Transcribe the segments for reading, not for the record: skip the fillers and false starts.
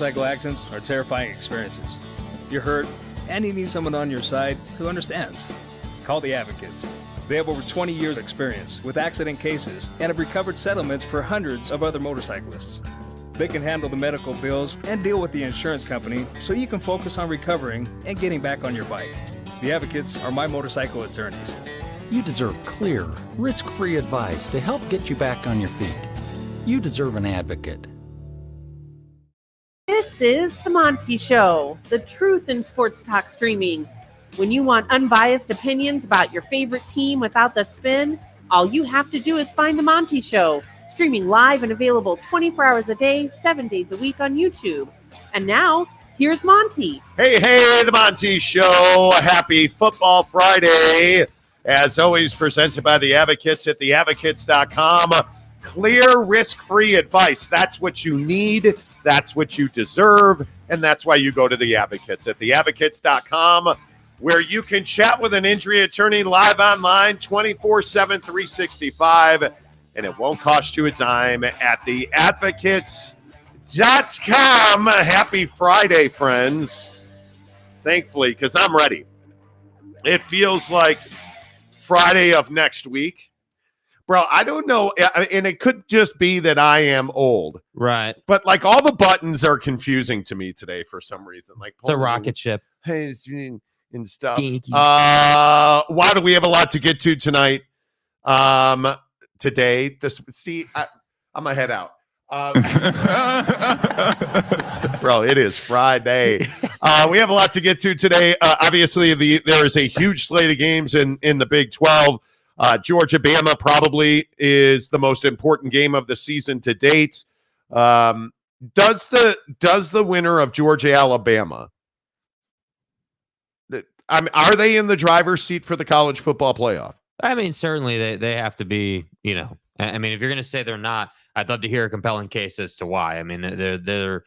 Motorcycle accidents are terrifying experiences. You're hurt, and you need someone on your side who understands. Call the Advocates. They have over 20 years' experience with accident cases and have recovered settlements for hundreds of other motorcyclists. They can handle the medical bills and deal with the insurance company so you can focus on recovering and getting back on your bike. The Advocates are my motorcycle attorneys. You deserve clear, risk-free advice to help get you back on your feet. You deserve an advocate. This is The Monty Show, the truth in sports talk streaming. When you want unbiased opinions about your favorite team without the spin, all you have to do is find The Monty Show, streaming live and available 24 hours a day, 7 days a week on YouTube. And now, here's Monty. Hey, The Monty Show. Happy Football Friday. As always, presented by the Advocates at theadvocates.com. Clear, risk-free advice. That's what you need. That's what you deserve. And that's why you go to the Advocates at theadvocates.com, where you can chat with an injury attorney live online 24/7, 365. And it won't cost you a dime at theadvocates.com. Happy Friday, friends. Thankfully, because I'm ready. It feels like Friday of next week. Bro, I don't know, and it could just be that I am old. Right. But, like, all the buttons are confusing to me today for some reason. Like the rocket ship. And stuff. Why do we have a lot to get to tonight? Today. I'm going to head out. Bro, it is Friday. We have a lot to get to today. Obviously, there is a huge slate of games in the Big 12. Georgia-Bama probably is the most important game of the season to date. Does the winner of Georgia-Alabama, are they in the driver's seat for the college football playoff? I mean, certainly they have to be, I mean, if you're going to say they're not, I'd love to hear a compelling case as to why. I mean, they're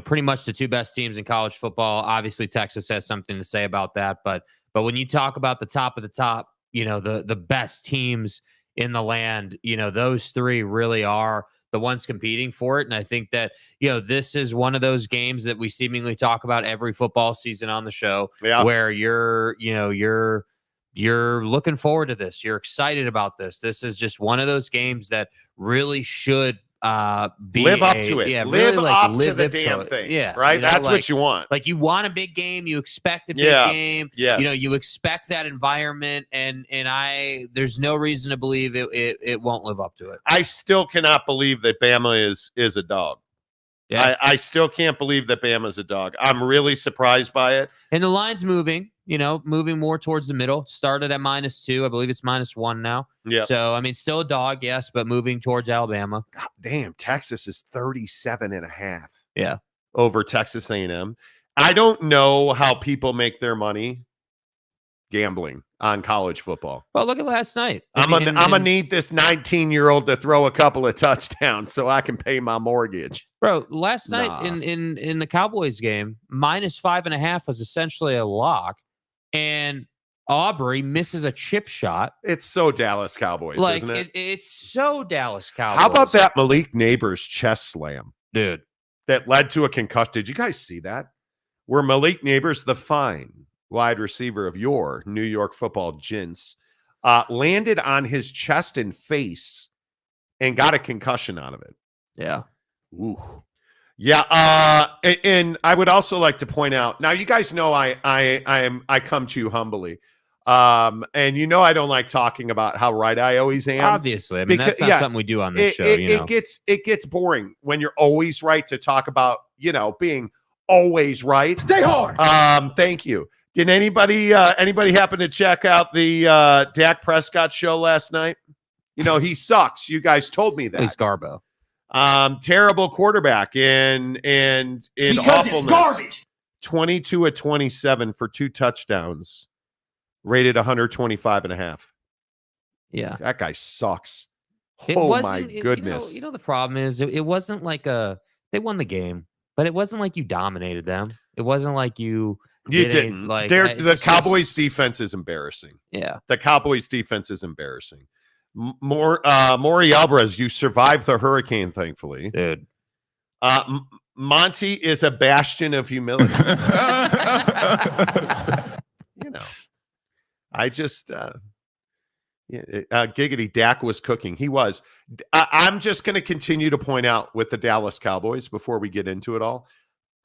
pretty much the two best teams in college football. Obviously, Texas has something to say about that. But when you talk about the top of the top, the best teams in the land, those three really are the ones competing for it. And I think that, this is one of those games that we seemingly talk about every football season on the show, where you're looking forward to this. You're excited about this. This is just one of those games that really should live up to it. Yeah, live really, up to the damn thing. Yeah, right. That's what you want. Like, you want a big game. You expect a big game. Yes. You expect that environment, and there's no reason to believe it won't live up to it. I still cannot believe that Bama is a dog. Yeah. I still can't believe that Bama's a dog. I'm really surprised by it. And the line's moving. Moving more towards the middle. Started at -2. I believe it's -1 now. Yeah. So, I mean, still a dog, yes, but moving towards Alabama. God damn, Texas is 37.5. Yeah. Over Texas A&M. I don't know how people make their money gambling on college football. Well, look at last night. I'm gonna need this 19-year-old to throw a couple of touchdowns so I can pay my mortgage. Bro, last night in the Cowboys game, -5.5 was essentially a lock. And Aubrey misses a chip shot. It's so Dallas Cowboys, isn't it? It's so Dallas Cowboys. How about that Malik Neighbors chest slam? Dude. That led to a concuss. Did you guys see that? Where Malik Neighbors, the fine wide receiver of your New York Football Gents, landed on his chest and face and got a concussion out of it. Yeah. Ooh. Yeah, and I would also like to point out, now you guys know I come to you humbly. And I don't like talking about how right I always am. Obviously. I mean, that's not something we do on this show. It gets boring when you're always right to talk about, being always right. Stay hard. Thank you. Did anybody happen to check out the Dak Prescott show last night? He sucks. You guys told me that. He's Garbo. Terrible quarterback and awfulness. Garbage. 22 of 27 for 2 touchdowns, rated 125.5. Yeah, that guy sucks. My goodness. The problem is it wasn't like they won the game, but it wasn't like you dominated them. It wasn't like you didn't. Like, the Cowboys defense is embarrassing. Yeah, the Cowboys defense is embarrassing. Maury Alvarez, you survived the hurricane, thankfully. Dude. Monty is a bastion of humility. I just giggity, Dak was cooking. He was. I'm just going to continue to point out with the Dallas Cowboys before we get into it all.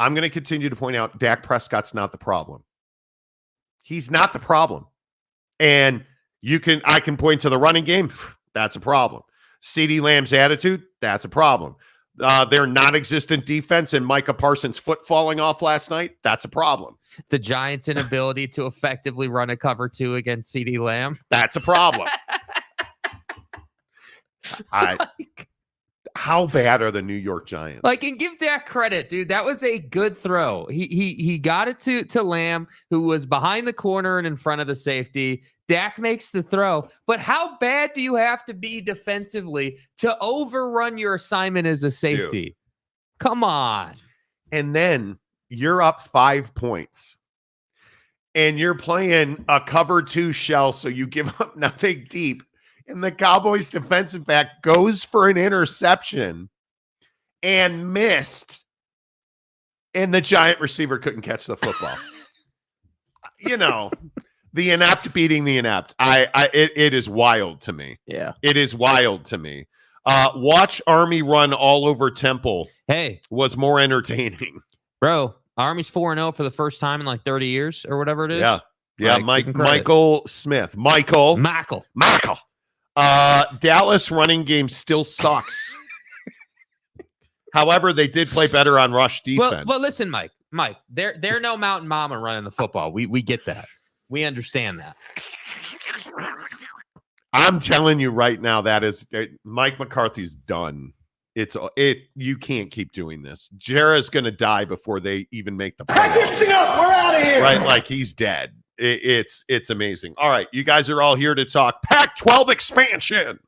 I'm going to continue to point out Dak Prescott's not the problem. He's not the problem. And I can point to the running game. That's a problem. CeeDee Lamb's attitude. That's a problem. Their non-existent defense and Micah Parsons' foot falling off last night. That's a problem. The Giants' inability to effectively run a cover 2 against CeeDee Lamb. That's a problem. How bad are the New York Giants? And give Dak credit, dude. That was a good throw. He got it to Lamb, who was behind the corner and in front of the safety. Dak makes the throw. But how bad do you have to be defensively to overrun your assignment as a safety? Dude. Come on. And then you're up 5 points. And you're playing a cover 2 shell, so you give up nothing deep. And the Cowboys defensive back goes for an interception and missed. And the Giant receiver couldn't catch the football. The inept beating the inept. It is wild to me. Yeah. It is wild to me. Watch Army run all over Temple. Hey. Was more entertaining. Bro, Army's 4-0 for the first time in 30 years or whatever it is. Yeah. Yeah, Michael Smith. Michael. Dallas running game still sucks. However, they did play better on rush defense. Well, listen, Mike, they're no mountain mama running the football. We get that. We understand that. I'm telling you right now, Mike McCarthy's done. You can't keep doing this. Jarrah's going to die before they even make the playoffs. We're out of here. Right, he's dead. It's amazing. All right, you guys are all here to talk Pac-12 expansion.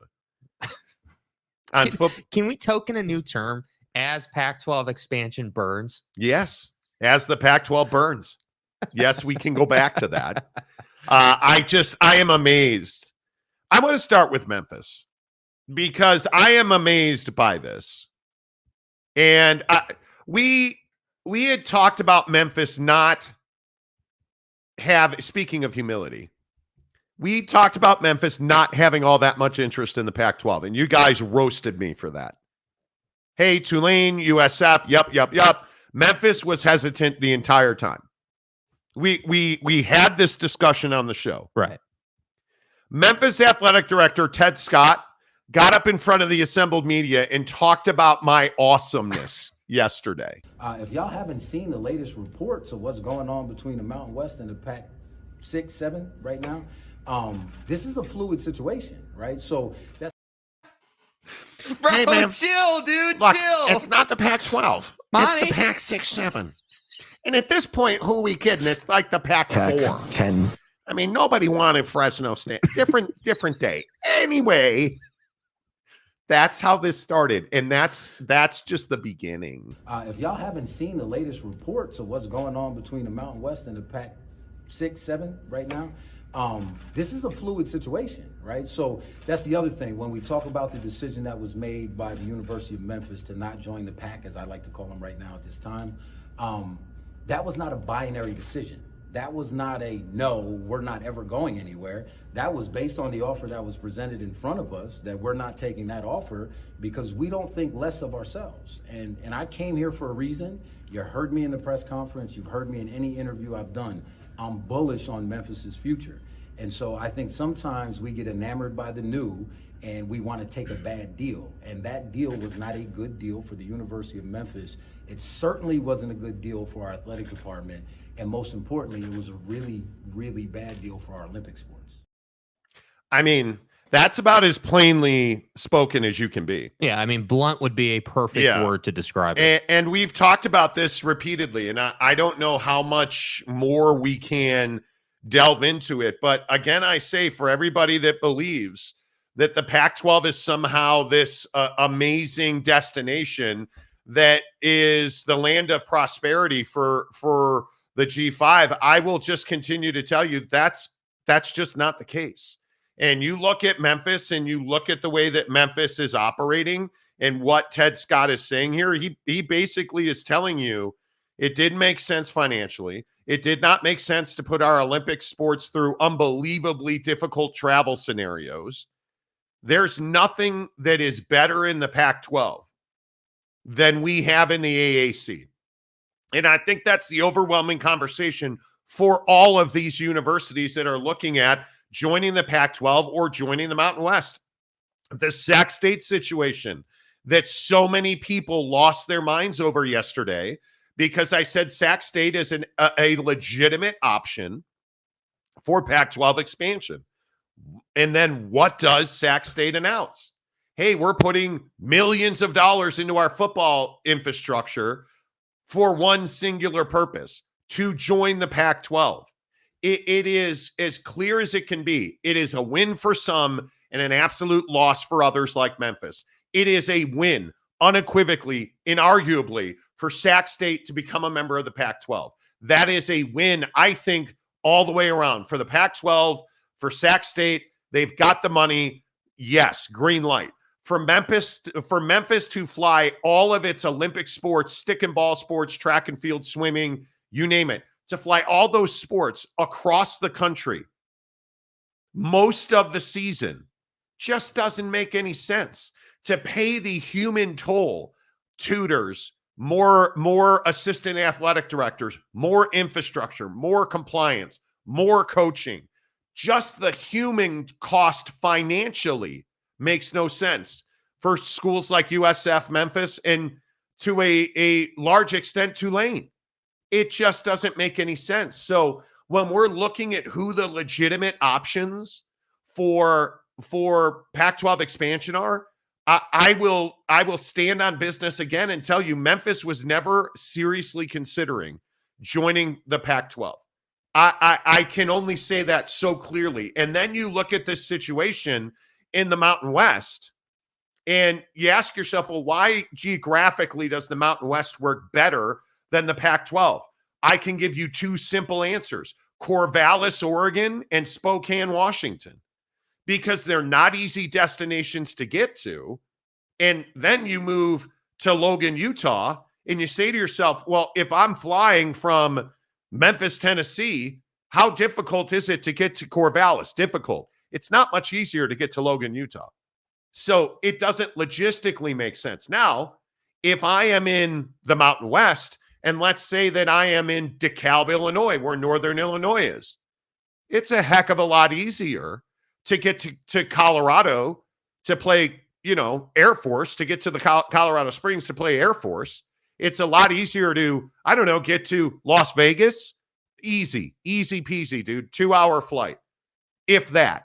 Can we token a new term as Pac-12 expansion burns? Yes, as the Pac-12 burns. Yes, we can go back to that. I am amazed. I want to start with Memphis because I am amazed by this. And we had talked about Memphis speaking of humility, we talked about Memphis not having all that much interest in the Pac-12, and you guys roasted me for that. Hey, Tulane, USF, yup. Memphis was hesitant the entire time. We had this discussion on the show. Right. Memphis athletic director Ted Scott got up in front of the assembled media and talked about my awesomeness yesterday. If y'all haven't seen the latest reports of what's going on between the Mountain West and the Pac 6, 7 right now, this is a fluid situation, right? So that's Bro, hey, man. Chill, dude. Look, chill. It's not the Pac-12. Monty. It's the Pac 6, 7. And at this point, who are we kidding? It's like the Pac 4. 10. I mean, nobody wanted Fresno State. Different day. Anyway, that's how this started. And that's just the beginning. If y'all haven't seen the latest reports of what's going on between the Mountain West and the Pac 6, 7 right now, this is a fluid situation, right? So that's the other thing. When we talk about the decision that was made by the University of Memphis to not join the PAC, as I like to call them right now at this time, that was not a binary decision. That was not a no, we're not ever going anywhere. That was based on the offer that was presented in front of us, that we're not taking that offer because we don't think less of ourselves. And I came here for a reason. You heard me in the press conference. You've heard me in any interview I've done. I'm bullish on Memphis's future. And so I think sometimes we get enamored by the new and we want to take a bad deal. And that deal was not a good deal for the University of Memphis. It certainly wasn't a good deal for our athletic department. And most importantly, it was a really, really bad deal for our Olympic sports. I mean, that's about as plainly spoken as you can be. Yeah, I mean, blunt would be a perfect word to describe it. And we've talked about this repeatedly, and I don't know how much more we can delve into it. But again, I say for everybody that believes that the Pac-12 is somehow this amazing destination that is the land of prosperity for the G5, I will just continue to tell you that's just not the case. And you look at Memphis and you look at the way that Memphis is operating And what Ted Scott is saying here, he basically is telling you it didn't make sense financially. It did not make sense to put our Olympic sports through unbelievably difficult travel scenarios. There's nothing that is better in the Pac-12 than we have in the AAC. And I think that's the overwhelming conversation for all of these universities that are looking at joining the Pac-12 or joining the Mountain West. The Sac State situation that so many people lost their minds over yesterday, because I said Sac State is a legitimate option for Pac-12 expansion. And then what does Sac State announce? Hey, we're putting millions of dollars into our football infrastructure for one singular purpose, to join the Pac-12. It is as clear as it can be. It is a win for some and an absolute loss for others like Memphis. It is a win, unequivocally, inarguably, for Sac State to become a member of the Pac-12. That is a win, I think, all the way around. For the Pac-12, for Sac State, they've got the money. Yes, green light. For Memphis to fly all of its Olympic sports, stick and ball sports, track and field, swimming, you name it, to fly all those sports across the country most of the season just doesn't make any sense. To pay the human toll, tutors, more assistant athletic directors, more infrastructure, more compliance, more coaching, just the human cost financially makes no sense for schools like USF, Memphis, and to a large extent Tulane. It just doesn't make any sense. So when we're looking at who the legitimate options for Pac-12 expansion are, I will stand on business again and tell you Memphis was never seriously considering joining the Pac-12. I can only say that so clearly. And then you look at this situation in the Mountain West and you ask yourself, well, why geographically does the Mountain West work better than the Pac-12? I can give you two simple answers: Corvallis, Oregon, and Spokane, Washington, because they're not easy destinations to get to. And then you move to Logan, Utah, and you say to yourself, well, if I'm flying from Memphis, Tennessee, how difficult is it to get to Corvallis? Difficult. It's not much easier to get to Logan, Utah. So it doesn't logistically make sense. Now, if I am in the Mountain West, and let's say that I am in DeKalb, Illinois, where Northern Illinois is, it's a heck of a lot easier to get to Colorado to play, Air Force, to get to the Colorado Springs to play Air Force. It's a lot easier to, get to Las Vegas. Easy peasy, dude. 2-hour flight. If that.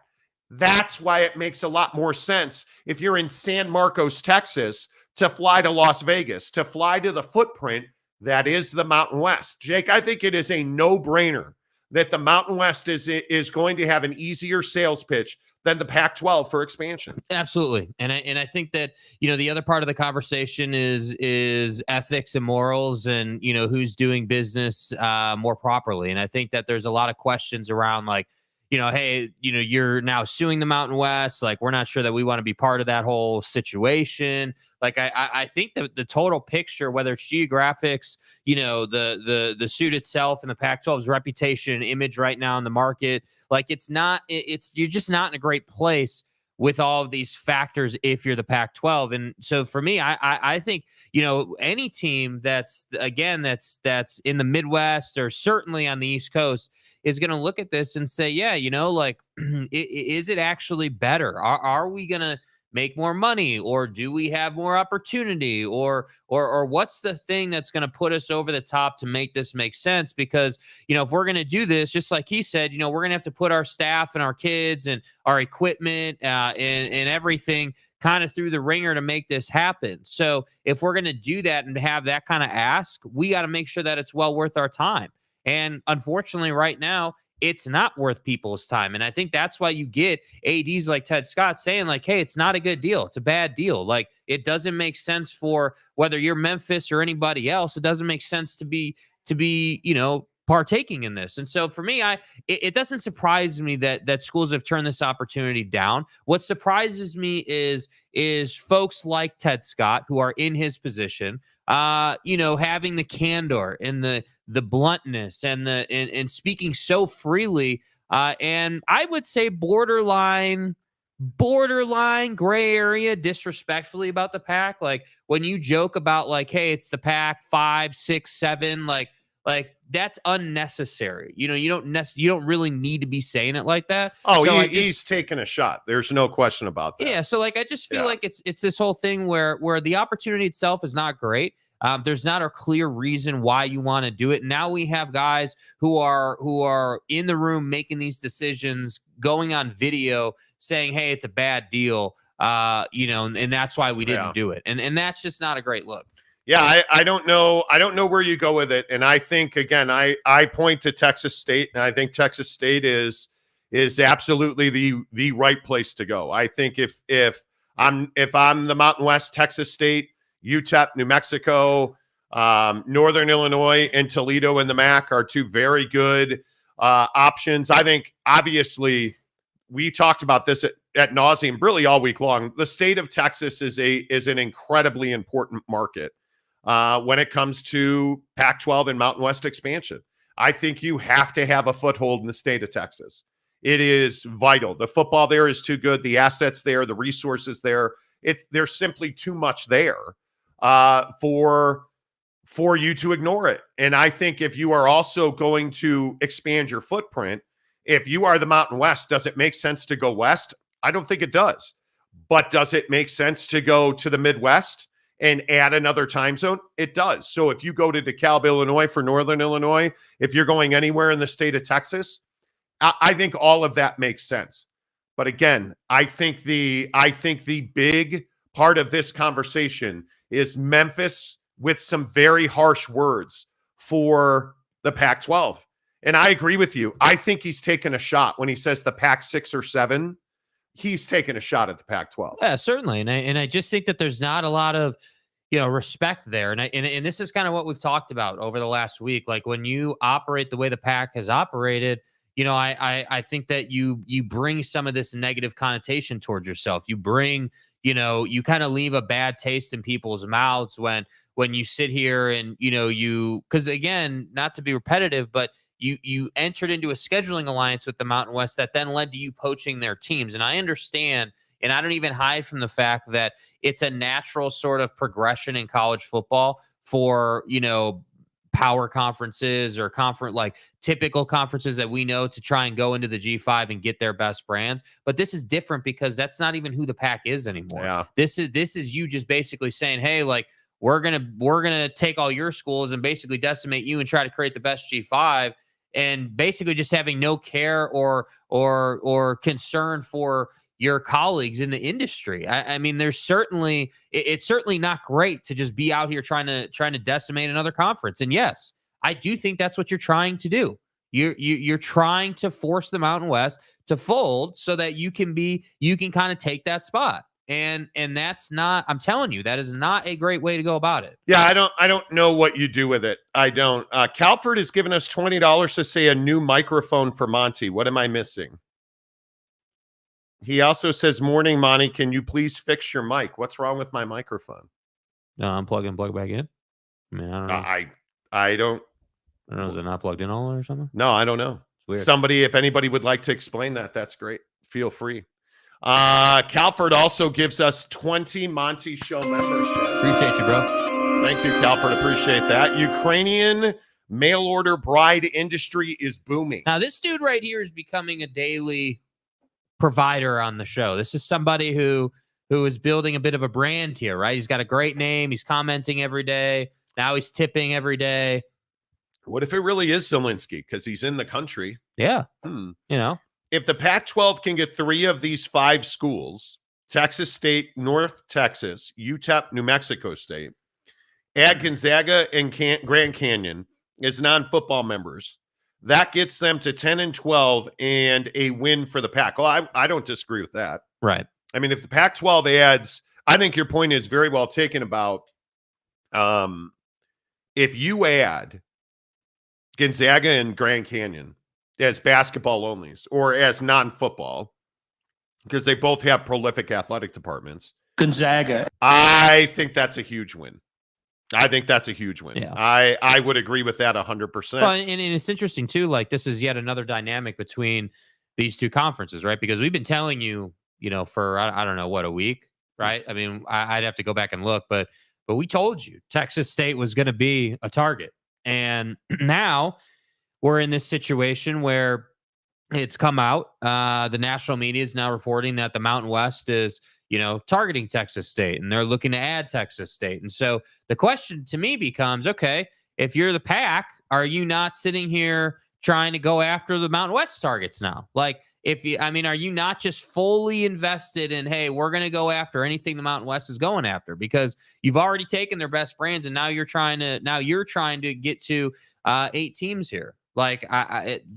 That's why it makes a lot more sense if you're in San Marcos, Texas, to fly to Las Vegas, to fly to the footprint that is the Mountain West. Jake, I think it is a no-brainer that the Mountain West is going to have an easier sales pitch than the Pac-12 for expansion. Absolutely. And I think that, the other part of the conversation is ethics and morals and, who's doing business more properly. And I think that there's a lot of questions around like, hey, you're now suing the Mountain West. Like, we're not sure that we want to be part of that whole situation. Like, I think that the total picture, whether it's geographics, the suit itself and the Pac-12's reputation and image right now in the market, like you're just not in a great place with all of these factors if you're the Pac-12. And so for me, I think, any team that's in the Midwest or certainly on the East Coast is going to look at this and say, yeah, is it actually better? Are we going to make more money, or do we have more opportunity, or what's the thing that's going to put us over the top to make this make sense? Because, if we're going to do this, just like he said, we're going to have to put our staff and our kids and our equipment and everything kind of through the ringer to make this happen. So if we're going to do that and have that kind of ask, we got to make sure that it's well worth our time. And unfortunately, right now, it's not worth people's time. And I think that's why you get ADs like Ted Scott saying like, hey, it's not a good deal. It's a bad deal. Like, it doesn't make sense for whether you're Memphis or anybody else. It doesn't make sense to be, partaking in this. And so for me, it doesn't surprise me that schools have turned this opportunity down. What surprises me is folks like Ted Scott, who are in his position, having the candor and the bluntness and speaking so freely. And I would say borderline gray area disrespectfully about the PAC. Like when you joke about like, hey, it's the PAC 5, 6, 7, like that's unnecessary. You don't really need to be saying it like that. Oh, so he's taking a shot. There's no question about that. Yeah. So like, I just feel like it's this whole thing where the opportunity itself is not great. There's not a clear reason why you want to do it. Now we have guys who are in the room making these decisions, going on video saying, hey, it's a bad deal. And that's why we didn't do it. And that's just not a great look. Yeah, I don't know. I don't know where you go with it. And I think, again, I point to Texas State, and I think Texas State is absolutely the right place to go. I think if I'm the Mountain West, Texas State, UTEP, New Mexico, Northern Illinois, and Toledo in the MAC are two very good options. I think, obviously, we talked about this at nauseum really all week long. The state of Texas is an incredibly important market when it comes to Pac-12 and Mountain West expansion. I think you have to have a foothold in the state of Texas. It is vital. The football there is too good. The assets there, the resources there, there's simply too much there for you to ignore it. And I think if you are also going to expand your footprint, if you are the Mountain West, does it make sense to go west? I don't think it does. But does it make sense to go to the Midwest and add another time zone? It does. So if you go to DeKalb, Illinois for Northern Illinois, if you're going anywhere in the state of Texas, I think all of that makes sense. But again, I think the big part of this conversation is Memphis with some very harsh words for the Pac-12. And I agree with you. I think he's taken a shot when he says the Pac 6 or 7. He's taken a shot at the Pac-12. Yeah, certainly. And I just think that there's not a lot of, respect there. And this is kind of what we've talked about over the last week. Like when you operate the way the PAC has operated, I think that you bring some of this negative connotation towards yourself. You bring, you kind of leave a bad taste in people's mouths when you sit here and, because again, not to be repetitive, but you entered into a scheduling alliance with the Mountain West that then led to you poaching their teams. And I understand, and I don't even hide from the fact that it's a natural sort of progression in college football for, power conferences or typical conferences that we know to try and go into the G5 and get their best brands. But this is different because that's not even who the PAC is anymore. Yeah. This is you just basically saying, hey, like, we're gonna take all your schools and basically decimate you and try to create the best G5. And basically just having no care or concern for your colleagues in the industry. I mean, it's certainly not great to just be out here trying to decimate another conference. And yes, I do think that's what you're trying to do. You're trying to force the Mountain West to fold so that you can kind of take that spot. And that's not, I'm telling you, that is not a great way to go about it. Yeah, I don't know what you do with it. I don't. Calford has given us $20 to say a new microphone for Monty. What am I missing? He also says, morning, Monty, can you please fix your mic? What's wrong with my microphone? No, unplug and plug back in. I mean, I don't know. I don't know. Is it not plugged in all or something? No, I don't know. Weird. If anybody would like to explain that, that's great. Feel free. Calford also gives us 20 Monty Show memberships. Appreciate you, bro. Thank you, Calford. Appreciate that. Ukrainian mail order bride industry is booming. Now, this dude right here is becoming a daily provider on the show. This is somebody who is building a bit of a brand here, right? He's got a great name. He's commenting every day. Now he's tipping every day. What if it really is Zelensky? Because he's in the country. Yeah. If the Pac-12 can get 3 of these 5 schools, Texas State, North Texas, UTEP, New Mexico State, add Gonzaga and Grand Canyon as non-football members, that gets them to 10-12 and a win for the Pac. Well, I don't disagree with that. Right. I mean, if the Pac-12 adds, I think your point is very well taken about if you add Gonzaga and Grand Canyon as basketball onlys or as non-football, because they both have prolific athletic departments. Gonzaga. I think that's a huge win. Yeah. I would agree with that 100%. Well, and it's interesting too. Like, this is yet another dynamic between these two conferences, right? Because we've been telling you, for I don't know what, a week, right? I mean, I'd have to go back and look, but we told you Texas State was going to be a target, and now we're in this situation where it's come out. The national media is now reporting that the Mountain West is, targeting Texas State, and they're looking to add Texas State. And so the question to me becomes, okay, if you're the PAC, are you not sitting here trying to go after the Mountain West targets now? Like, are you not just fully invested in, hey, we're going to go after anything the Mountain West is going after, because you've already taken their best brands and now you're trying to get to 8 teams here. Like,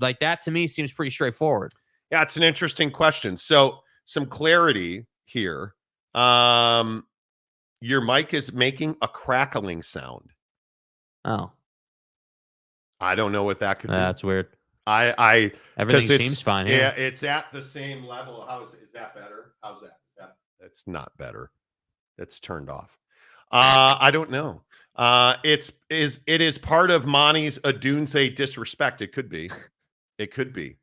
like that to me seems pretty straightforward. Yeah, it's an interesting question. So some clarity here. Your mic is making a crackling sound. Oh, I don't know what that could be. That's weird. Everything seems fine here. Yeah, it's at the same level. Is that better? How's that? That's not better. That's turned off. I don't know. It is part of Monty's Adunze disrespect. It could be. It could be.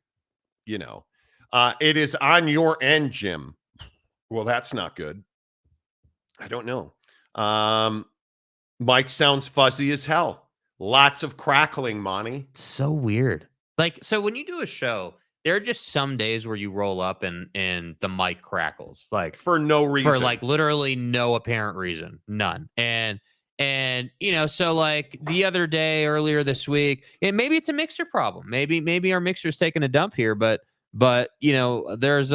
It is on your end, Jim. Well, that's not good. I don't know. Mike sounds fuzzy as hell. Lots of crackling, Monty. So weird. Like, so when you do a show, there are just some days where you roll up and the mic crackles, like for no reason, for like literally no apparent reason, none. And so like the other day, earlier this week, maybe it's a mixer problem. Maybe our mixer's taking a dump here, but there's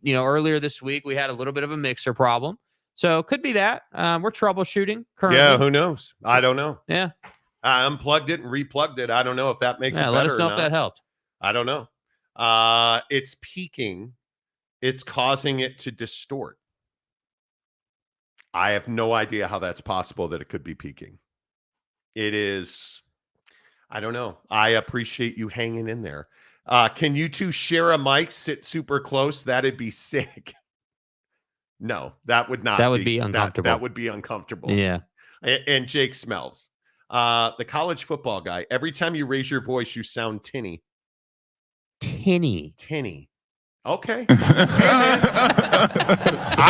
earlier this week we had a little bit of a mixer problem. So it could be that. We're troubleshooting currently. Yeah, who knows? I don't know. Yeah. I unplugged it and replugged it. I don't know if that makes it better. Let us know if that helped. I don't know. It's peaking. It's causing it to distort. I have no idea how that's possible that it could be peaking. It is. I don't know. I appreciate you hanging in there. Can you two share a mic? Sit super close. That'd be sick. No, that would not. That would be uncomfortable. That would be uncomfortable. Yeah. And Jake smells. The college football guy. Every time you raise your voice, you sound tinny. Tinny. Okay.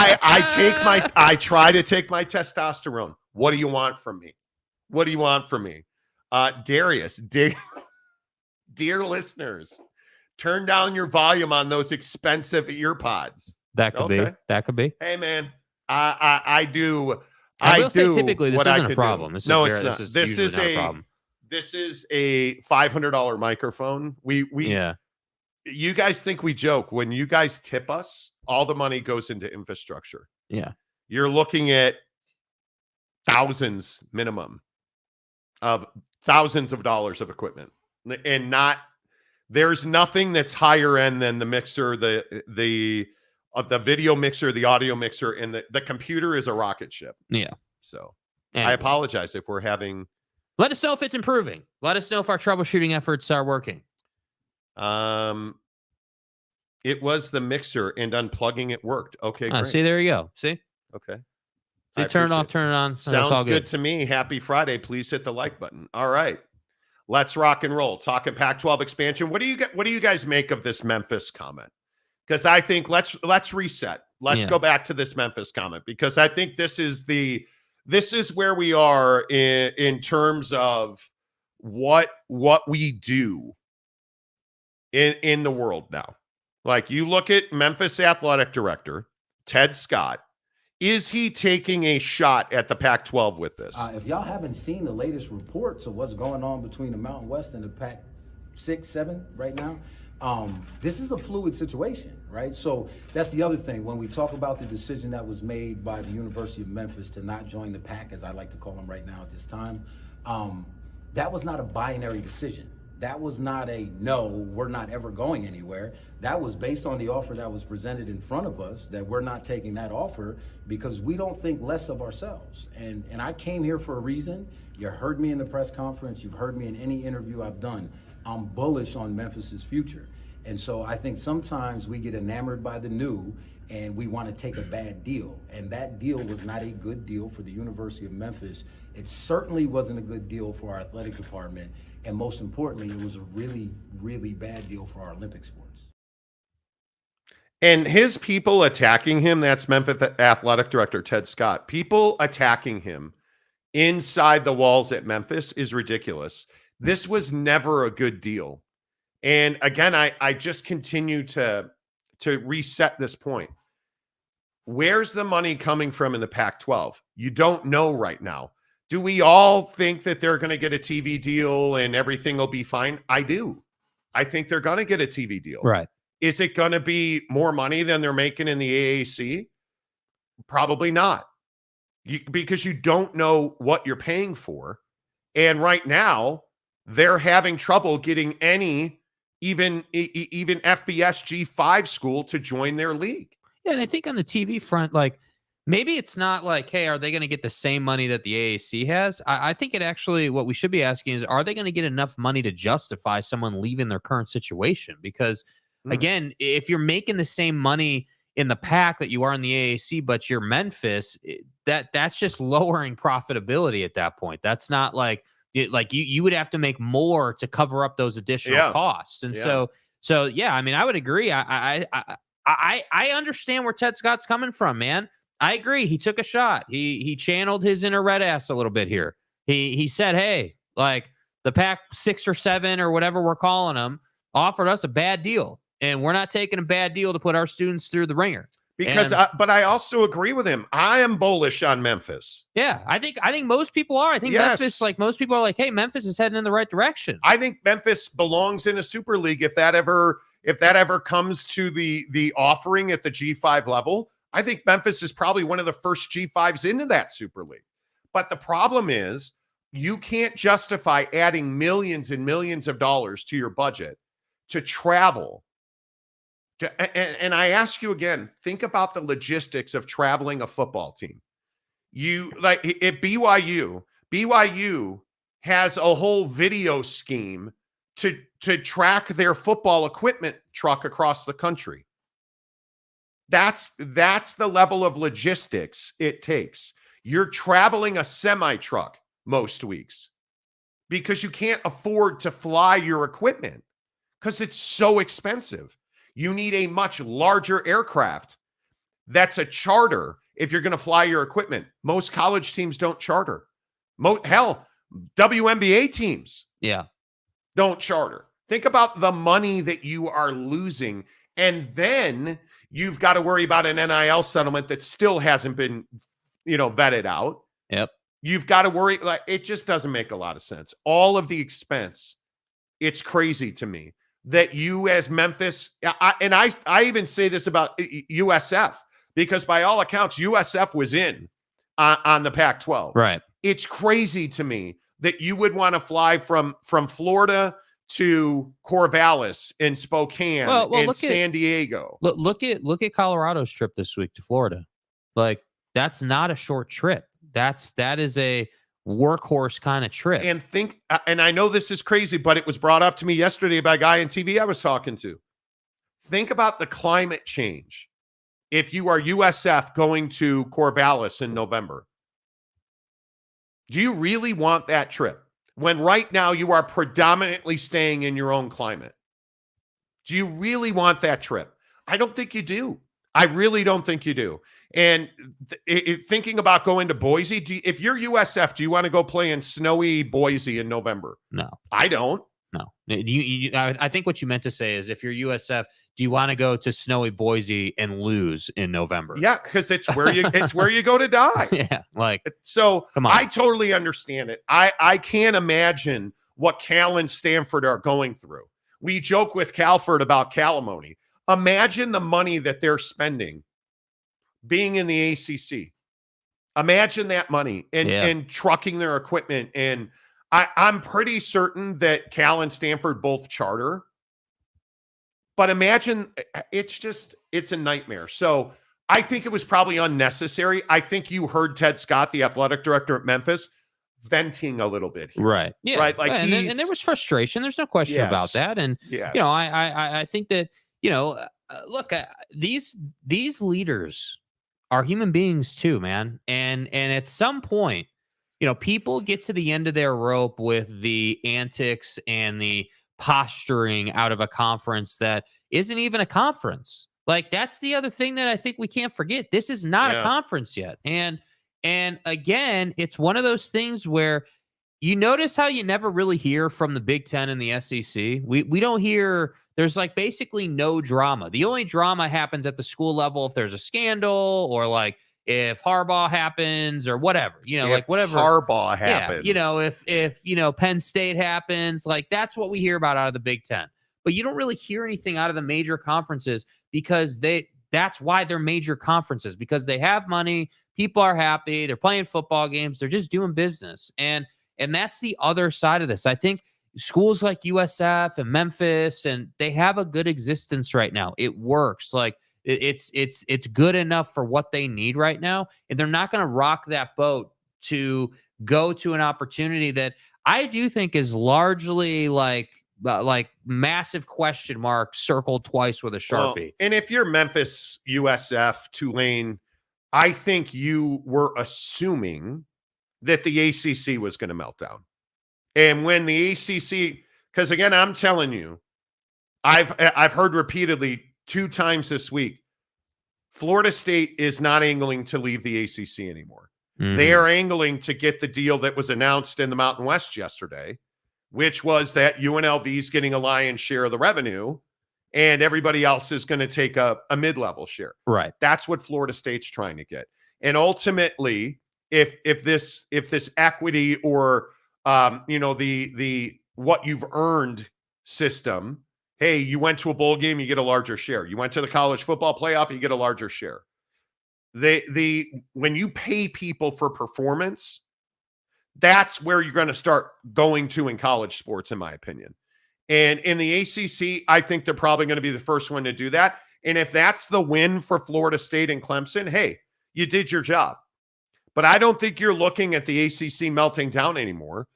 I try to take my testosterone. What do you want from me? Darius, dear listeners, turn down your volume on those expensive ear pods. That could be. That could be. Hey man, I do. I will say typically this isn't a problem. It's not. This is a problem. This is a $500 microphone. Yeah. You guys think we joke. When you guys tip us, all the money goes into infrastructure. Yeah. You're looking at thousands minimum of thousands of dollars of equipment. And there's nothing that's higher end than the mixer, the video mixer, the audio mixer, and the computer is a rocket ship. Yeah. So anyway. I apologize if we're having. Let us know if it's improving. Let us know if our troubleshooting efforts are working. It was the mixer and unplugging it worked. Okay, great. See, there you go. See? Okay. See, turn it off, turn it on. Sounds all good to me. Happy Friday. Please hit the like button. All right. Let's rock and roll. Talking Pac-12 expansion. What do you guys make of this Memphis comment? Because I think let's reset. Let's go back to this Memphis comment, because I think this is where we are in terms of what we do in the world now. Like, you look at Memphis athletic director Ted Scott. Is he taking a shot at the Pac-12 with this? If y'all haven't seen the latest reports of what's going on between the Mountain West and the Pac-6, 7 right now, this is a fluid situation, right? So that's the other thing. When we talk about the decision that was made by the University of Memphis to not join the PAC, as I like to call them right now at this time, that was not a binary decision. That was not a no, we're not ever going anywhere. That was based on the offer that was presented in front of us, that we're not taking that offer because we don't think less of ourselves. And I came here for a reason. You heard me in the press conference. You've heard me in any interview I've done. I'm bullish on Memphis's future. And so I think sometimes we get enamored by the new and we want to take a bad deal. And that deal was not a good deal for the University of Memphis. It certainly wasn't a good deal for our athletic department. And most importantly, it was a really, really bad deal for our Olympic sports. And his people attacking him, that's Memphis Athletic Director Ted Scott. People attacking him inside the walls at Memphis is ridiculous. This was never a good deal. And again, I just continue to reset this point. Where's the money coming from in the Pac-12? You don't know right now. Do we all think that they're going to get a TV deal and everything will be fine? I do. I think they're going to get a TV deal. Right. Is it going to be more money than they're making in the AAC? Probably not. Because you don't know what you're paying for. And right now, they're having trouble getting any even FBS G5 school to join their league. Yeah, and I think on the TV front, like, maybe it's not like, hey, are they going to get the same money that the AAC has? I think it actually, what we should be asking is, are they going to get enough money to justify someone leaving their current situation? Because, again, if you're making the same money in the PAC that you are in the AAC, but you're Memphis, that's just lowering profitability at that point. That's not like you would have to make more to cover up those additional costs. And so yeah, I mean, I would agree. I understand where Ted Scott's coming from, man. I agree. He took a shot. He channeled his inner red ass a little bit here. He said, hey, like the Pac 6 or 7 or whatever we're calling them offered us a bad deal, and we're not taking a bad deal to put our students through the ringer. But I also agree with him. I am bullish on Memphis. Yeah, I think most people are. I think Memphis, like most people are like, hey, Memphis is heading in the right direction. I think Memphis belongs in a super league if that ever comes to the offering at the G5 level. I think Memphis is probably one of the first G5s into that super league. But the problem is you can't justify adding millions and millions of dollars to your budget to travel. And I ask you again, think about the logistics of traveling a football team. You like at BYU has a whole video scheme to track their football equipment truck across the country. That's the level of logistics it takes. You're traveling a semi truck most weeks because you can't afford to fly your equipment because it's so expensive. You need a much larger aircraft that's a charter if you're going to fly your equipment. Most college teams don't charter. Hell, WNBA teams don't charter. Think about the money that you are losing. And then you've got to worry about an NIL settlement that still hasn't been, vetted out. Yep. You've got to worry. Like, it just doesn't make a lot of sense. All of the expense, it's crazy to me that you as Memphis, I even say this about USF, because by all accounts, USF was in on the Pac-12. Right. It's crazy to me that you would want to fly from Florida to Corvallis and Spokane and San Diego. Look at Colorado's trip this week to Florida. Like, that's not a short trip. That is a workhorse kind of trip. And I know this is crazy, but it was brought up to me yesterday by a guy on TV I was talking to. Think about the climate change if you are USF going to Corvallis in November. Do you really want that trip when right now you are predominantly staying in your own climate? Do you really want that trip? I don't think you do. I really don't think you do. And thinking about going to Boise, if you're USF, do you want to go play in snowy Boise in November? No. I don't. No. I think what you meant to say is, if you're USF, do you want to go to snowy Boise and lose in November? Yeah, because it's where you go to die. Yeah, so come on. I totally understand it. I can't imagine what Cal and Stanford are going through. We joke with Calford about Calamony. Imagine the money that they're spending being in the ACC. Imagine that money and trucking their equipment. And I'm pretty certain that Cal and Stanford both charter. But imagine, it's a nightmare. So I think it was probably unnecessary. I think you heard Ted Scott, the athletic director at Memphis, venting a little bit here. Right. Yeah. Right. Like and there was frustration. There's no question about that. And I think that, look, these leaders are human beings too, man. And at some point, people get to the end of their rope with the antics and the posturing out of a conference that isn't even a conference. Like, that's the other thing that I think we can't forget. This is not a conference yet. And again, it's one of those things where you notice how you never really hear from the Big Ten and the SEC. We don't hear, there's like basically no drama. The only drama happens at the school level if there's a scandal or like if Harbaugh happens or whatever, like whatever Harbaugh happens. If Penn State happens, like that's what we hear about out of the Big Ten. But you don't really hear anything out of the major conferences because that's why they're major conferences, because they have money, people are happy, they're playing football games, they're just doing business. And that's the other side of this. I think schools like USF and Memphis, and they have a good existence right now. It works. Like it's good enough for what they need right now. And they're not going to rock that boat to go to an opportunity that I do think is largely like massive question mark circled twice with a Sharpie. Well, and if you're Memphis, USF, Tulane, I think you were assuming that the ACC was going to melt down. And when the ACC, because again, I'm telling you, I've heard repeatedly 2 times this week, Florida State is not angling to leave the ACC anymore. Mm-hmm. They are angling to get the deal that was announced in the Mountain West yesterday, which was that UNLV is getting a lion's share of the revenue and everybody else is going to take a mid-level share. Right. That's what Florida State's trying to get. And ultimately, if this equity or the what you've earned system, hey, you went to a bowl game, you get a larger share. You went to the college football playoff, you get a larger share. When you pay people for performance, that's where you're going to start going to in college sports, in my opinion. And in the ACC, I think they're probably going to be the first one to do that. And if that's the win for Florida State and Clemson, hey, you did your job. But I don't think you're looking at the ACC melting down anymore,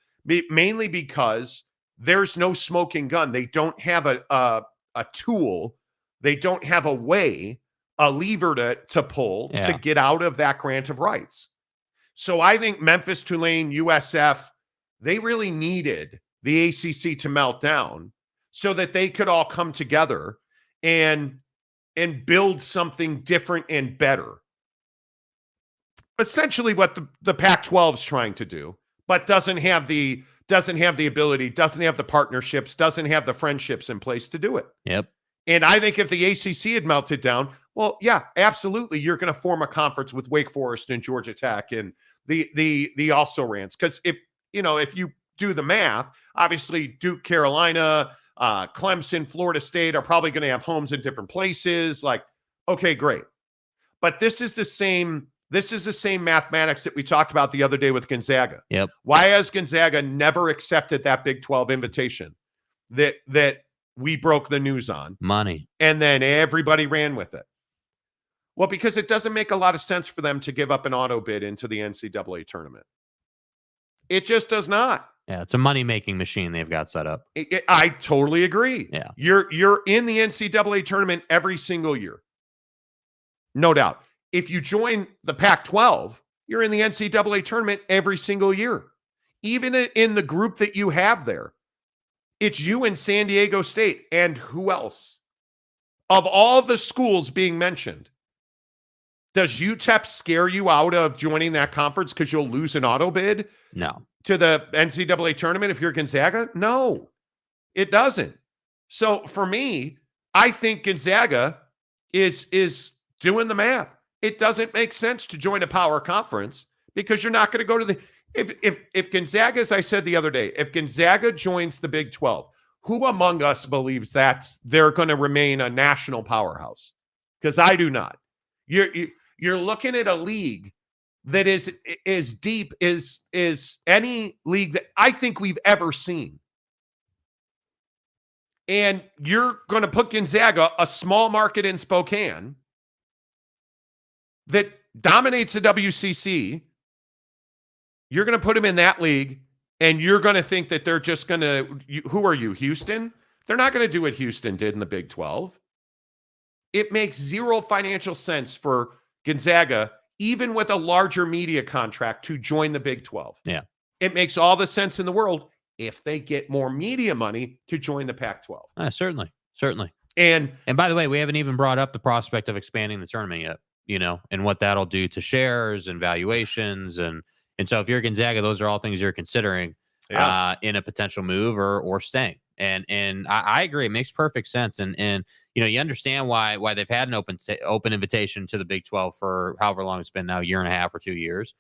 mainly because there's no smoking gun. They don't have a tool. They don't have a lever to pull to get out of that grant of rights. So I think Memphis, Tulane, USF, they really needed the ACC to melt down so that they could all come together and build something different and better. Essentially what the Pac-12 is trying to do, but doesn't have the ability, doesn't have the partnerships, doesn't have the friendships in place to do it. Yep. And I think if the ACC had melted down, well, yeah, absolutely, you're going to form a conference with Wake Forest and Georgia Tech and the also rants. Because if you do the math, obviously Duke, Carolina, Clemson, Florida State are probably going to have homes in different places. Like, okay, great. But this is the same mathematics that we talked about the other day with Gonzaga. Yep. Why has Gonzaga never accepted that Big 12 invitation that we broke the news on? Money. And then everybody ran with it. Well, because it doesn't make a lot of sense for them to give up an auto bid into the NCAA tournament. It just does not. Yeah, it's a money-making machine they've got set up. I totally agree. Yeah. You're in the NCAA tournament every single year. No doubt. If you join the Pac-12, you're in the NCAA tournament every single year. Even in the group that you have there, it's you and San Diego State. And who else? Of all the schools being mentioned, does UTEP scare you out of joining that conference because you'll lose an auto bid? No. To the NCAA tournament if you're Gonzaga? No, it doesn't. So for me, I think Gonzaga is doing the math. It doesn't make sense to join a power conference because you're not going to go to the if Gonzaga, as I said the other day, if Gonzaga joins the Big 12, who among us believes that they're going to remain a national powerhouse? Because I do not. You're looking at a league that is as deep as any league that I think we've ever seen. And you're going to put Gonzaga, a small market in Spokane, that dominates the WCC. You're going to put them in that league, and you're going to think that they're just going to, who are you, Houston? They're not going to do what Houston did in the Big 12. It makes zero financial sense for Gonzaga, even with a larger media contract, to join the Big 12. Yeah. It makes all the sense in the world if they get more media money to join the Pac-12. Certainly. And by the way, we haven't even brought up the prospect of expanding the tournament yet, and what that'll do to shares and valuations. And so if you're Gonzaga, those are all things you're considering in a potential move or staying. And I agree. It makes perfect sense. And you understand why they've had an open invitation to the Big 12 for however long it's been now, 1.5 years or 2 years.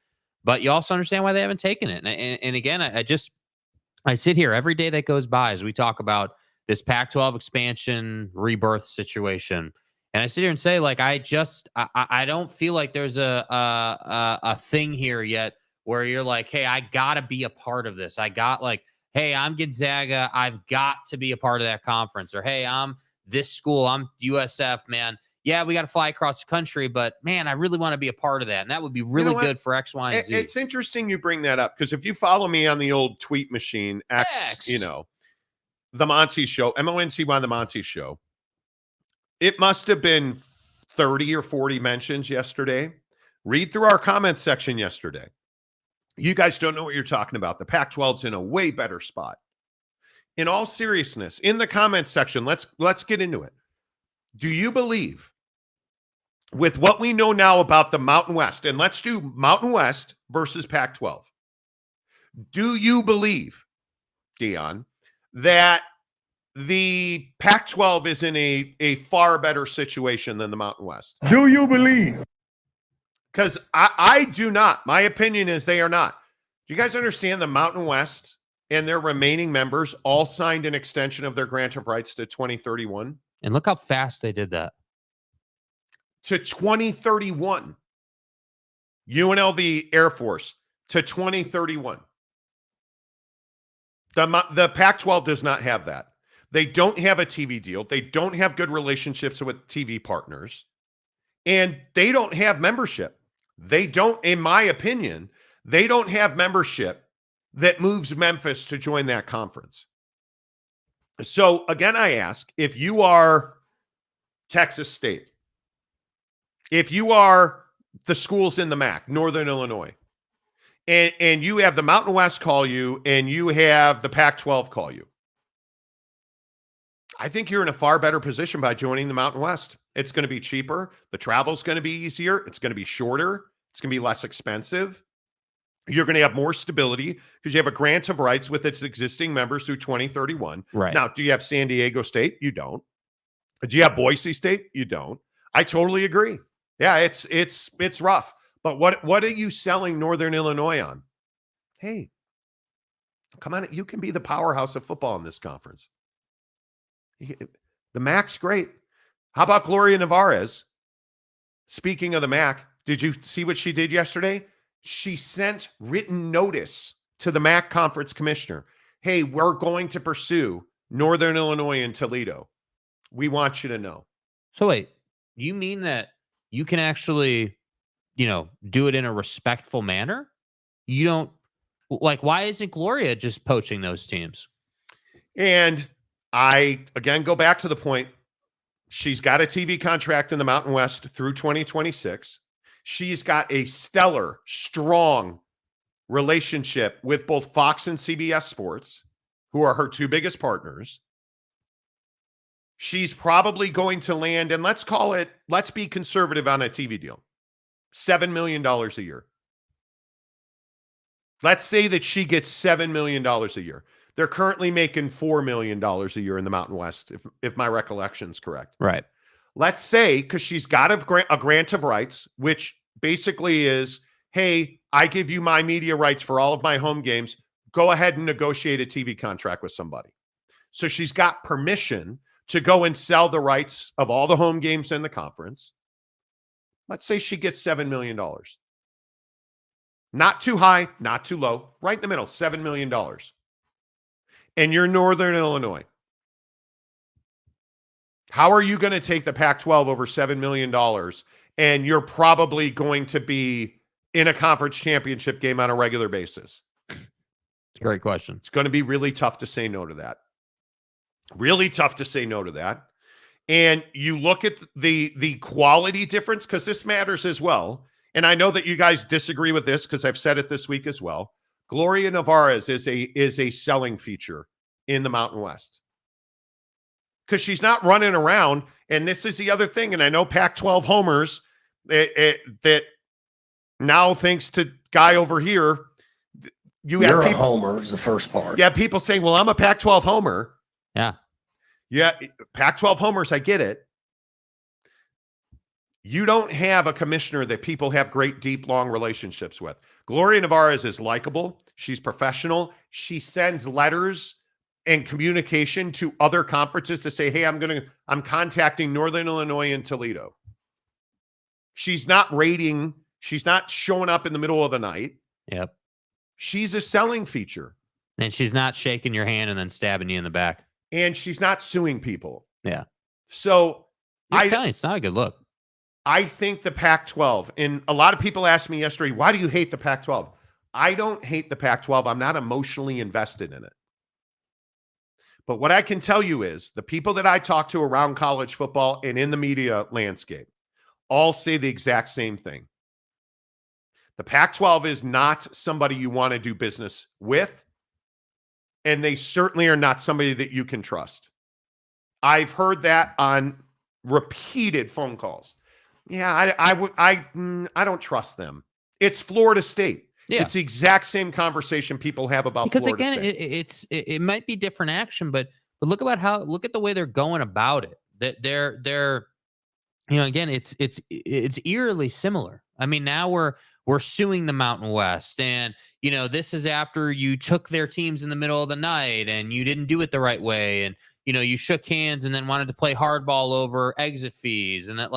But you also understand why they haven't taken it. And again, I sit here every day that goes by as we talk about this Pac-12 expansion rebirth situation. And I sit here and say, like, I don't feel like there's a thing here yet where you're like, hey, I got to be a part of this. Hey, I'm Gonzaga. I've got to be a part of that conference. Or, hey, I'm this school. I'm USF, man. Yeah, we got to fly across the country, but man, I really want to be a part of that. And that would be really good for X, Y, and Z. It's interesting you bring that up because if you follow me on the old tweet machine, X. The Monty Show, MONTY, the Monty Show, it must have been 30 or 40 mentions yesterday. Read through our comment section yesterday. You guys don't know what you're talking about. The Pac-12's in a way better spot. In all seriousness, in the comment section, let's get into it. Do you believe, with what we know now about the Mountain West, and let's do Mountain West versus Pac-12, do you believe, Dion, that the Pac-12 is in a far better situation than the Mountain West? Do you believe? Because I do not. My opinion is they are not. Do you guys understand the Mountain West and their remaining members all signed an extension of their grant of rights to 2031? And look how fast they did that. To 2031. UNLV Air Force to 2031. The Pac-12 does not have that. They don't have a TV deal. They don't have good relationships with TV partners. And they don't have membership. They don't, in my opinion, they don't have membership that moves Memphis to join that conference. So again, I ask, if you are Texas State, if you are the schools in the MAC, Northern Illinois, and you have the Mountain West call you and you have the Pac-12 call you, I think you're in a far better position by joining the Mountain West. It's going to be cheaper. The travel's going to be easier. It's going to be shorter. It's going to be less expensive. You're going to have more stability because you have a grant of rights with its existing members through 2031. Right. Now, do you have San Diego State? You don't. Do you have Boise State? You don't. I totally agree. Yeah, it's rough. But what are you selling Northern Illinois on? Hey, come on. You can be the powerhouse of football in this conference. The MAC's great. How about Gloria Nevarez? Speaking of the MAC, did you see what she did yesterday? She sent written notice to the MAC conference commissioner. Hey, we're going to pursue Northern Illinois and Toledo. We want you to know. So wait, you mean that you can actually, do it in a respectful manner? You don't, why isn't Gloria just poaching those teams? And I, again, go back to the point. She's got a TV contract in the Mountain West through 2026. She's got a stellar, strong relationship with both Fox and CBS Sports, who are her two biggest partners. She's probably going to land, and let's be conservative on a TV deal, $7 million a year. Let's say that she gets $7 million a year. They're currently making $4 million a year in the Mountain West, if my recollection is correct. Right. Let's say, because she's got a grant of rights, which basically is, hey, I give you my media rights for all of my home games. Go ahead and negotiate a TV contract with somebody. So she's got permission to go and sell the rights of all the home games in the conference. Let's say she gets $7 million. Not too high, not too low, right in the middle, $7 million. And you're Northern Illinois. How are you going to take the Pac-12 over $7 million? And you're probably going to be in a conference championship game on a regular basis? Great question. It's going to be really tough to say no to that. Really tough to say no to that. And you look at the quality difference, because this matters as well. And I know that you guys disagree with this because I've said it this week as well. Gloria Nevarez is a selling feature in the Mountain West, because she's not running around. And this is the other thing. And I know Pac-12 homers that now, thanks to guy over here, you're a homer is the first part. Yeah, people saying, well, I'm a Pac-12 homer. Yeah, Pac-12 homers, I get it. You don't have a commissioner that people have great, deep, long relationships with. Gloria Nevarez is likable. She's professional. She sends letters and communication to other conferences to say, hey, I'm contacting Northern Illinois and Toledo. She's not rating. She's not showing up in the middle of the night. Yep. She's a selling feature. And she's not shaking your hand and then stabbing you in the back. And she's not suing people. Yeah. So I'm telling you, it's not a good look. I think the Pac-12, and a lot of people asked me yesterday, why do you hate the Pac-12? I don't hate the Pac-12. I'm not emotionally invested in it. But what I can tell you is the people that I talk to around college football and in the media landscape all say the exact same thing. The Pac-12 is not somebody you want to do business with, and they certainly are not somebody that you can trust. I've heard that on repeated phone calls. Yeah, I don't trust them. It's Florida State. Yeah. It's the exact same conversation people have about because Florida again, State. it might be different action, but look at the way they're going about it. That they're again, it's eerily similar. I mean, now we're suing the Mountain West, and this is after you took their teams in the middle of the night and you didn't do it the right way, and you shook hands and then wanted to play hardball over exit fees, and that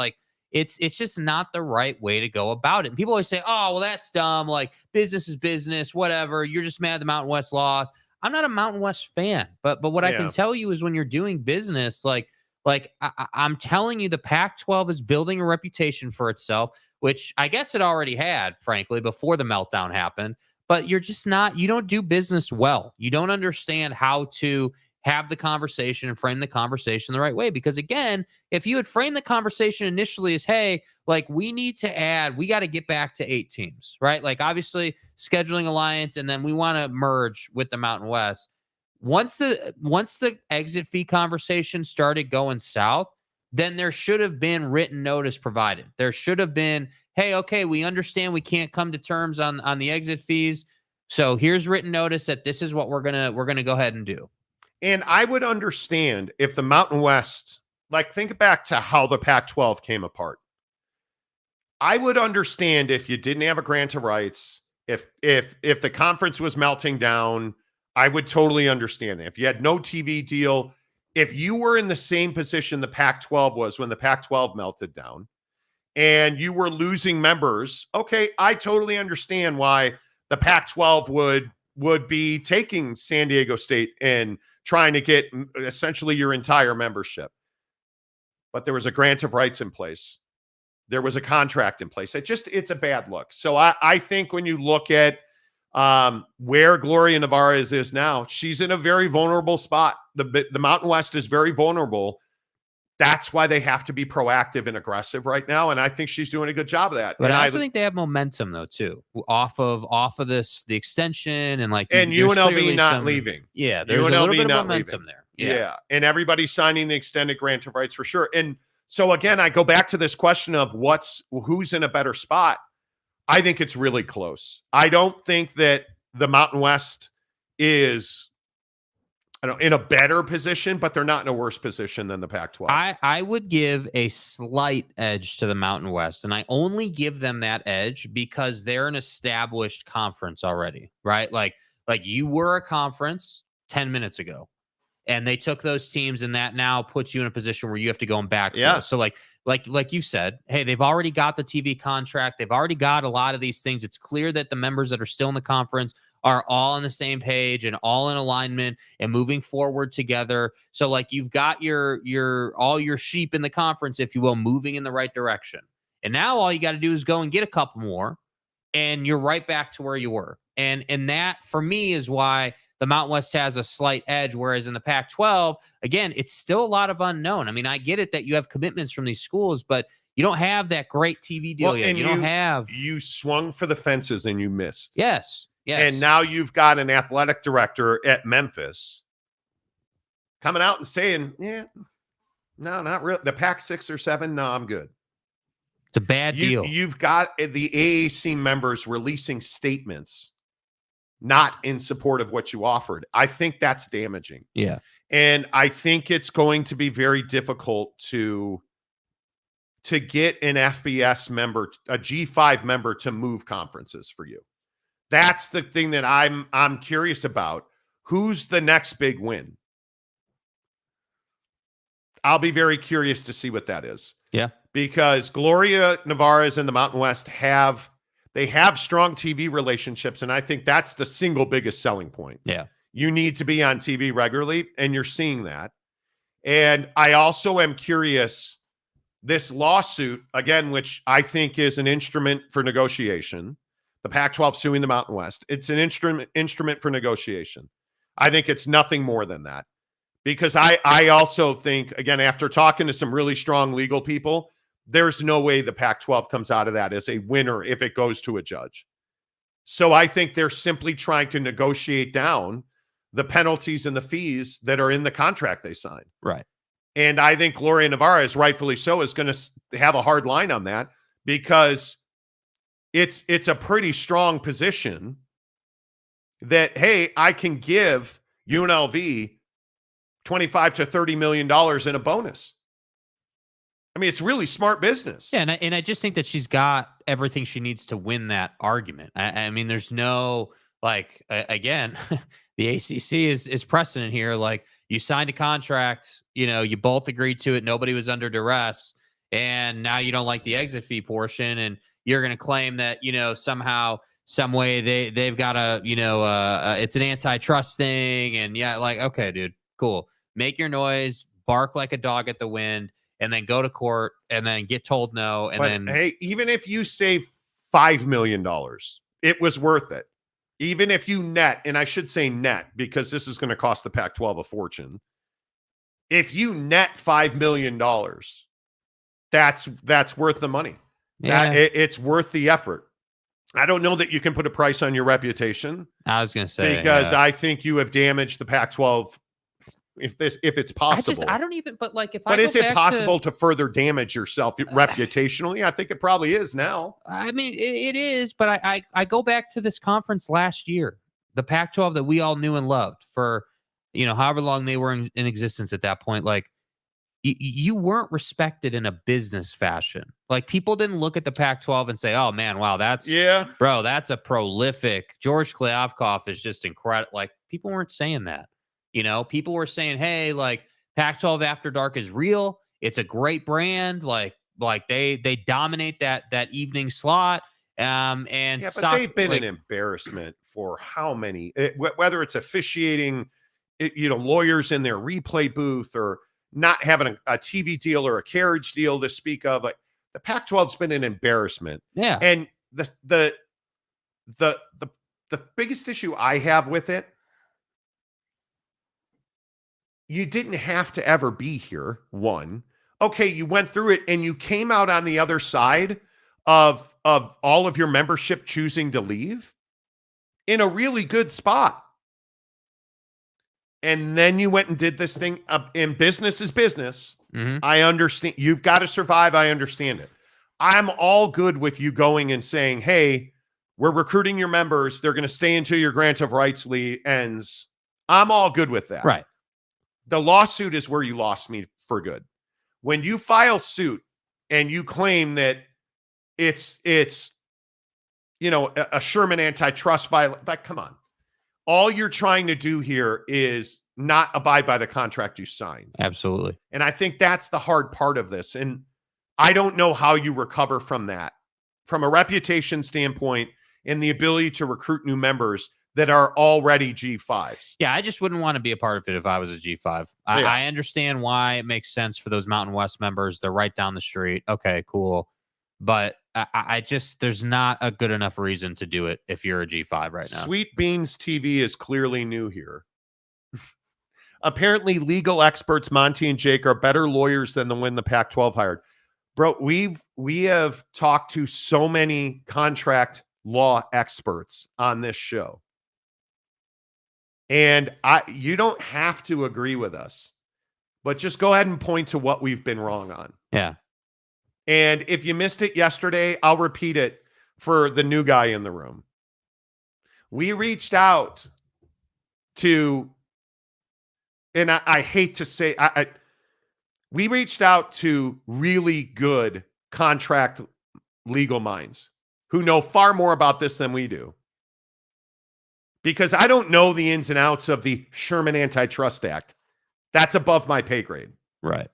it's just not the right way to go about it. And people always say, oh, well, that's dumb. Like, business is business, whatever. You're just mad the Mountain West lost. I'm not a Mountain West fan, but what I can tell you is when you're doing business, I'm telling you, the Pac-12 is building a reputation for itself, which I guess it already had, frankly, before the meltdown happened. But you don't do business well. You don't understand how to have the conversation and frame the conversation the right way. Because again, if you had framed the conversation initially as, hey, we got to get back to 8 teams, right? Obviously scheduling alliance, and then we want to merge with the Mountain West. Once the exit fee conversation started going south, then there should have been written notice provided. There should have been, hey, okay, we understand we can't come to terms on the exit fees. So here's written notice that this is what we're gonna go ahead and do. And I would understand if the Mountain West, think back to how the Pac-12 came apart. I would understand if you didn't have a grant of rights, if the conference was melting down, I would totally understand that. If you had no TV deal, if you were in the same position the Pac-12 was when the Pac-12 melted down and you were losing members, okay, I totally understand why the Pac-12 would be taking San Diego State and trying to get essentially your entire membership. But there was a grant of rights in place. There was a contract in place. It's a bad look. So I think when you look at where Gloria Nevarez is now, she's in a very vulnerable spot. The Mountain West is very vulnerable. That's why they have to be proactive and aggressive right now, and I think she's doing a good job of that. But I also think they have momentum though too, off of the extension and and UNLV not leaving. Yeah, there's UNLV a little bit of momentum there. Yeah, and everybody's signing the extended grant of rights for sure. And so again, I go back to this question of who's in a better spot. I think it's really close. I don't think that the Mountain West is in a better position, but they're not in a worse position than the Pac-12. I would give a slight edge to the Mountain West, and I only give them that edge because they're an established conference already, right? Like you were a conference 10 minutes ago. And they took those teams, and that now puts you in a position where you have to go and backfill. Yeah. So like you said, hey, they've already got the TV contract. They've already got a lot of these things. It's clear that the members that are still in the conference are all on the same page and all in alignment and moving forward together. So like you've got your all your sheep in the conference, if you will, moving in the right direction. And now all you got to do is go and get a couple more, and you're right back to where you were. And that for me is why the Mountain West has a slight edge, whereas in the Pac-12, again, it's still a lot of unknown. I mean, I get it that you have commitments from these schools, but you don't have that great TV deal yet. You swung for the fences and you missed. Yes. And now you've got an athletic director at Memphis coming out and saying, no, not really. The Pac 6 or 7, no, I'm good. It's a bad deal. You've got the AAC members releasing statements not in support of what you offered. I think that's damaging. Yeah. And I think it's going to be very difficult to get an FBS member, a G5 member, to move conferences for you. That's the thing that I'm curious about. Who's the next big win? I'll be very curious to see what that is. Yeah. Because Gloria Nevarez and the Mountain West have strong TV relationships, and I think that's the single biggest selling point. Yeah. You need to be on TV regularly, and you're seeing that. And I also am curious, this lawsuit, again, which I think is an instrument for negotiation, the Pac-12 suing the Mountain West, it's an instrument for negotiation. I think it's nothing more than that. Because I also think, again, after talking to some really strong legal people, there's no way the Pac-12 comes out of that as a winner if it goes to a judge. So I think they're simply trying to negotiate down the penalties and the fees that are in the contract they signed. Right. And I think Gloria Nevarez, rightfully so, is going to have a hard line on that, because it's a pretty strong position that, hey, I can give UNLV $25 to $30 million in a bonus. I mean, it's really smart business. Yeah, and I just think that she's got everything she needs to win that argument. I mean, there's no, like, again, the ACC is precedent here. Like, you signed a contract, you both agreed to it, nobody was under duress, and now you don't like the exit fee portion, and you're going to claim that, somehow, some way they've got it's an antitrust thing, and okay, dude, cool. Make your noise, bark like a dog at the wind, and then go to court, and then get told no. Hey, even if you save $5 million, it was worth it. Even if you net, and I should say net, because this is going to cost the Pac-12 a fortune. If you net $5 million, that's worth the money. Yeah. It's worth the effort. I don't know that you can put a price on your reputation. I was going to say, because I think you have damaged the Pac-12. If it's possible, I don't even. But is it possible to further damage yourself reputationally? I think it probably is now. I mean, it is. But I go back to this conference last year, the Pac-12 that we all knew and loved for, however long they were in existence at that point. Like, you weren't respected in a business fashion. Like, people didn't look at the Pac-12 and say, "Oh man, wow, that's a prolific George Kliavkoff is just incredible." Like, people weren't saying that. People were saying, "Hey, like, Pac-12 After Dark is real. It's a great brand. Like they dominate that evening slot." But they've been an embarrassment for how many? Whether it's officiating, lawyers in their replay booth, or not having a TV deal or a carriage deal to speak of. Like, the Pac-12's been an embarrassment. Yeah, and the biggest issue I have with it. You didn't have to ever be here. One, okay, you went through it and you came out on the other side of all of your membership choosing to leave in a really good spot. And then you went and did this thing. And business is business. Mm-hmm. I understand. You've got to survive. I understand it. I'm all good with you going and saying, hey, we're recruiting your members. They're going to stay until your grant of rights ends. I'm all good with that. Right. The lawsuit is where you lost me for good. When you file suit and you claim that it's a Sherman antitrust violation, like, come on. All you're trying to do here is not abide by the contract you signed. Absolutely. And I think that's the hard part of this. And I don't know how you recover from that, from a reputation standpoint and the ability to recruit new members that are already G5s. Yeah, I just wouldn't want to be a part of it if I was a G5. I understand why it makes sense for those Mountain West members. They're right down the street. Okay, cool. But I just, there's not a good enough reason to do it if you're a G5 right now. Sweet Beans TV is clearly new here. Apparently, legal experts Monty and Jake are better lawyers than the one the Pac-12 hired. Bro, we have talked to so many contract law experts on this show. And you don't have to agree with us, but just go ahead and point to what we've been wrong on. Yeah. And if you missed it yesterday, I'll repeat it for the new guy in the room. We reached out to, and I hate to say, we reached out to really good contract legal minds who know far more about this than we do. Because I don't know the ins and outs of the Sherman Antitrust Act. That's above my pay grade. Right.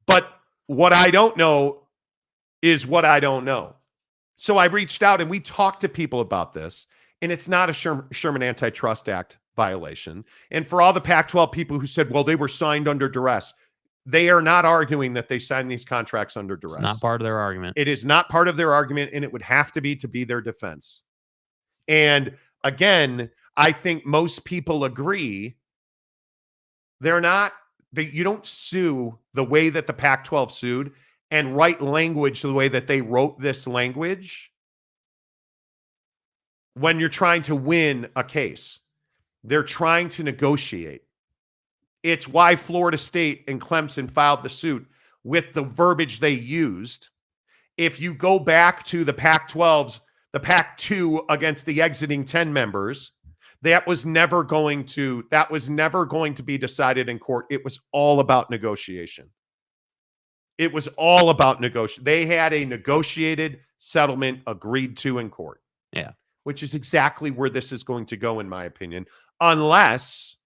But what I don't know is what I don't know. So I reached out and we talked to people about this, and it's not a Sherman Antitrust Act violation. And for all the Pac-12 people who said, well, they were signed under duress, they are not arguing that they signed these contracts under duress. It's not part of their argument. It is not part of their argument, and it would have to be their defense. And again, I think most people agree you don't sue the way that the Pac-12 sued and write language the way that they wrote this language when you're trying to win a case. They're trying to negotiate. It's why Florida State and Clemson filed the suit with the verbiage they used. If you go back to the Pac-12's, the Pac-2 against the exiting 10 members, that was never going to be decided in court. It was all about negotiation. It was all about negotiation. They had a negotiated settlement agreed to in court. Yeah. Which is exactly where this is going to go, in my opinion, unless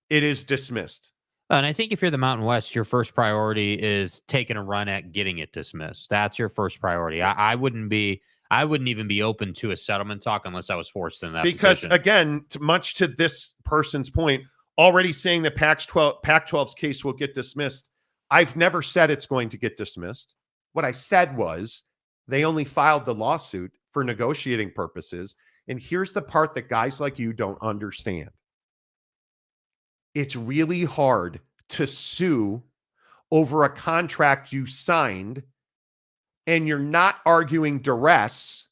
it is dismissed. And I think if you're the Mountain West, your first priority is taking a run at getting it dismissed. That's your first priority. I wouldn't even be open to a settlement talk unless I was forced in that position. Again, much to this person's point, already saying that Pac-12's case will get dismissed, I've never said it's going to get dismissed. What I said was they only filed the lawsuit for negotiating purposes. And here's the part that guys like you don't understand. It's really hard to sue over a contract you signed and you're not arguing duress,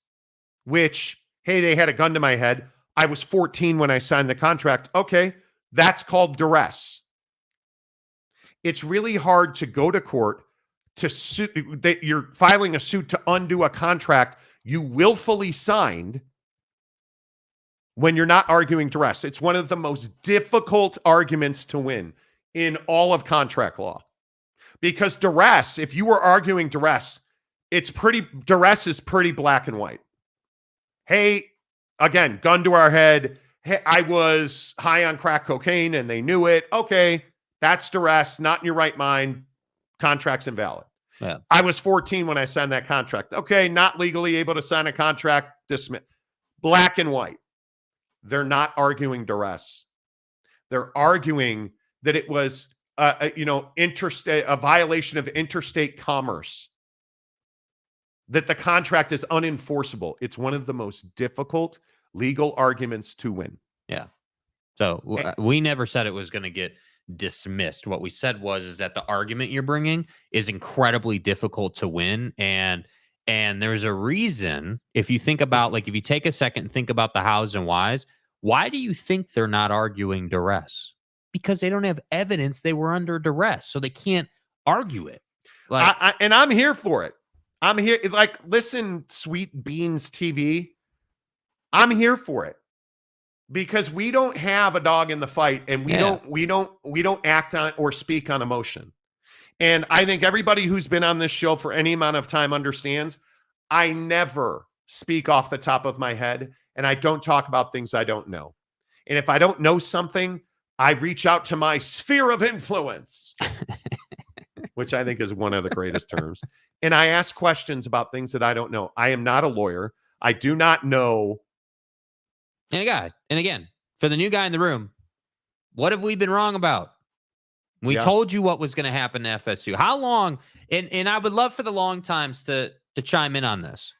which, hey, they had a gun to my head. I was 14 when I signed the contract. Okay, that's called duress. It's really hard to go to court to sue, that you're filing a suit to undo a contract you willfully signed when you're not arguing duress. It's one of the most difficult arguments to win in all of contract law. Because duress, if you were arguing duress, duress is pretty black and white. Hey, again, gun to our head. Hey, I was high on crack cocaine and they knew it. Okay, that's duress, not in your right mind. Contract's invalid. Yeah. I was 14 when I signed that contract. Okay, not legally able to sign a contract, dismiss. Black and white. They're not arguing duress. They're arguing that it was a violation of interstate commerce, that the contract is unenforceable. It's one of the most difficult legal arguments to win. Yeah. So we never said it was going to get dismissed. What we said is that the argument you're bringing is incredibly difficult to win. And there's a reason, if you think about, if you take a second and think about the hows and whys, why do you think they're not arguing duress? Because they don't have evidence they were under duress, so they can't argue it. And I'm here for it. I'm here. Listen, Sweet Beans TV. I'm here for it because we don't have a dog in the fight, and we don't act on or speak on emotion. And I think everybody who's been on this show for any amount of time understands I never speak off the top of my head, and I don't talk about things I don't know. And if I don't know something, I reach out to my sphere of influence, which I think is one of the greatest terms. And I ask questions about things that I don't know. I am not a lawyer. I do not know. And again, for the new guy in the room, what have we been wrong about? We told you what was going to happen to FSU. How long? And I would love for the long times to chime in on this.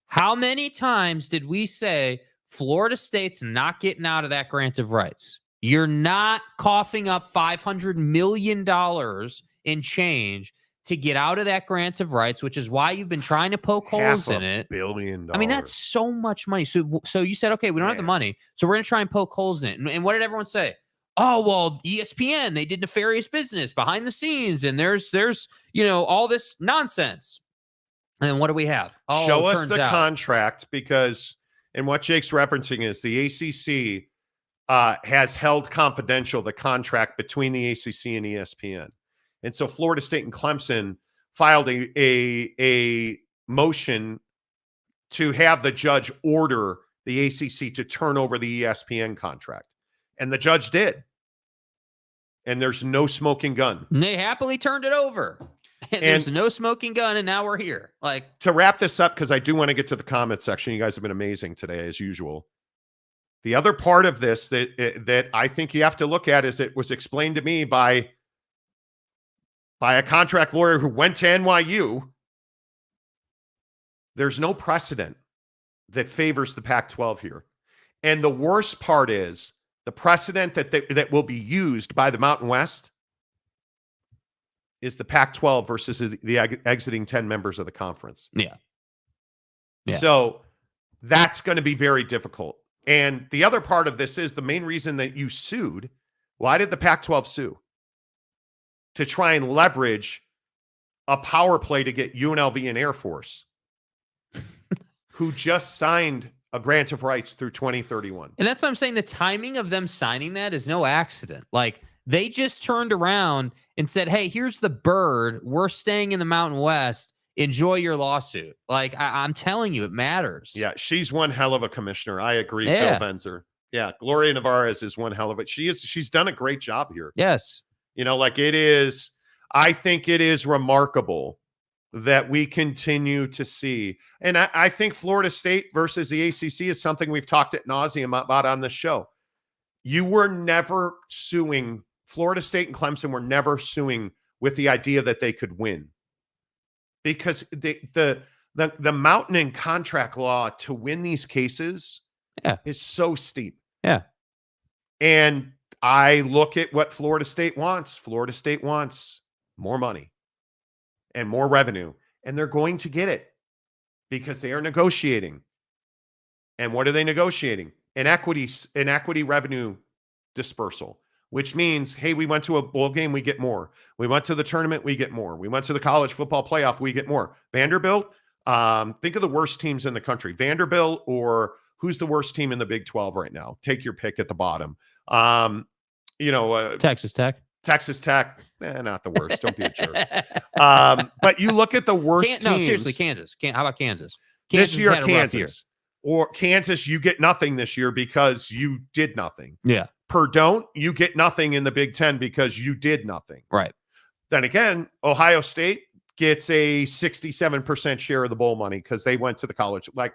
How many times did we say Florida State's not getting out of that grant of rights? You're not coughing up $500 million in change to get out of that grant of rights, which is why you've been trying to poke holes in it. $500 million. I mean, that's so much money. So you said, okay, we don't have the money, so we're going to try and poke holes in it. And what did everyone say? Oh, well, ESPN, they did nefarious business behind the scenes, and there's all this nonsense. And then what do we have? Oh, show us the contract, because, and what Jake's referencing is the ACC has held confidential the contract between the ACC and ESPN. And so Florida State and Clemson filed a motion to have the judge order the ACC to turn over the ESPN contract. And the judge did. And there's no smoking gun. And they happily turned it over. And there's no smoking gun, and now we're here. Like, to wrap this up, because I do want to get to the comment section. You guys have been amazing today, as usual. The other part of this that I think you have to look at is it was explained to me by a contract lawyer who went to NYU. There's no precedent that favors the Pac-12 here. And the worst part is the precedent that will be used by the Mountain West is the Pac-12 versus the exiting 10 members of the conference. Yeah. So that's going to be very difficult. And the other part of this is the main reason that you sued. Why did the Pac-12 sue? To try and leverage a power play to get UNLV and Air Force, who just signed a grant of rights through 2031. And that's what I'm saying. The timing of them signing that is no accident. Like, they just turned around and said, hey, here's the bird. We're staying in the Mountain West. Enjoy your lawsuit. Like, I'm telling you, it matters. Yeah, she's one hell of a commissioner. I agree, Yeah. Phil Benzer. Yeah, Gloria Navarez is one hell of it. She's done a great job here. Yes. I think it is remarkable that we continue to see. And I think Florida State versus the ACC is something we've talked ad nauseum about on the show. You were never suing. Florida State and Clemson were never suing with the idea that they could win, because the mountain and contract law to win these cases is so steep. Yeah. And I look at what Florida State wants. Florida State wants more money and more revenue, and they're going to get it because they are negotiating. And what are they negotiating? An equity revenue dispersal, which means, hey, we went to a bowl game, we get more. We went to the tournament, we get more. We went to the college football playoff, we get more. Vanderbilt, think of the worst teams in the country. Vanderbilt, or who's the worst team in the Big 12 right now? Take your pick at the bottom. Texas Tech. Texas Tech, not the worst. Don't be a jerk. But you look at the worst teams. No, seriously, Kansas. How about Kansas? This year, Kansas. Or Kansas, you get nothing this year because you did nothing. Yeah. Don't, you get nothing in the Big Ten because you did nothing. Right. Then again, Ohio State gets a 67% share of the bowl money because they went to the college. Like,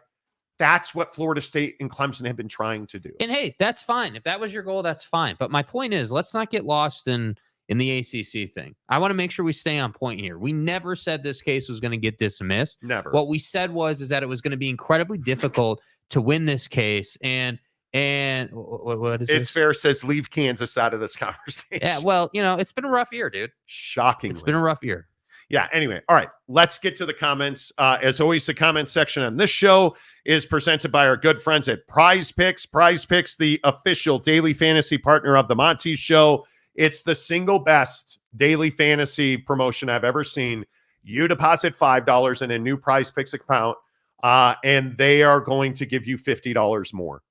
that's what Florida State and Clemson have been trying to do. And hey, that's fine. If that was your goal, that's fine. But my point is, let's not get lost in the ACC thing. I want to make sure we stay on point here. We never said this case was going to get dismissed. Never. What we said is that it was going to be incredibly difficult to win this case. And what is It's fair says leave Kansas out of this conversation. Yeah, well, it's been a rough year, dude. Shockingly. It's been a rough year. Yeah, anyway. All right, let's get to the comments. As always, the comment section on this show is presented by our good friends at Prize Picks. Prize Picks, the official daily fantasy partner of the Monty Show. It's the single best daily fantasy promotion I've ever seen. You deposit $5 in a new Prize Picks account, and they are going to give you $50 more.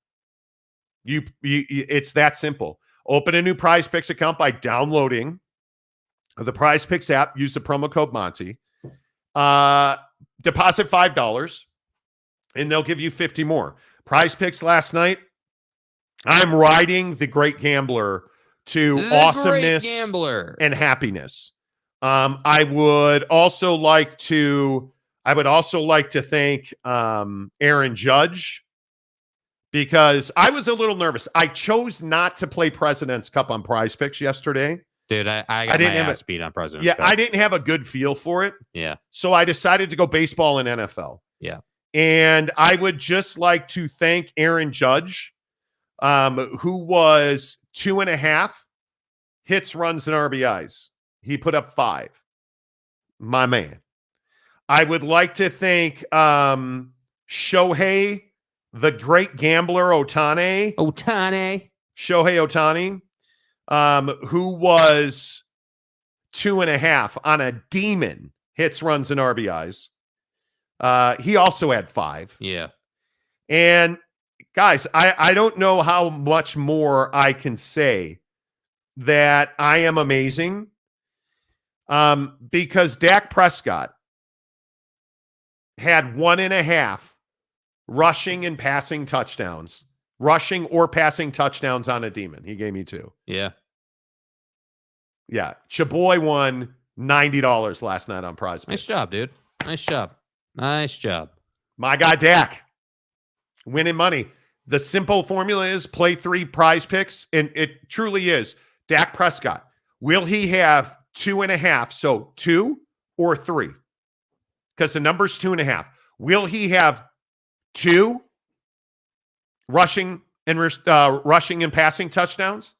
It's that simple. Open a new Prize Picks account by downloading the Prize Picks app. Use the promo code Monty. Deposit $5, and they'll give you 50 more. Prize Picks last night. I'm riding the great gambler to The awesomeness great gambler. and happiness. I would also like to thank Aaron Judge, because I was a little nervous. I chose not to play President's Cup on Prize Picks yesterday. Dude, I got my ass beat on President's Cup. I didn't have a good feel for it. Yeah. So I decided to go baseball and NFL. Yeah. And I would just like to thank Aaron Judge, who was 2.5 hits, runs, and RBIs. He put up 5. My man. I would like to thank Shohei, the great gambler, Ohtani. Ohtani. Shohei Ohtani, who was 2.5 on a demon hits, runs, and RBIs. He also had 5. Yeah. And guys, I don't know how much more I can say that I am amazing. Because Dak Prescott had 1.5 rushing and passing touchdowns, rushing or passing touchdowns on a demon. He gave me 2. Yeah. Yeah. Chaboy won $90 last night on Prize Picks. Nice job, dude. Nice job. Nice job. My guy Dak winning money. The simple formula is play 3 Prize Picks, and it truly is. Dak Prescott, will he have 2.5? So 2 or 3? Because the number's 2.5. Will he have 2 rushing and passing touchdowns,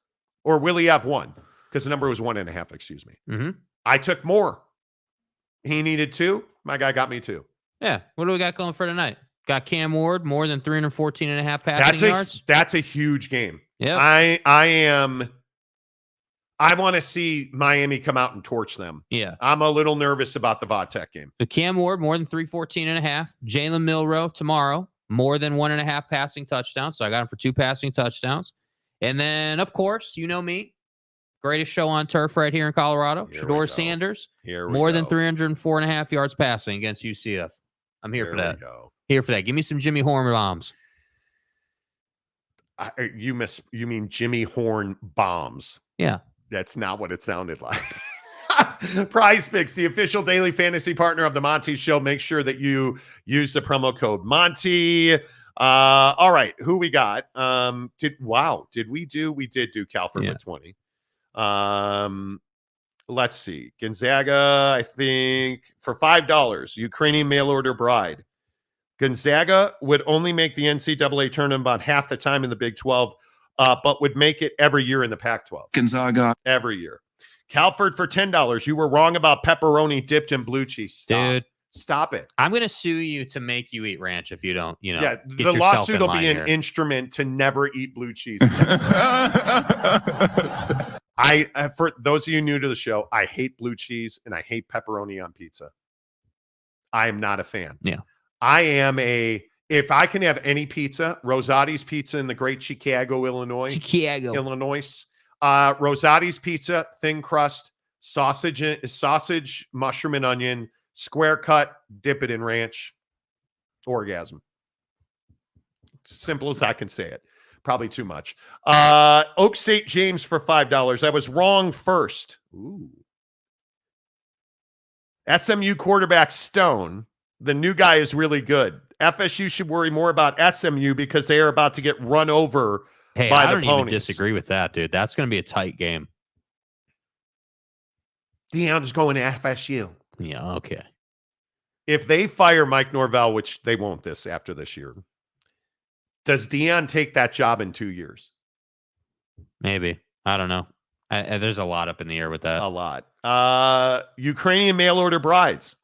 or will he have 1? Because the number was 1.5. Excuse me. Mm-hmm. I took more. He needed 2. My guy got me 2. Yeah. What do we got going for tonight? Got Cam Ward, more than 314.5 passing yards. That's a huge game. Yeah. I want to see Miami come out and torch them. Yeah. I'm a little nervous about the Vodtech game. So Cam Ward, more than 314.5. Jalen Milroe tomorrow, more than 1.5 passing touchdowns. So I got him for 2 passing touchdowns. And then, of course, you know me. Greatest show on turf right here in Colorado. Shador Sanders, more than 304.5 yards passing against UCF. I'm here for that. Here for that. Give me some Jimmy Horn bombs. You mean Jimmy Horn bombs? Yeah. That's not what it sounded like. Prize Picks, the official daily fantasy partner of the Monty Show. Make sure that you use the promo code Monty. All right, who we got? We did do Calvert with 20. Let's see. Gonzaga, I think, for $5, Ukrainian mail order bride. Gonzaga would only make the NCAA tournament about half the time in the Big 12, but would make it every year in the Pac-12. Gonzaga. Every year. Calford for $10. You were wrong about pepperoni dipped in blue cheese. Dude. Stop it. I'm going to sue you to make you eat ranch if you don't, Yeah, the lawsuit will be an instrument to never eat blue cheese. For those of you new to the show, I hate blue cheese and I hate pepperoni on pizza. I am not a fan. Yeah. If I can have any pizza, Rosati's Pizza in the great Chicago, Illinois. Rosati's Pizza, thin crust, sausage, mushroom and onion, square cut, dip it in ranch. Orgasm. It's as simple as I can say it. Probably too much. Oak State James for $5. I was wrong first. Ooh. SMU quarterback Stone. The new guy is really good. FSU should worry more about SMU because they are about to get run over by the ponies. I don't even disagree with that, dude. That's going to be a tight game. Deion's going to FSU. Yeah, okay. If they fire Mike Norvell, which they won't after this year, does Deion take that job in 2 years? Maybe. I don't know. There's a lot up in the air with that. A lot. Ukrainian mail order brides.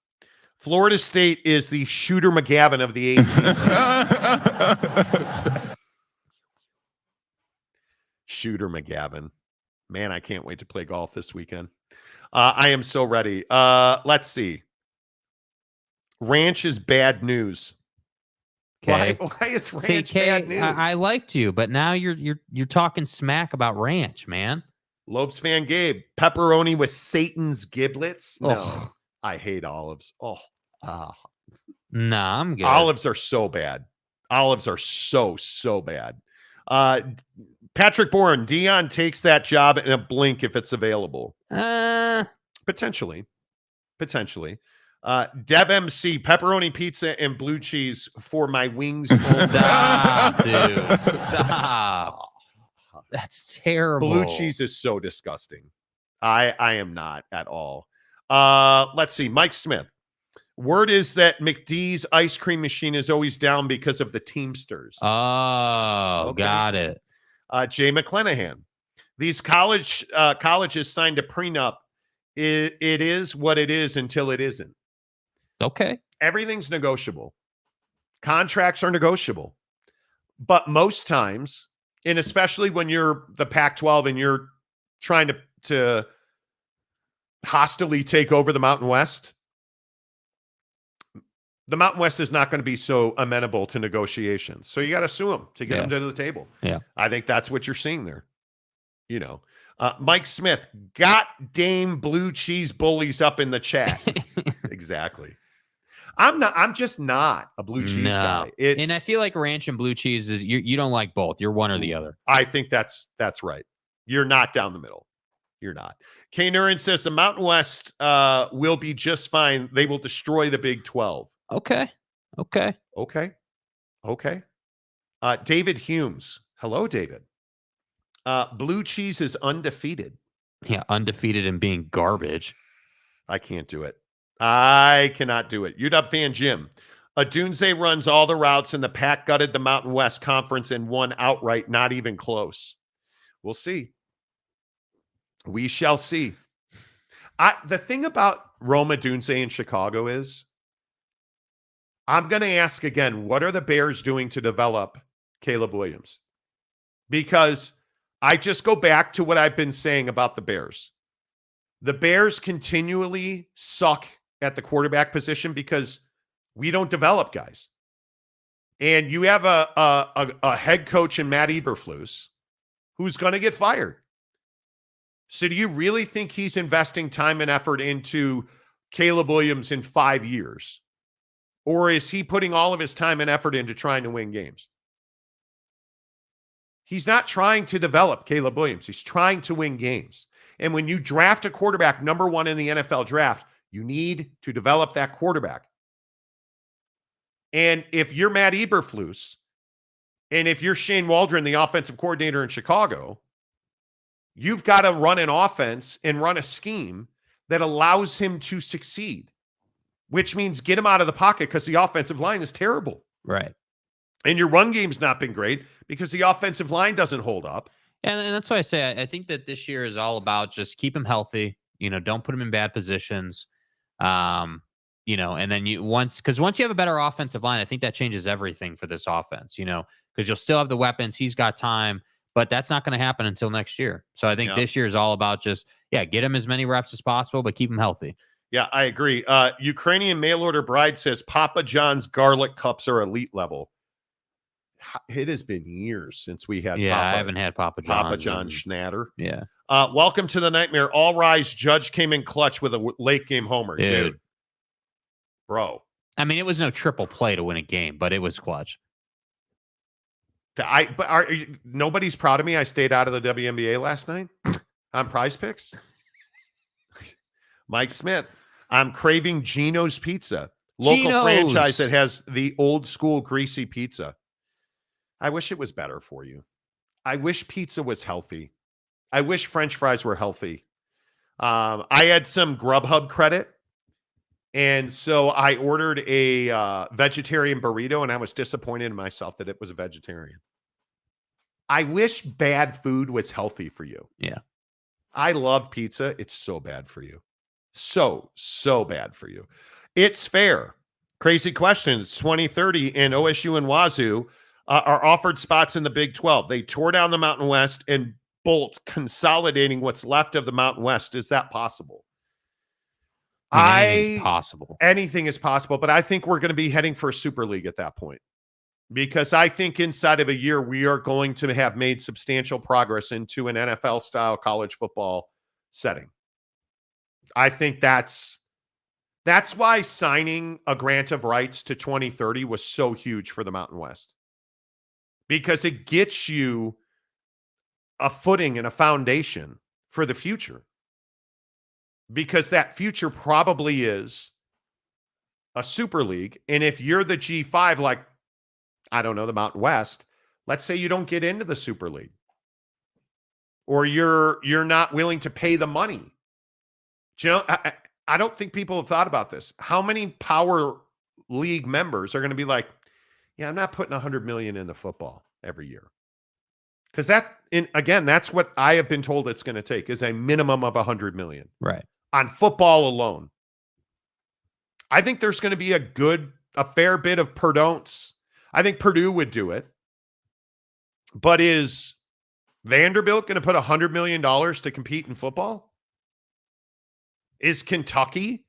Florida State is the Shooter McGavin of the ACC. Shooter McGavin. Man, I can't wait to play golf this weekend. I am so ready. Let's see. Ranch is bad news. Okay. Why is ranch bad news? I liked you, but now you're talking smack about ranch, man. Lopes fan Gabe. Pepperoni with Satan's giblets? No. Oh. I hate olives. Nah, I'm good. Olives are so bad. Olives are so bad. Patrick Bourne, Dion takes that job in a blink if it's available. Potentially. Deb MC, pepperoni pizza and blue cheese for my wings. Stop, dude. Stop. That's terrible. Blue cheese is so disgusting. I am not at all. Let's see. Mike Smith. Word is that McD's ice cream machine is always down because of the Teamsters. Oh, okay. Got it. Jay McClanahan. These colleges signed a prenup. It is what it is until it isn't. Okay. Everything's negotiable. Contracts are negotiable. But most times, and especially when you're the Pac-12 and you're trying to hostilely take over the Mountain West, the Mountain West is not going to be so amenable to negotiations. So you got to sue them to get them to the table. Yeah. I think that's what you're seeing there. You know, Mike Smith, got Dame blue cheese bullies up in the chat. Exactly. I'm just not a blue cheese guy. And I feel like ranch and blue cheese is you don't like both. You're one or the other. I think that's right. You're not down the middle. You're not. K. Nurin says the Mountain West will be just fine. They will destroy the Big 12. Okay. David Humes. Hello, David. Blue cheese is undefeated. Yeah, undefeated and being garbage. I can't do it. I cannot do it. UW fan Jim. Adunze runs all the routes, and the PAC gutted the Mountain West Conference and won outright, not even close. We'll see. We shall see. The thing about Rome Odunze in Chicago is, I'm going to ask again, what are the Bears doing to develop Caleb Williams? Because I just go back to what I've been saying about the Bears. The Bears continually suck at the quarterback position because we don't develop guys. And you have a head coach in Matt Eberflus who's going to get fired. So do you really think he's investing time and effort into Caleb Williams in 5 years? Or is he putting all of his time and effort into trying to win games? He's not trying to develop Caleb Williams. He's trying to win games. And when you draft a quarterback number 1 in the NFL draft, you need to develop that quarterback. And if you're Matt Eberflus, and if you're Shane Waldron, the offensive coordinator in Chicago, you've got to run an offense and run a scheme that allows him to succeed, which means get him out of the pocket because the offensive line is terrible. Right. And your run game's not been great because the offensive line doesn't hold up. And that's why I say I think that this year is all about just keep him healthy. Don't put him in bad positions. And then once you have a better offensive line, I think that changes everything for this offense, because you'll still have the weapons. He's got time, but that's not going to happen until next year. So I think this year is all about just, get him as many reps as possible, but keep him healthy. Yeah, I agree. Ukrainian mail order bride says Papa John's garlic cups are elite level. It has been years since we had I haven't had Papa John Schnatter. Yeah. Welcome to the nightmare. All rise. Judge came in clutch with a late game homer. Dude. Bro. I mean, it was no triple play to win a game, but it was clutch. Nobody's proud of me. I stayed out of the WNBA last night on Prize Picks. Mike Smith. I'm craving Gino's Pizza. Local franchise that has the old school greasy pizza. I wish it was better for you. I wish pizza was healthy. I wish French fries were healthy. I had some Grubhub credit, and so I ordered a vegetarian burrito, and I was disappointed in myself that it was a vegetarian. I wish bad food was healthy for you. Yeah. I love pizza. It's so bad for you. So bad for you. It's fair. Crazy questions. 2030 and OSU and Wazoo are offered spots in the Big 12. They tore down the Mountain West and bolt consolidating what's left of the Mountain West. Is that possible? Anything's possible. Anything is possible, but I think we're going to be heading for a Super League at that point. Because I think inside of a year, we are going to have made substantial progress into an NFL-style college football setting. I think that's why signing a grant of rights to 2030 was so huge for the Mountain West. because it gets you a footing and a foundation for the future. Because that future probably is a super league. And if you're the G5, like, I don't know, the Mountain West, let's say you don't get into the super league, or you're not willing to pay the money. Do you know, I don't think people have thought about this. How many power league members are going to be like, yeah, I'm not putting $100 million into football every year? Because that's what I have been told it's going to take, is a minimum of $100 million. Right. On football alone. I think there's going to be a fair bit of perdon'ts. I think Purdue would do it. But is Vanderbilt going to put $100 million to compete in football? Is Kentucky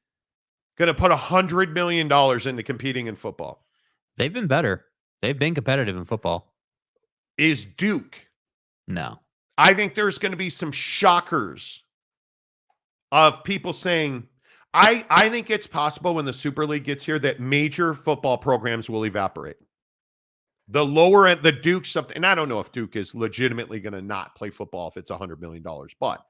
going to put $100 million into competing in football? They've been better. They've been competitive in football. Is Duke? No. I think there's going to be some shockers of people saying, I think it's possible when the Super League gets here that major football programs will evaporate. The lower end, the Duke something, and I don't know if Duke is legitimately going to not play football if it's $100 million, but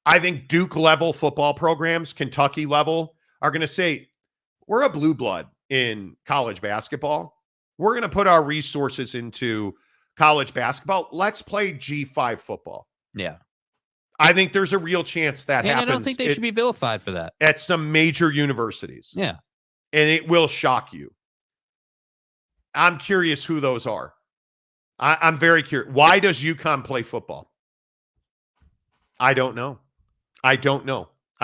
I think Duke level football programs, Kentucky level, are going to say, we're a blue blood in college basketball. We're going to put our resources into college basketball. Let's play G5 football. Yeah. I think there's a real chance that happens. I don't think they should be vilified for that. At some major universities. Yeah. And it will shock you. I'm curious who those are. I'm very curious. Why does UConn play football? I don't know. I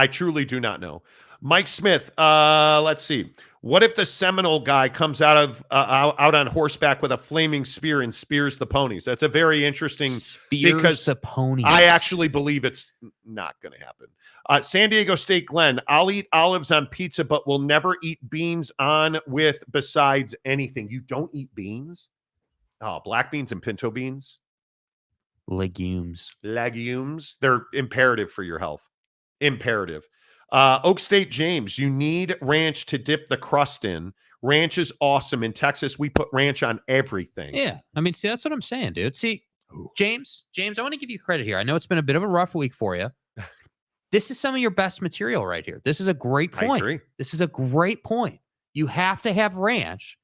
truly do not know. Mike Smith, let's see. What if the Seminole guy comes out on horseback with a flaming spear and spears the ponies? That's a very interesting. Spears the ponies. I actually believe it's not going to happen. San Diego State Glenn, I'll eat olives on pizza, but will never eat beans on with besides anything. You don't eat beans? Oh, black beans and pinto beans? Legumes. They're imperative for your health. Imperative. Oak State James, you need ranch to dip the crust in. Ranch is awesome. In Texas, we put ranch on everything. Yeah. I mean, see, that's what I'm saying, dude. See, James, I want to give you credit here. I know it's been a bit of a rough week for you. This is some of your best material right here. This is a great point. I agree. This is a great point. You have to have ranch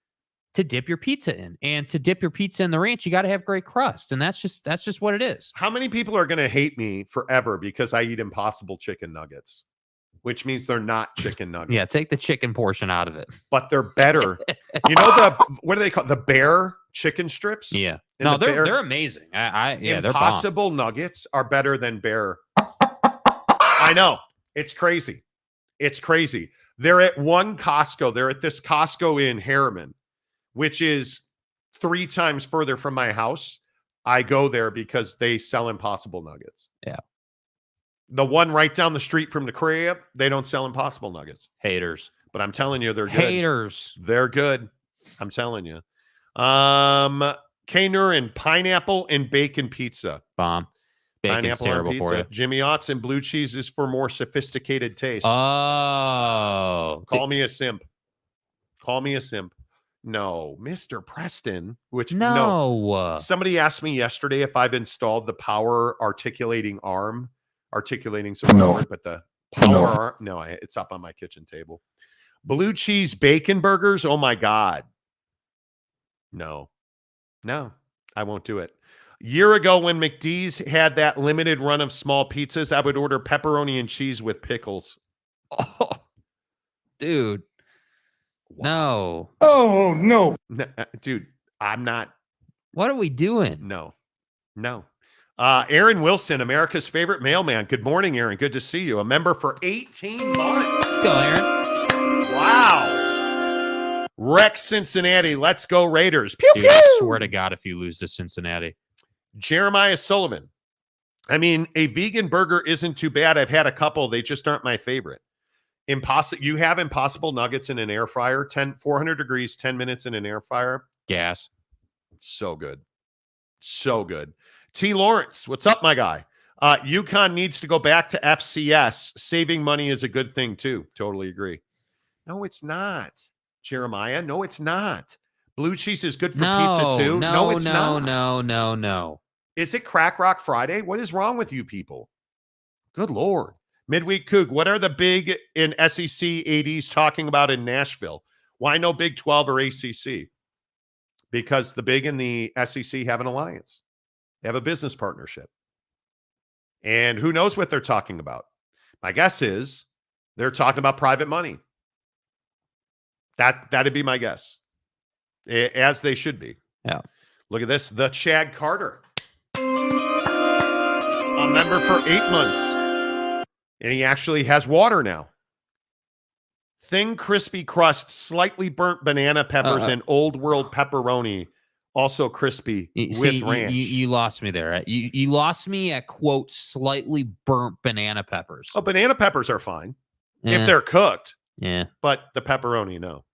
to dip your pizza in. And to dip your pizza in the ranch, you got to have great crust. And that's just what it is. How many people are going to hate me forever because I eat Impossible chicken nuggets? Which means they're not chicken nuggets. Yeah, take the chicken portion out of it. But they're better. You know what do they call the Bear chicken strips? Yeah. And no, they're amazing. They're Impossible nuggets are better than Bear. I know. It's crazy. They're at one Costco. They're at this Costco in Harriman, which is 3 times further from my house. I go there because they sell Impossible nuggets. Yeah. The one right down the street from the crib, they don't sell Impossible nuggets. Haters. But I'm telling you, they're good. Haters. They're good. I'm telling you. K-Nur and pineapple and bacon pizza. Bomb. Bacon's Pineapple terrible for you. Jimmy Otts and blue cheese is for more sophisticated taste. Oh. Call me a simp. No, Mr. Preston, no. Somebody asked me yesterday if I've installed the power articulating some power, but the power arm, no, it's up on my kitchen table. Blue cheese bacon burgers, oh my God. No, I won't do it. Year ago when McDee's had that limited run of small pizzas, I would order pepperoni and cheese with pickles. Oh, dude. Wow. No. Oh, no. Dude, I'm not. What are we doing? No. Aaron Wilson, America's favorite mailman. Good morning, Aaron. Good to see you. A member for 18 months. Let's go, Aaron. Wow. Rex Cincinnati. Let's go Raiders. Pew, Dude, pew. I swear to God, if you lose to Cincinnati. Jeremiah Sullivan. I mean, a vegan burger isn't too bad. I've had a couple. They just aren't my favorite. You have Impossible nuggets in an air fryer, 400 degrees, 10 minutes in an air fryer. Gas. So good. T. Lawrence, what's up, my guy? UConn needs to go back to FCS. Saving money is a good thing, too. Totally agree. No, it's not, Jeremiah. No, it's not. Blue cheese is good for pizza too. No, it's not. No. Is it Crack Rock Friday? What is wrong with you people? Good Lord. Midweek Coug, what are the big in SEC ADs talking about in Nashville? Why no Big 12 or ACC? Because the big and the SEC have an alliance. They have a business partnership. And who knows what they're talking about? My guess is they're talking about private money. That'd be my guess. As they should be. Yeah. Look at this. The Chad Carter. A member for 8 months. And he actually has water now. Thin, crispy crust, slightly burnt banana peppers, and old world pepperoni. Also crispy with ranch. You lost me there. You lost me at, quote, slightly burnt banana peppers. Oh, banana peppers are fine if they're cooked. Yeah. But the pepperoni, no.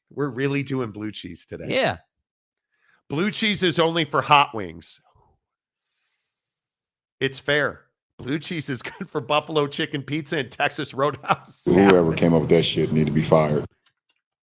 We're really doing blue cheese today. Yeah. Blue cheese is only for hot wings. It's fair. Blue cheese is good for buffalo chicken pizza and Texas Roadhouse salad. Whoever came up with that shit need to be fired.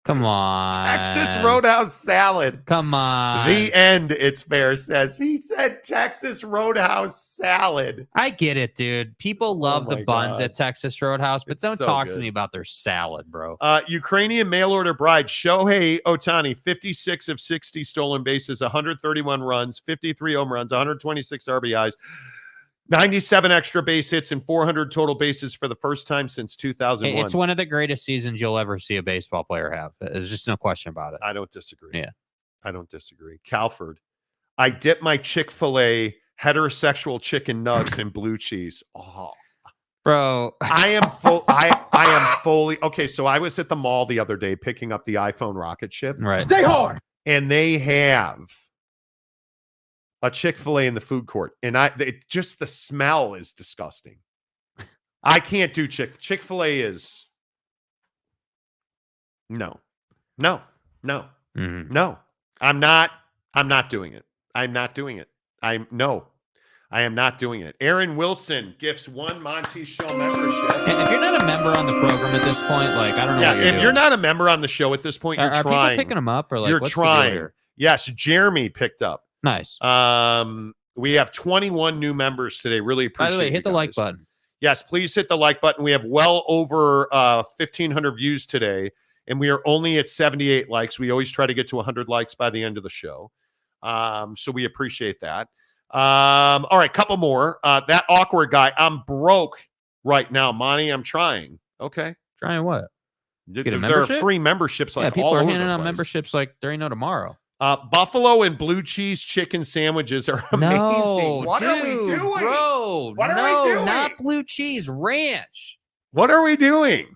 Come on. Texas Roadhouse salad. Come on. The end, it's fair, says. He said Texas Roadhouse salad. I get it, dude. People love the buns at Texas Roadhouse, but don't talk to me about their salad, bro. Ukrainian mail-order bride Shohei Ohtani, 56 of 60 stolen bases, 131 runs, 53 home runs, 126 RBIs, 97 extra base hits, and 400 total bases for the first time since 2001. It's one of the greatest seasons you'll ever see a baseball player have. There's just no question about it. I don't disagree. Yeah. I don't disagree. Calford, I dip my Chick-fil-A heterosexual chicken nugs in blue cheese. Oh, bro. I am fully okay. So I was at the mall the other day picking up the iPhone rocket ship. Right. Stay hard. And they have a Chick-fil-A in the food court. And just the smell is disgusting. I can't do Chick-fil-A is no. Mm-hmm. No. I'm not doing it. I'm not doing it. I am not doing it. Aaron Wilson gifts 1 Monty Show membership. And if you're not a member on the program at this point, like, I don't know what you're doing. You're not a member on the show at this point, you're are trying. People picking them up or like you're what's trying. the deal here? Yes, Jeremy picked up. Nice. We have 21 new members today. Really appreciate it. By the way, hit the like button. Yes, please hit the like button. We have well over 1,500 views today, and we are only at 78 likes. We always try to get to 100 likes by the end of the show. So we appreciate that. All right, couple more. That awkward guy. I'm broke right now, Monty. I'm trying. Okay. Trying what? Get a membership? There are free memberships like people all are over handing the out place. memberships like there ain't no tomorrow. Buffalo and blue cheese chicken sandwiches are amazing. No, what are we doing? Bro, what are we doing? Not blue cheese, ranch. What are we doing?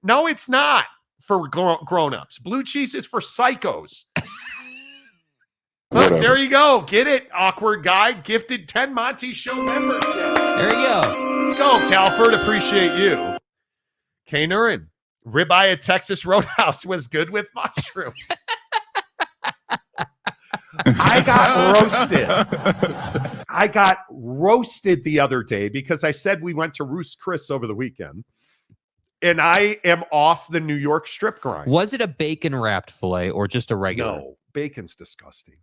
No, it's not for grown-ups. Blue cheese is for psychos. Look, there you go. Get it, awkward guy. Gifted 10 Monty Show membership. There you go. Let's go, Calford. Appreciate you. K. Nurin, ribeye at Texas Roadhouse was good with mushrooms. I got roasted the other day because I said we went to Ruth's Chris over the weekend, and I am off the New York strip grind. Was it a bacon wrapped filet or just a regular? No, bacon's disgusting.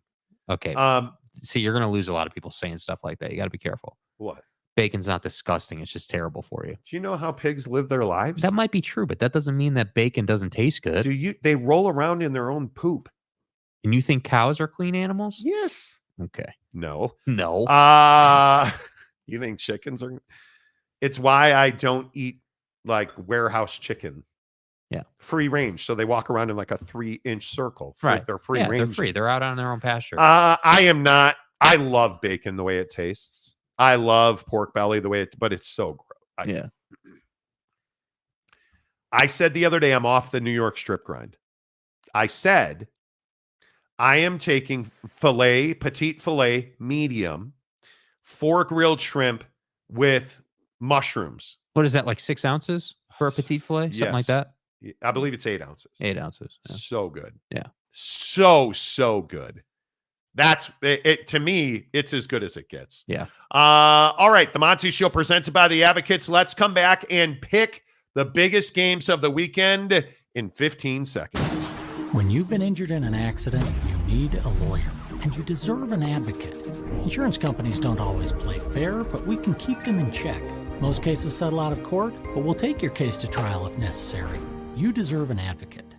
Okay. See, you're going to lose a lot of people saying stuff like that. You got to be careful. What? Bacon's not disgusting. It's just terrible for you. Do you know how pigs live their lives? That might be true, but that doesn't mean that bacon doesn't taste good. They roll around in their own poop. And you think cows are clean animals? Yes. Okay. No. You think chickens are? It's why I don't eat like warehouse chicken. Yeah. Free range. So they walk around in like a 3-inch circle. Right. They're free range. They're free. They're out on their own pasture. I am not. I love bacon the way it tastes. I love pork belly the way but it's so gross. Yeah. I said the other day, I'm off the New York strip grind. I said, I am taking petite filet, medium, 4 grilled shrimp with mushrooms. What is that, like 6 ounces for a petite filet? Something like that? I believe it's 8 ounces. 8 ounces. Yeah. So good. Yeah. So good. That's it. To me, it's as good as it gets. Yeah. All right. The Monty Show presented by the Advocates. Let's come back and pick the biggest games of the weekend in 15 seconds. When you've been injured in an accident, you need a lawyer, and you deserve an advocate. Insurance companies don't always play fair, but we can keep them in check. Most cases settle out of court, but we'll take your case to trial if necessary. You deserve an advocate.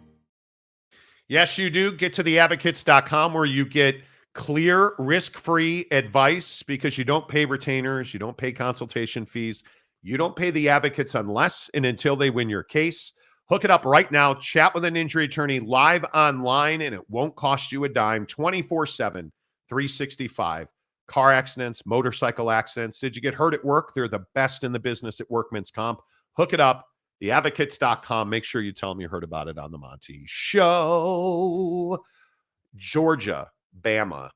Yes, you do. Get to theadvocates.com where you get clear, risk-free advice because you don't pay retainers, you don't pay consultation fees, you don't pay the advocates unless and until they win your case. Hook it up right now. Chat with an injury attorney live online, and it won't cost you a dime. 24/7, 365. Car accidents, motorcycle accidents. Did you get hurt at work? They're the best in the business at workman's comp. Hook it up. Theadvocates.com. Make sure you tell them you heard about it on the Monty Show. Georgia, Bama,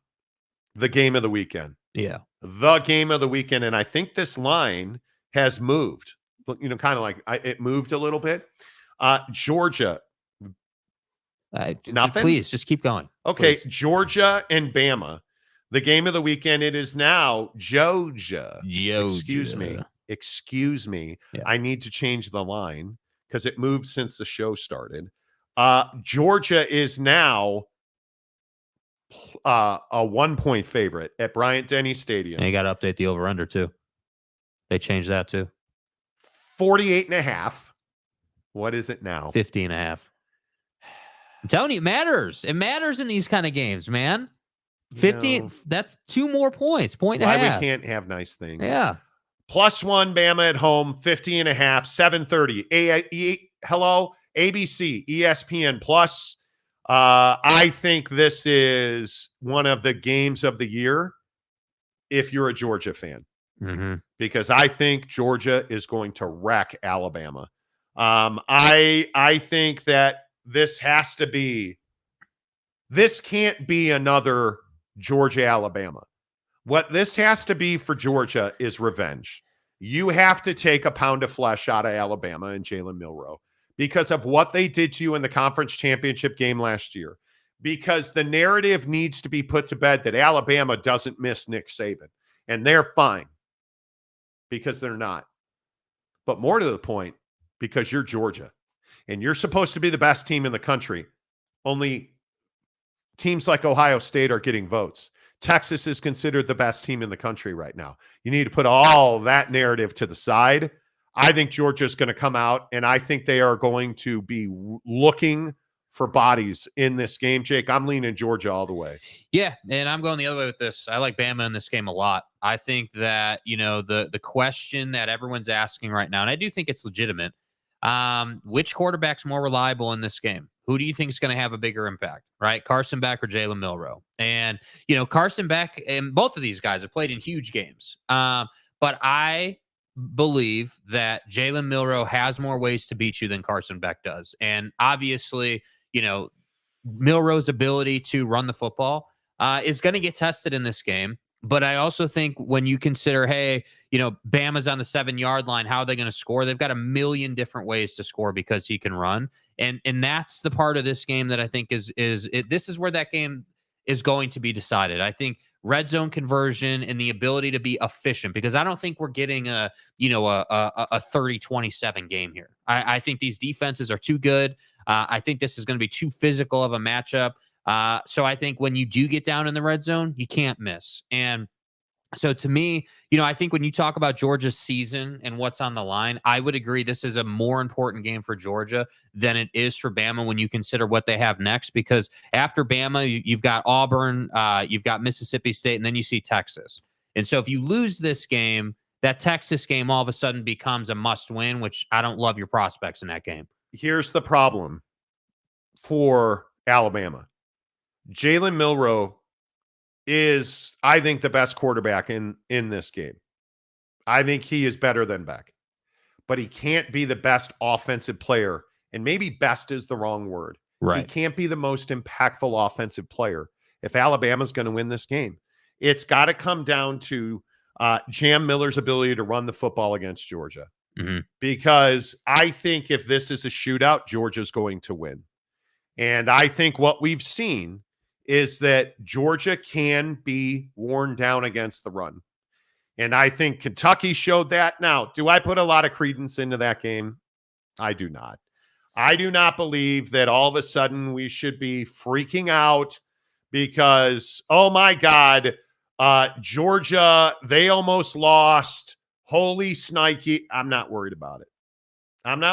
the game of the weekend. Yeah. The game of the weekend. And I think this line has moved. You know, kind of like it moved a little bit. Georgia. Nothing? Please, just keep going. Okay, please. Georgia and Bama. The game of the weekend, it is now Georgia. Excuse me. Yeah. I need to change the line because it moved since the show started. Georgia is now a 1-point favorite at Bryant-Denny Stadium. And you got to update the over-under, too. They changed that, too. 48.5. What is it now? 50.5. I'm telling you, it matters. It matters in these kind of games, man. 50, that's 2 more points. Point and a half. Why we can't have nice things. Yeah. +1 Bama at home, 50.5, 7:30. Hello, ABC, ESPN Plus. I think this is one of the games of the year if you're a Georgia fan. Mm-hmm. Because I think Georgia is going to wreck Alabama. I think that this can't be another Georgia-Alabama. What this has to be for Georgia is revenge. You have to take a pound of flesh out of Alabama and Jalen Milroe because of what they did to you in the conference championship game last year. Because the narrative needs to be put to bed that Alabama doesn't miss Nick Saban. And they're fine. Because they're not. But more to the point, because you're Georgia. And you're supposed to be the best team in the country. Only teams like Ohio State are getting votes. Texas is considered the best team in the country right now. You need to put all that narrative to the side. I think Georgia's going to come out, and I think they are going to be looking for bodies in this game. Jake, I'm leaning Georgia all the way. Yeah, and I'm going the other way with this. I like Bama in this game a lot. I think that, the question that everyone's asking right now, and I do think it's legitimate, which quarterback's more reliable in this game? Who do you think is going to have a bigger impact, right? Carson Beck or Jalen Milroe? And, Carson Beck and both of these guys have played in huge games. But I believe that Jalen Milroe has more ways to beat you than Carson Beck does. And obviously, Milroe's ability to run the football is going to get tested in this game. But I also think when you consider, hey, Bama's on the 7-yard line, how are they going to score? They've got a million different ways to score because he can run. And that's the part of this game that I think this is where that game is going to be decided. I think red zone conversion and the ability to be efficient, because I don't think we're getting a 30-27 game here. I think these defenses are too good. I think this is going to be too physical of a matchup. So I think when you do get down in the red zone, you can't miss. And so to me, I think when you talk about Georgia's season and what's on the line, I would agree this is a more important game for Georgia than it is for Bama when you consider what they have next. Because after Bama, you've got Auburn, you've got Mississippi State, and then you see Texas. And so if you lose this game, that Texas game all of a sudden becomes a must-win, which I don't love your prospects in that game. Here's the problem for Alabama. Jalen Milroe is, I think, the best quarterback in this game. I think he is better than Beck. But he can't be the best offensive player. And maybe best is the wrong word. Right. He can't be the most impactful offensive player if Alabama's going to win this game. It's got to come down to Jam Miller's ability to run the football against Georgia. Mm-hmm. Because I think if this is a shootout, Georgia's going to win. And I think what we've seen is that Georgia can be worn down against the run. And I think Kentucky showed that. Now, do I put a lot of credence into that game? I do not. I do not believe that all of a sudden we should be freaking out because, oh my God, Georgia, they almost lost. Holy snikey. I'm not worried about it. What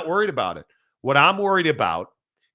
I'm worried about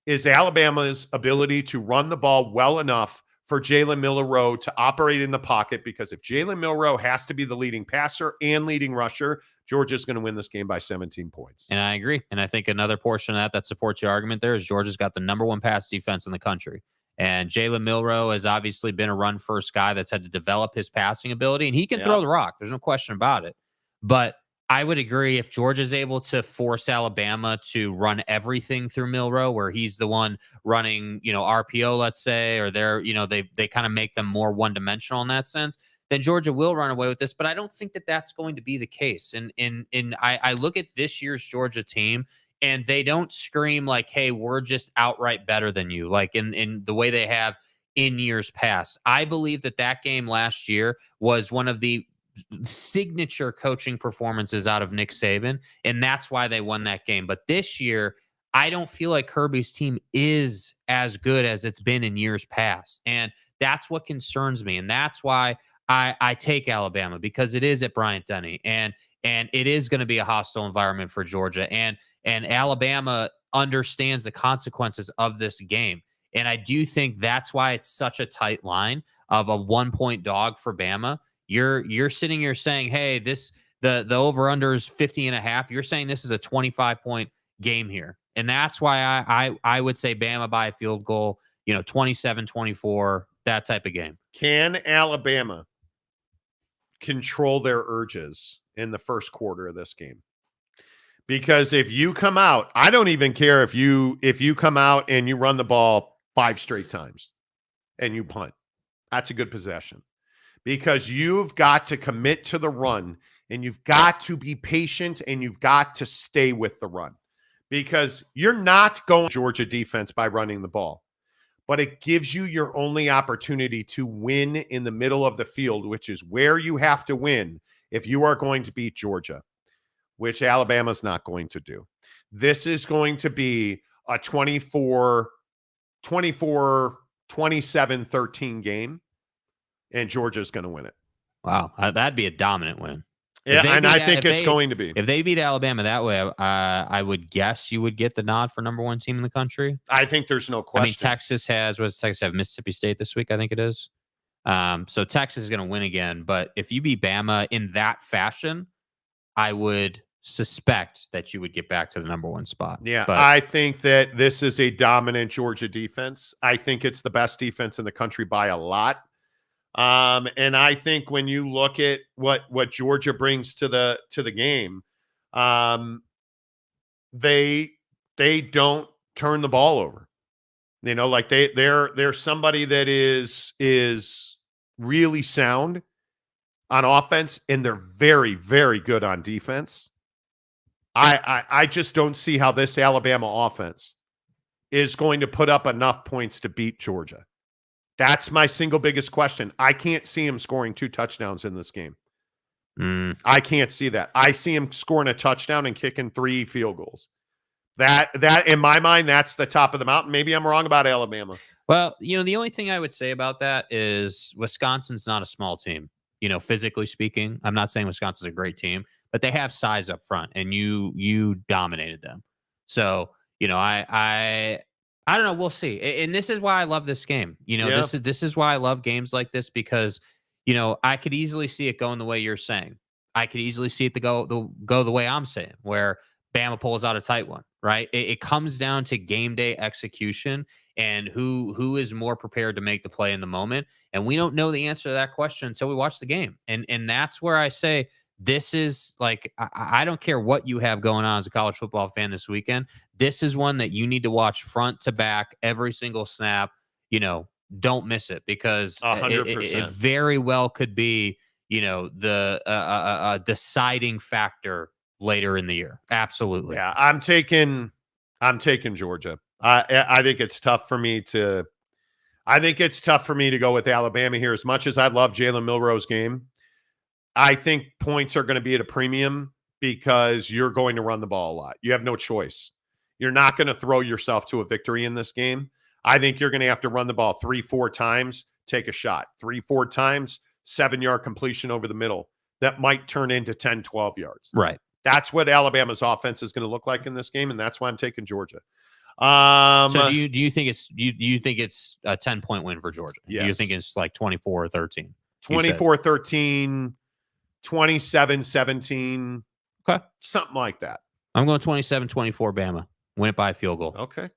is Alabama's ability to run the ball well enough for Jalen Milroe to operate in the pocket, because if Jalen Milroe has to be the leading passer and leading rusher, Georgia's going to win this game by 17 points. And I agree. And I think another portion of that supports your argument there is Georgia's got the number one pass defense in the country. And Jalen Milroe has obviously been a run-first guy that's had to develop his passing ability, and he can throw the rock. There's no question about it. But I would agree if Georgia's able to force Alabama to run everything through Milroe, where he's the one running, RPO, let's say, or they kind of make them more one-dimensional in that sense, then Georgia will run away with this. But I don't think that that's going to be the case. And I look at this year's Georgia team, and they don't scream like, hey, we're just outright better than you, like in the way they have in years past. I believe that game last year was one of the signature coaching performances out of Nick Saban, and that's why they won that game. But this year, I don't feel like Kirby's team is as good as it's been in years past, and that's what concerns me. And that's why I take Alabama, because it is at Bryant-Denny, and it is going to be a hostile environment for Georgia, and Alabama understands the consequences of this game. And I do think that's why it's such a tight line of a 1-point dog for Bama. You're sitting here saying, hey, the over-under is 50.5. You're saying this is a 25-point game here. And that's why I would say Bama by a field goal, 27-24, that type of game. Can Alabama control their urges in the first quarter of this game? Because if you come out, I don't even care if you come out and you run the ball 5 straight times and you punt. That's a good possession. Because you've got to commit to the run, and you've got to be patient, and you've got to stay with the run, because you're not going Georgia defense by running the ball, but it gives you your only opportunity to win in the middle of the field, which is where you have to win if you are going to beat Georgia, which Alabama's not going to do. This is going to be a 27-13 game. And Georgia's going to win it. Wow, that'd be a dominant win. Yeah, and I think it's going to be. If they beat Alabama that way, I would guess you would get the nod for number one team in the country. I think there's no question. I mean, Texas have Mississippi State this week, I think it is. So Texas is going to win again. But if you beat Bama in that fashion, I would suspect that you would get back to the number one spot. Yeah, but I think that this is a dominant Georgia defense. I think it's the best defense in the country by a lot. And I think when you look at what Georgia brings to the game, they don't turn the ball over. Like they're somebody that is really sound on offense, and they're very, very good on defense. I just don't see how this Alabama offense is going to put up enough points to beat Georgia. That's my single biggest question. I can't see him scoring 2 touchdowns in this game. I can't see that. I see him scoring a touchdown and kicking 3 field goals. That in my mind, that's the top of the mountain. Maybe I'm wrong about Alabama. Well, the only thing I would say about that is Wisconsin's not a small team. Physically speaking, I'm not saying Wisconsin's a great team, but they have size up front, and you dominated them. So, I don't know. We'll see. And this is why I love this game. This is why I love games like this, because, I could easily see it going the way you're saying. I could easily see it go the way I'm saying, where Bama pulls out a tight one, right? It comes down to game day execution and who is more prepared to make the play in the moment. And we don't know the answer to that question until we watch the game. And that's where I say, this is like, I don't care what you have going on as a college football fan this weekend. This is one that you need to watch front to back every single snap. Don't miss it, because 100%. It very well could be, the deciding factor later in the year. Absolutely. Yeah, I'm taking Georgia. I think it's tough for me to go with Alabama here. As much as I love Jalen Milroe's game, I think points are going to be at a premium because you're going to run the ball a lot. You have no choice. You're not going to throw yourself to a victory in this game. I think you're going to have to run the ball 3-4 times, take a shot. 3-4 times, 7-yard completion over the middle. That might turn into 10, 12 yards. Right. That's what Alabama's offense is going to look like in this game, and that's why I'm taking Georgia. So do you think it's you think it's a 10-point win for Georgia? Yes. You think it's like 24-13? 24-13, 27-17. Okay. Something like that. I'm going 27-24 Bama. Win it by a field goal. Okay.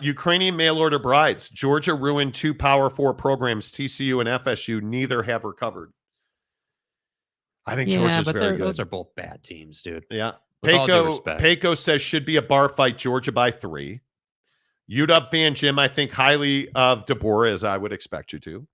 Ukrainian mail order brides. Georgia ruined 2 Power 4 programs, TCU and FSU. Neither have recovered. I think Georgia's very good. Those are both bad teams, dude. Yeah. With all due respect. Payco says should be a bar fight. Georgia by 3. UW fan Jim, I think highly of DeBoer, as I would expect you to.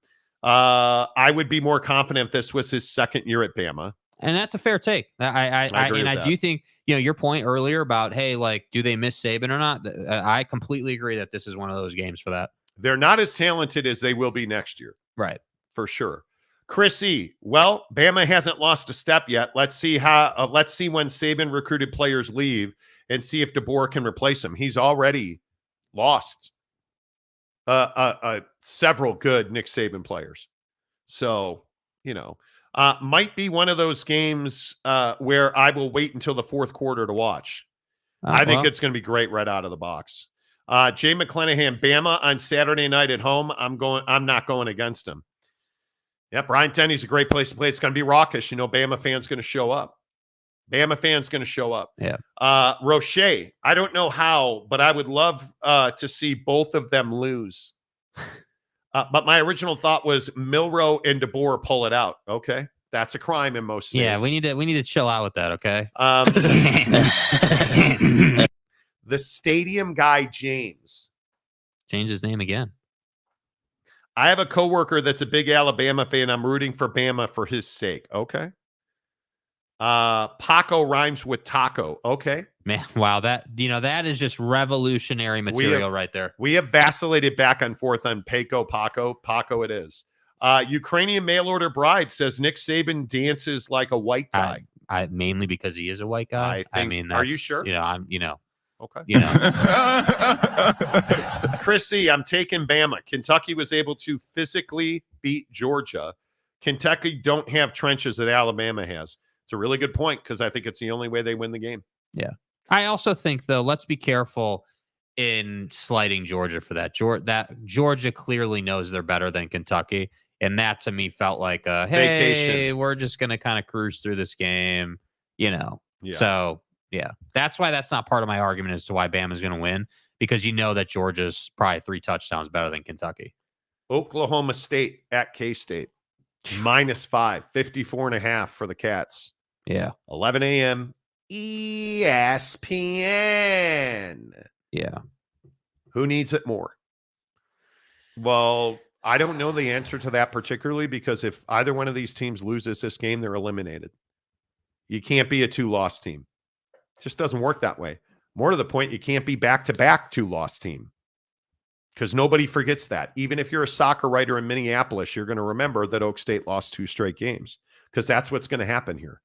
I would be more confident if this was his second year at Bama. And that's a fair take. I do think, your point earlier about, hey, like, do they miss Saban or not? I completely agree that this is one of those games for that. They're not as talented as they will be next year. Right. For sure. Chris E. Well, Bama hasn't lost a step yet. Let's see let's see when Saban recruited players leave and see if DeBoer can replace him. He's already lost several good Nick Saban players. So, might be one of those games where I will wait until the fourth quarter to watch. I think it's going to be great right out of the box. Jay McClanahan, Bama on Saturday night at home. I'm not going against him. Yeah, Bryant Denny's a great place to play. It's going to be raucous. Bama fans going to show up. Yeah. Roche, I don't know how, but I would love to see both of them lose. But my original thought was Milroe and DeBoer pull it out. Okay, that's a crime in most states. Yeah, we need to chill out with that. Okay. The stadium guy James. Change his name again. I have a coworker that's a big Alabama fan. I'm rooting for Bama for his sake. Okay. Paco rhymes with taco. Okay. Man, wow. That is just revolutionary material right there. We have vacillated back and forth on Paco. Paco it is. Ukrainian mail order bride says Nick Saban dances like a white guy. I mainly because he is a white guy. Are you sure? Okay. Chris C., I'm taking Bama. Kentucky was able to physically beat Georgia. Kentucky don't have trenches that Alabama has. It's a really good point because I think it's the only way they win the game. Yeah. I also think, though, let's be careful in slighting Georgia for that. Georgia clearly knows they're better than Kentucky. And that, to me, felt like a, hey, vacation. We're just going to kind of cruise through this game, Yeah. So, yeah, that's why that's not part of my argument as to why Bama's going to win, because that Georgia's probably 3 touchdowns better than Kentucky. Oklahoma State at K-State, -5, 54.5 for the Cats. Yeah. 11 a.m. ESPN. Yeah. Who needs it more? Well, I don't know the answer to that particularly, because if either one of these teams loses this game, they're eliminated. You can't be a 2-loss team. It just doesn't work that way. More to the point, you can't be back-to-back 2-loss team, because nobody forgets that. Even if you're a soccer writer in Minneapolis, you're going to remember that Oak State lost 2 straight games, because that's what's going to happen here.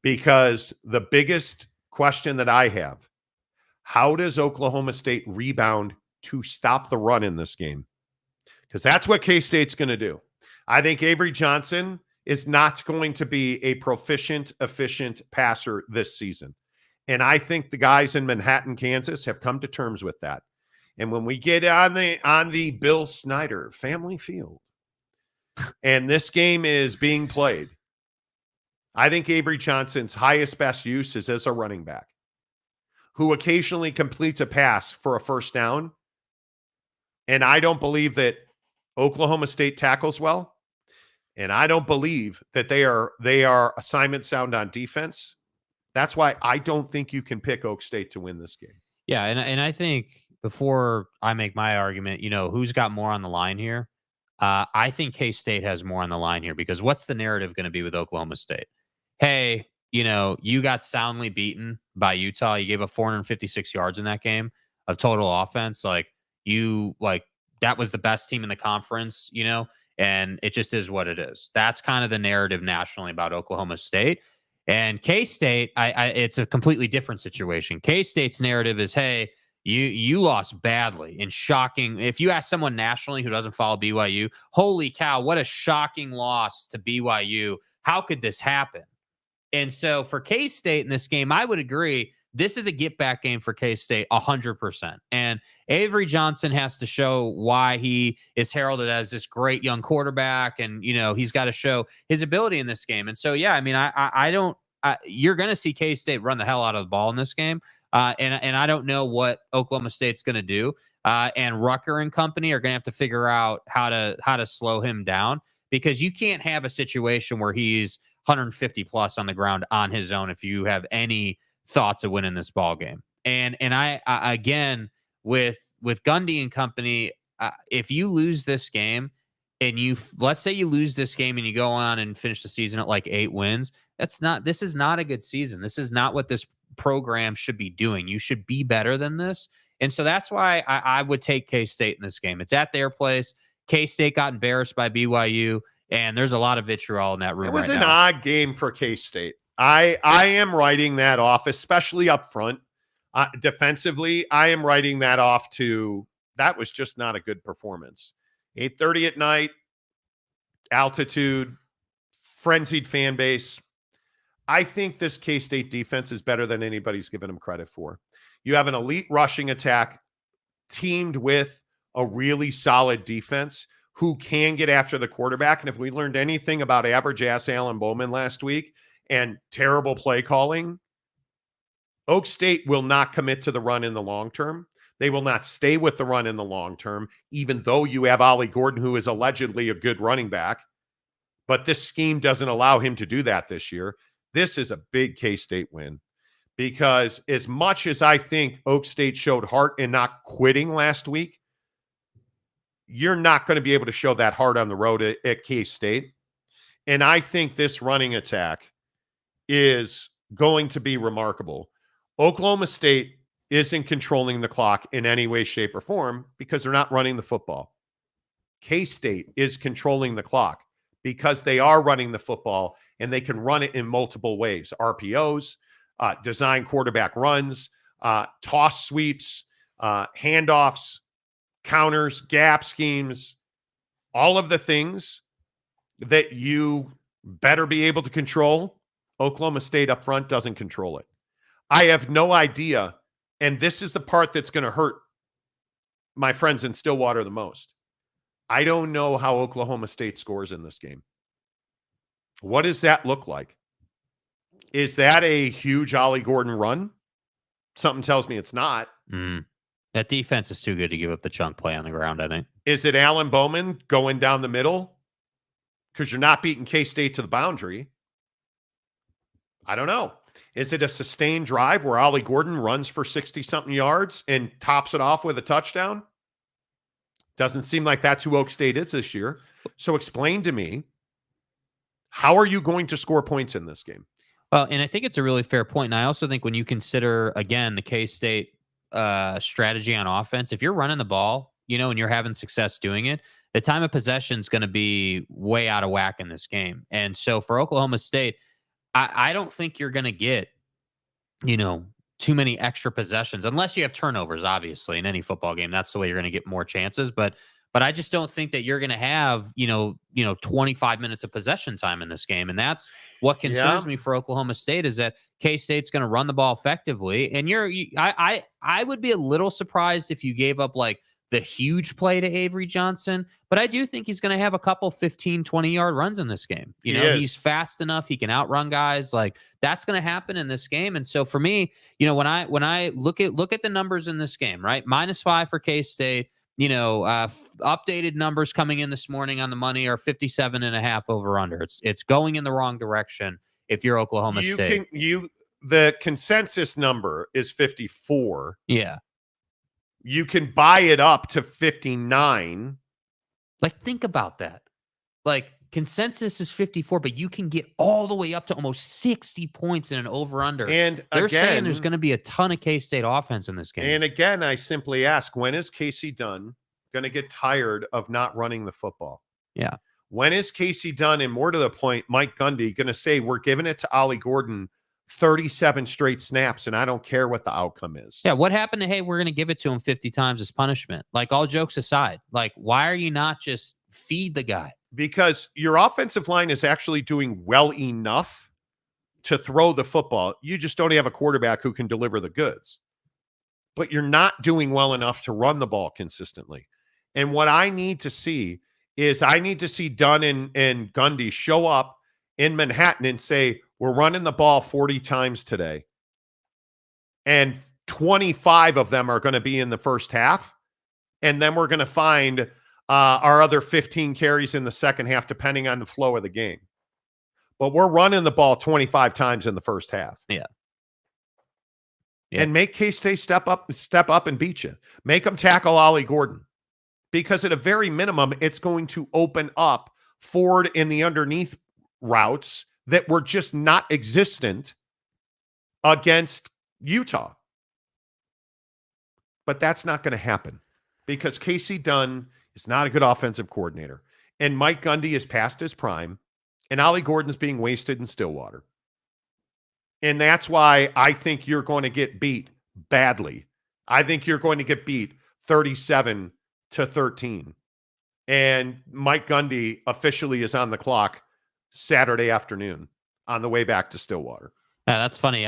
Because the biggest question that I have, how does Oklahoma State rebound to stop the run in this game? Because that's what K-State's going to do. I think Avery Johnson is not going to be a proficient, efficient passer this season. And I think the guys in Manhattan, Kansas have come to terms with that. And when we get on the Bill Snyder family field and this game is being played, I think Avery Johnson's highest best use is as a running back who occasionally completes a pass for a first down. And I don't believe that Oklahoma State tackles well. And I don't believe that they are assignment sound on defense. That's why I don't think you can pick Oak State to win this game. Yeah, and I think before I make my argument, who's got more on the line here? I think K-State has more on the line here, because what's the narrative going to be with Oklahoma State? Hey, you got soundly beaten by Utah. You gave up 456 yards in that game of total offense. That was the best team in the conference, and it just is what it is. That's kind of the narrative nationally about Oklahoma State. And K-State, it's a completely different situation. K-State's narrative is, hey, you lost badly and shocking. If you ask someone nationally who doesn't follow BYU, holy cow, what a shocking loss to BYU. How could this happen? And so for K-State in this game, I would agree, this is a get-back game for K-State 100%. And Avery Johnson has to show why he is heralded as this great young quarterback. And, he's got to show his ability in this game. And so, yeah, I mean, you're going to see K-State run the hell out of the ball in this game. And I don't know what Oklahoma State's going to do. And Rucker and company are going to have to figure out how to slow him down, because you can't have a situation where he's 150 plus on the ground on his own if you have any thoughts of winning this ball game. And I again, with Gundy and company, if you lose this game and let's say you lose this game and you go on and finish the season at like 8 wins, this is not a good season. This is not what this program should be doing. You should be better than this. And so that's why I would take K-State in this game. It's at their place. K-State got embarrassed by BYU, and there's a lot of vitriol in that room. It was right an now. odd game for K-State. I am writing that off, especially up front. Defensively, I am writing that off to that was just not a good performance. 8:30 at night, altitude, frenzied fan base. I think this K-State defense is better than anybody's given them credit for. You have an elite rushing attack teamed with a really solid defense who can get after the quarterback. And if we learned anything about average ass Alan Bowman last week and terrible play calling, Oak State will not commit to the run in the long term. They will not stay with the run in the long term, even though you have Ollie Gordon, who is allegedly a good running back. But this scheme doesn't allow him to do that this year. This is a big K-State win, because as much as I think Oak State showed heart in not quitting last week, you're not going to be able to show that heart on the road at K-State. And I think this running attack is going to be remarkable. Oklahoma State isn't controlling the clock in any way, shape, or form because they're not running the football. K-State is controlling the clock because they are running the football, and they can run it in multiple ways. RPOs, design quarterback runs, toss sweeps, handoffs, counters, gap schemes, all of the things that you better be able to control. Oklahoma State up front doesn't control it. I have no idea, and this is the part that's going to hurt my friends in Stillwater the most. I don't know how Oklahoma State scores in this game. What does that look like? Is that a huge Ollie Gordon run? Something tells me it's not. That defense is too good to give up the chunk play on the ground, I think. Is it Alan Bowman going down the middle? Because you're not beating K-State to the boundary. I don't know. Is it a sustained drive where Ollie Gordon runs for 60-something yards and tops it off with a touchdown? Doesn't seem like that's who Oak State is this year. So explain to me, how are you going to score points in this game? Well, and I think it's a really fair point. And I also think when you consider, again, the K-State strategy on offense, if you're running the ball, and you're having success doing it, the time of possession is going to be way out of whack in this game. And so for Oklahoma State, I don't think you're going to get, too many extra possessions, unless you have turnovers, obviously, in any football game. That's the way you're going to get more chances. But I just don't think that you're going to have, 25 minutes of possession time in this game. And that's what concerns me for Oklahoma State, is that K-State's going to run the ball effectively. And I would be a little surprised if you gave up like the huge play to Avery Johnson, but I do think he's going to have a couple 15, 20-yard runs in this game. He's fast enough. He can outrun guys. Like, that's going to happen in this game. And so for me, when I look at the numbers in this game, right? -5 for K-State, updated numbers coming in this morning on the money are 57.5 over under. It's going in the wrong direction if you're Oklahoma State. The consensus number is 54. Yeah. You can buy it up to 59. Like, think about that. Like, consensus is 54, but you can get all the way up to almost 60 points in an over-under. And they're saying there's going to be a ton of K-State offense in this game. And again, I simply ask, when is Casey Dunn going to get tired of not running the football? Yeah. When is Casey Dunn, and more to the point, Mike Gundy, going to say we're giving it to Ollie Gordon 37 straight snaps, and I don't care what the outcome is? Yeah, what happened to, hey, we're going to give it to him 50 times as punishment? Like, all jokes aside, like, why are you not just feed the guy? Because your offensive line is actually doing well enough to throw the football. You just don't have a quarterback who can deliver the goods. But you're not doing well enough to run the ball consistently. And what I need to see is Dunn and Gundy show up in Manhattan and say, we're running the ball 40 times today, and 25 of them are going to be in the first half. And then we're going to find our other 15 carries in the second half, depending on the flow of the game. But we're running the ball 25 times in the first half. Yeah. And make K-State step up and beat you. Make them tackle Ollie Gordon. Because at a very minimum, it's going to open up forward in the underneath routes that were just not existent against Utah. But that's not going to happen because Casey Dunn is not a good offensive coordinator. And Mike Gundy is past his prime. And Ollie Gordon's being wasted in Stillwater. And that's why I think you're going to get beat badly. I think you're going to get beat 37-13. And Mike Gundy officially is on the clock Saturday afternoon on the way back to Stillwater. Yeah, that's funny.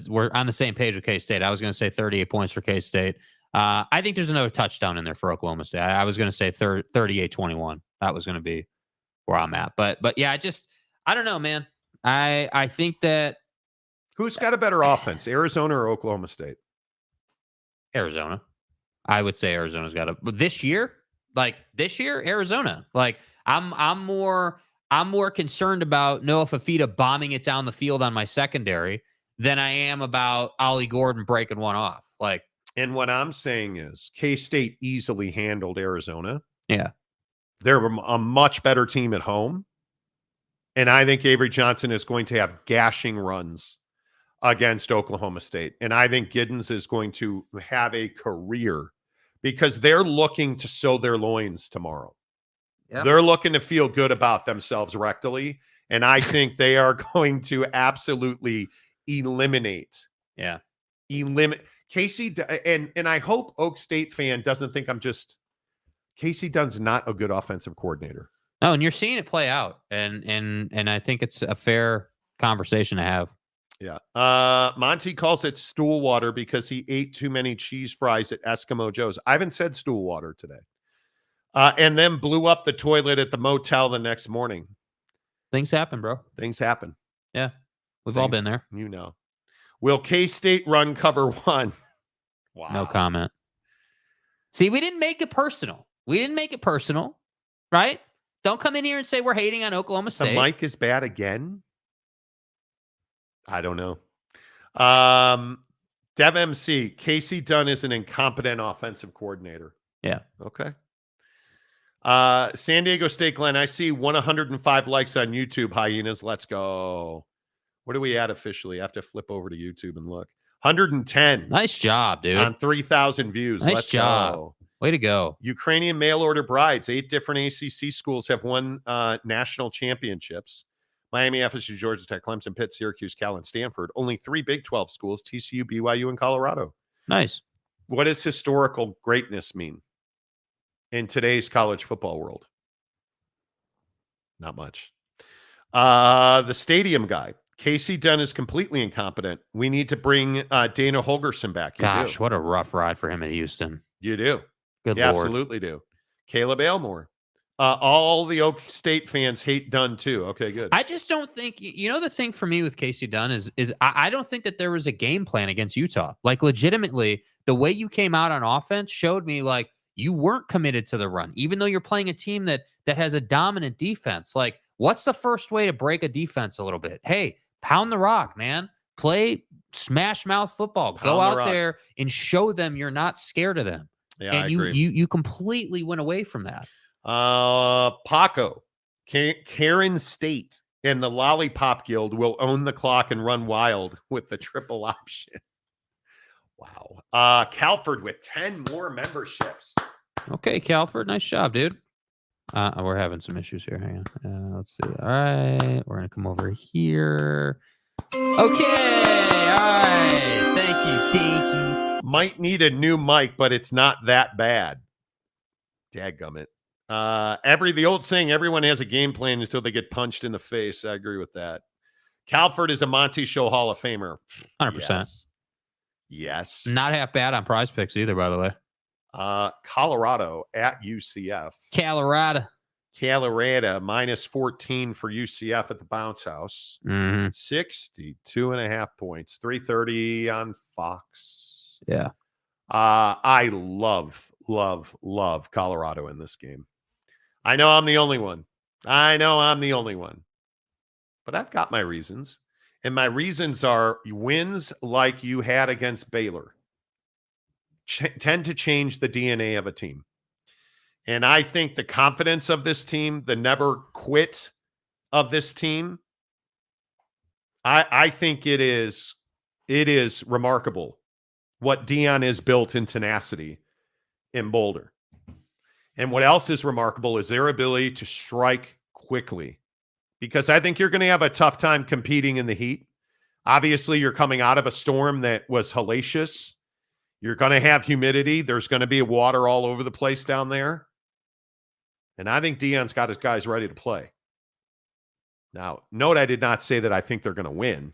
We're on the same page with K-State. I was going to say 38 points for K-State. I think there's another touchdown in there for Oklahoma State. I was going to say 38-21. That was going to be where I'm at. But yeah, I don't know, man. I think that. Who's got a better offense, Arizona or Oklahoma State? Arizona. I would say Arizona's got but this year, Arizona. Like, I'm more concerned about Noah Fafita bombing it down the field on my secondary than I am about Ollie Gordon breaking one off. Like, and what I'm saying is K-State easily handled Arizona. Yeah. They're a much better team at home. And I think Avery Johnson is going to have gashing runs against Oklahoma State. And I think Giddens is going to have a career because they're looking to sow their loins tomorrow. Yep. They're looking to feel good about themselves rectally. And I think they are going to absolutely eliminate. Yeah. Casey. And I hope Oak State fan doesn't think Casey Dunn's not a good offensive coordinator. No, and you're seeing it play out. And I think it's a fair conversation to have. Yeah. Monty calls it stool water because he ate too many cheese fries at Eskimo Joe's. I haven't said stool water today. And then blew up the toilet at the motel the next morning. Things happen, bro. Things happen. Yeah. We've all been there. You know. Will K-State run cover one? Wow. No comment. See, we didn't make it personal. Right? Don't come in here and say we're hating on Oklahoma State. The mic is bad again? I don't know. Dev MC, Casey Dunn is an incompetent offensive coordinator. Yeah. Okay. San Diego State, Glenn, I see 105 likes on YouTube, Hyenas. Let's go. What are we at officially? I have to flip over to YouTube and look. 110. Nice job, dude. On 3,000 views. Nice Let's job. go. Way to go. Ukrainian mail order brides. 8 different ACC schools have won national championships. Miami, FSU, Georgia Tech, Clemson, Pitt, Syracuse, Cal, and Stanford. Only 3 Big 12 schools, TCU, BYU, and Colorado. Nice. What does historical greatness mean in today's college football world? Not much. The stadium guy. Casey Dunn is completely incompetent. We need to bring Dana Holgerson back. Gosh, what a rough ride for him at Houston. You do. Good you Lord. Absolutely do. Caleb Aylmore. All the Oak State fans hate Dunn too. Okay, good. I just don't think, the thing for me with Casey Dunn is I don't think that there was a game plan against Utah. Like, legitimately, the way you came out on offense showed me like you weren't committed to the run, even though you're playing a team that has a dominant defense. Like, what's the first way to break a defense a little bit? Hey, pound the rock, man. Play smash mouth football. Go out there and show them you're not scared of them. Yeah, and I agree. you completely went away from that. Paco, Karen State and the Lollipop Guild will own the clock and run wild with the triple option. Wow. Calford with 10 more memberships. Okay, Calford. Nice job, dude. We're having some issues here. Hang on. Let's see. All right. We're going to come over here. Okay. All right. Thank you. Might need a new mic, but it's not that bad. Dadgummit. The old saying, everyone has a game plan until they get punched in the face. I agree with that. Calford is a Monty Show Hall of Famer. 100%. Yes. Not half bad on Prize Picks either, by the way. Colorado at UCF. Colorado minus 14 for UCF at the Bounce House. 62.5 points. 3:30 on Fox. Yeah. I love Colorado in this game. I know I'm the only one. But I've got my reasons. And my reasons are wins like you had against Baylor tend to change the DNA of a team. And I think the confidence of this team, the never quit of this team, I think it is remarkable what Deion has built in tenacity in Boulder. And what else is remarkable is their ability to strike quickly. Because I think you're going to have a tough time competing in the heat. Obviously, you're coming out of a storm that was hellacious. You're going to have humidity. There's going to be water all over the place down there. And I think Deion's got his guys ready to play. Now, note I did not say that I think they're going to win.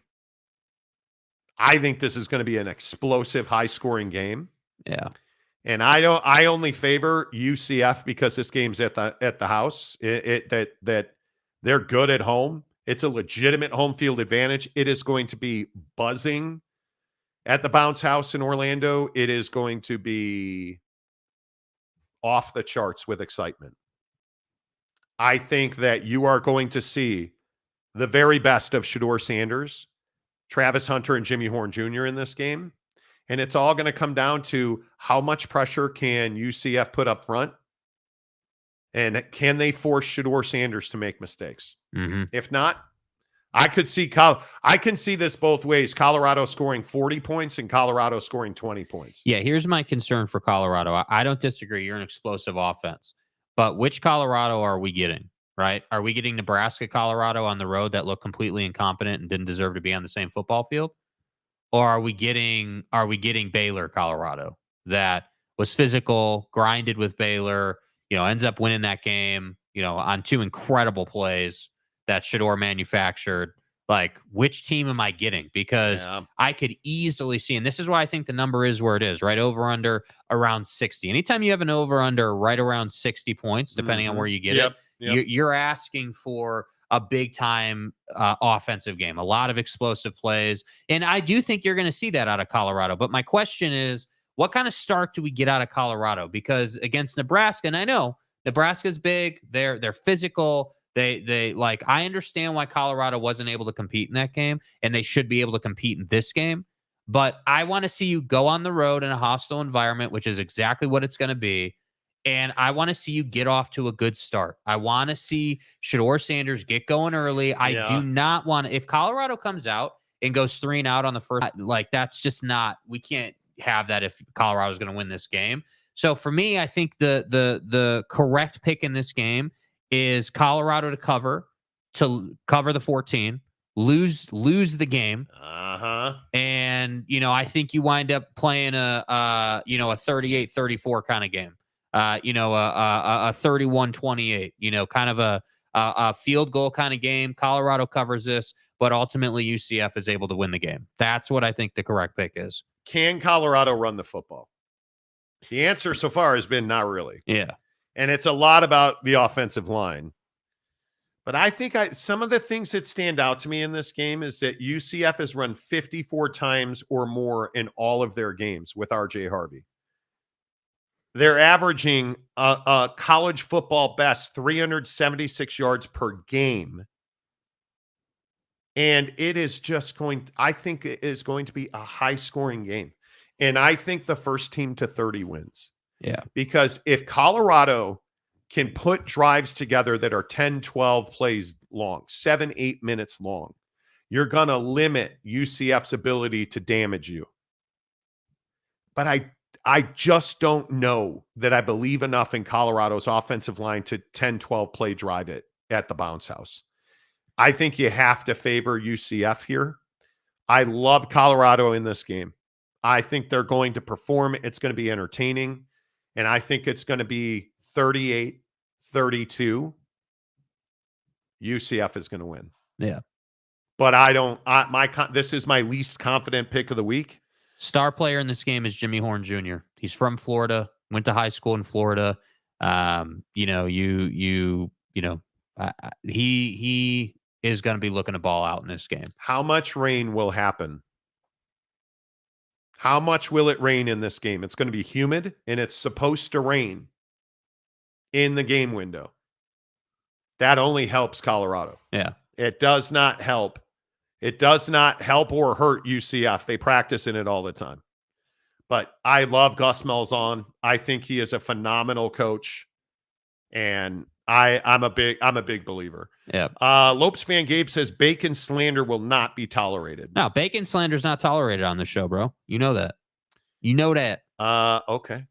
I think this is going to be an explosive, high-scoring game. Yeah. And I only favor UCF because this game's at the house. That they're good at home. It's a legitimate home field advantage. It is going to be buzzing at the Bounce House in Orlando. It is going to be off the charts with excitement. I think that you are going to see the very best of Shedeur Sanders, Travis Hunter, and Jimmy Horn Jr. in this game. And it's all going to come down to how much pressure can UCF put up front, and can they force Shedeur Sanders to make mistakes? If not, I can see this both ways. Colorado scoring 40 points and Colorado scoring 20 points. Yeah, here's my concern for Colorado. I don't disagree. You're an explosive offense. But which Colorado are we getting, right? Are we getting Nebraska, Colorado on the road that looked completely incompetent and didn't deserve to be on the same football field? Or are we getting Baylor, Colorado that was physical, grinded with Baylor, ends up winning that game, on two incredible plays that Shedeur manufactured? Like, which team am I getting? Because I could easily see, and this is why I think the number is where it is, right? Over under around 60. Anytime you have an over under right around 60 points, depending on where you get it, you're asking for a big time offensive game, a lot of explosive plays. And I do think you're going to see that out of Colorado. But my question is, what kind of start do we get out of Colorado? Because against Nebraska, and I know Nebraska's big, they're physical. They like, I understand why Colorado wasn't able to compete in that game, and they should be able to compete in this game. But I want to see you go on the road in a hostile environment, which is exactly what it's going to be. And I want to see you get off to a good start. I want to see Shedeur Sanders get going early. I do not want to, if Colorado comes out and goes 3-and-out on the first, like, that's just not, we can't have that if Colorado's going to win this game. So for me, I think the correct pick in this game is Colorado to cover the 14, lose the game. And, I think you wind up playing a 38-34 kind of game. A 31-28, kind of a field goal kind of game. Colorado covers this, but ultimately UCF is able to win the game. That's what I think the correct pick is. Can Colorado run the football? The answer so far has been not really. Yeah. And it's a lot about the offensive line. But I think some of the things that stand out to me in this game is that UCF has run 54 times or more in all of their games with R.J. Harvey. They're averaging a college football best 376 yards per game. And it is just I think it is going to be a high-scoring game. And I think the first team to 30 wins. Yeah. Because if Colorado can put drives together that are 10, 12 plays long, 7, 8 minutes long, you're going to limit UCF's ability to damage you. But I just don't know that I believe enough in Colorado's offensive line to 10, 12 play drive it at the bounce house. I think you have to favor UCF here. I love Colorado in this game. I think they're going to perform. It's going to be entertaining. And I think it's going to be 38-32. UCF is going to win. Yeah. But this is my least confident pick of the week. Star player in this game is Jimmy Horn Jr. He's from Florida, went to high school in Florida. He is going to be looking to ball out in this game. How much rain will happen? How much will it rain in this game? It's going to be humid, and it's supposed to rain in the game window. That only helps Colorado. Yeah. It does not help. It does not help or hurt UCF. They practice in it all the time. But I love Gus Malzahn. I think he is a phenomenal coach, and I'm a big believer. Yeah. Lopes fan Gabe says bacon slander will not be tolerated. No, bacon slander is not tolerated on the show, bro. You know that. You know that. Okay.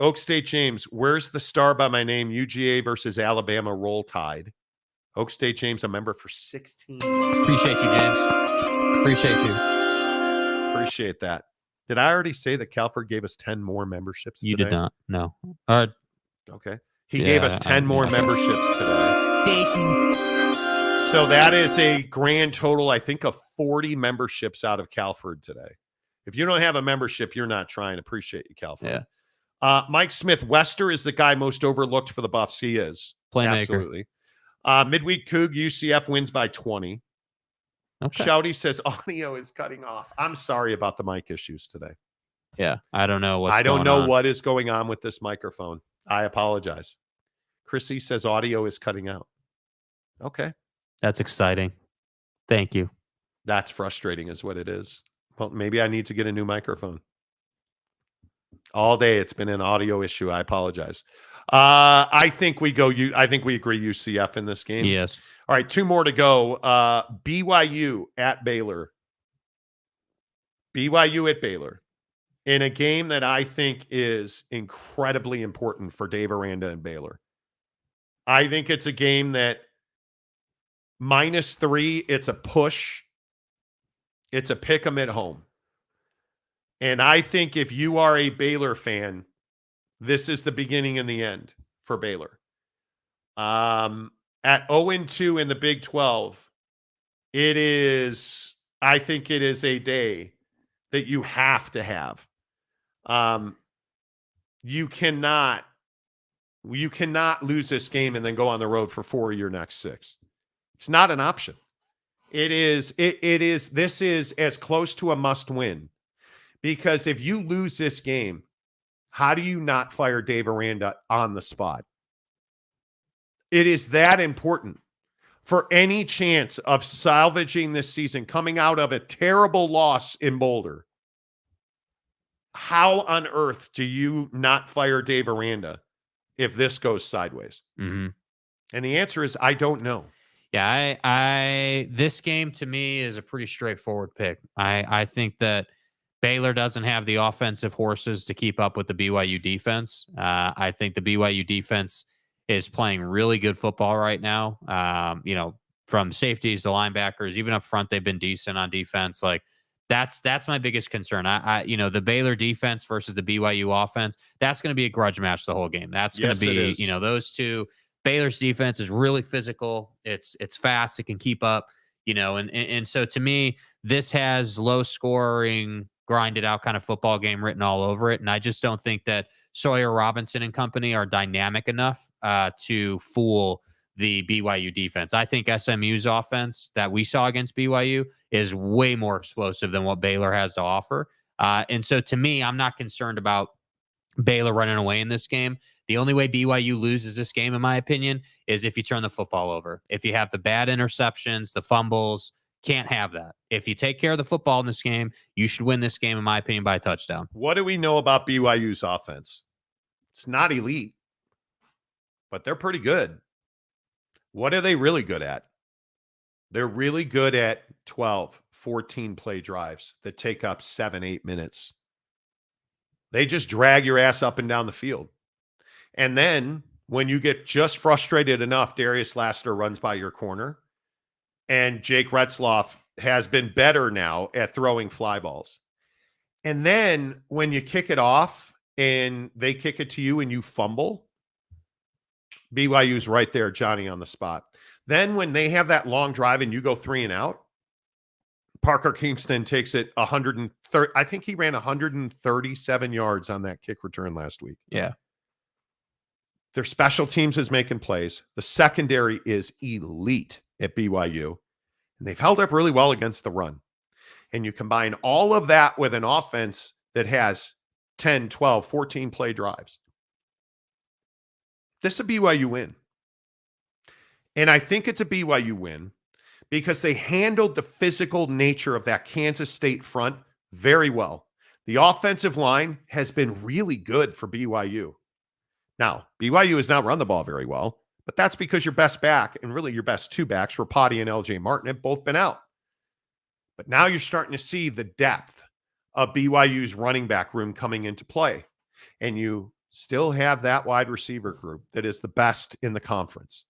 Oak State James, where's the star by my name? UGA versus Alabama Roll Tide. Oak State James, a member for 16. Appreciate you, James. Appreciate you. Appreciate that. Did I already say that Calford gave us 10 more memberships today? You did not. No. Okay. He gave us 10 more memberships today. So that is a grand total, I think, of 40 memberships out of Calford today. If you don't have a membership, you're not trying. Appreciate you, Calford. Yeah. Mike Smith, Wester is the guy most overlooked for the Buffs. He is. Playmaker. Absolutely. Midweek Coug, UCF wins by 20. Okay. Shouty says audio is cutting off. I'm sorry about the mic issues today. Yeah. I don't know I don't know what is going on with this microphone. I apologize. Chrissy says audio is cutting out. Okay. That's exciting. Thank you. That's frustrating is what it is. Well, maybe I need to get a new microphone. All day it's been an audio issue. I apologize. I think we agree UCF in this game. Yes. All right, 2 more to go. BYU at Baylor. BYU at Baylor. In a game that I think is incredibly important for Dave Aranda and Baylor. I think it's a game that -3, it's a push. It's a pick 'em at home. And I think if you are a Baylor fan, this is the beginning and the end for Baylor. At 0-2 in the Big 12, I think it is a day that you have to have. You cannot lose this game and then go on the road for 4 of your next 6. It's not an option. This is as close to a must win. Because if you lose this game, how do you not fire Dave Aranda on the spot? It is that important for any chance of salvaging this season, coming out of a terrible loss in Boulder. How on earth do you not fire Dave Aranda if this goes sideways? Mm-hmm. And the answer is, I don't know. Yeah, this game to me is a pretty straightforward pick. I think that Baylor doesn't have the offensive horses to keep up with the BYU defense. I think the BYU defense is playing really good football right now. From safeties to linebackers, even up front, they've been decent on defense. Like that's my biggest concern. The Baylor defense versus the BYU offense, that's going to be a grudge match the whole game. That's going to be, those two. Baylor's defense is really physical. It's fast. It can keep up, and so to me, this has low scoring, grinded out kind of football game written all over it. And I just don't think that Sawyer Robinson and company are dynamic enough to fool the BYU defense. I think SMU's offense that we saw against BYU is way more explosive than what Baylor has to offer. And so to me, I'm not concerned about Baylor running away in this game. The only way BYU loses this game, in my opinion, is if you turn the football over. If you have the bad interceptions, the fumbles, can't have that. If you take care of the football in this game, you should win this game, in my opinion, by a touchdown. What do we know about BYU's offense? It's not elite, but they're pretty good. What are they really good at? They're really good at 12, 14 play drives that take up 7-8 minutes. They just drag your ass up and down the field. And then when you get just frustrated enough, Darius Lassiter runs by your corner, and Jake Retzloff has been better now at throwing fly balls. And then when you kick it off and they kick it to you and you fumble, BYU's right there, Johnny on the spot. Then when they have that long drive and you go 3 and out, Parker Kingston takes it 130. I think he ran 137 yards on that kick return last week. Yeah. Their special teams is making plays. The secondary is elite at BYU. And they've held up really well against the run. And you combine all of that with an offense that has 10, 12, 14 play drives. This is a BYU win. And I think it's a BYU win because they handled the physical nature of that Kansas State front very well. The offensive line has been really good for BYU. Now, BYU has not run the ball very well, but that's because your best back and really your best 2 backs, Rapati and LJ Martin, have both been out. But now you're starting to see the depth of BYU's running back room coming into play. And you still have that wide receiver group that is the best in the conference.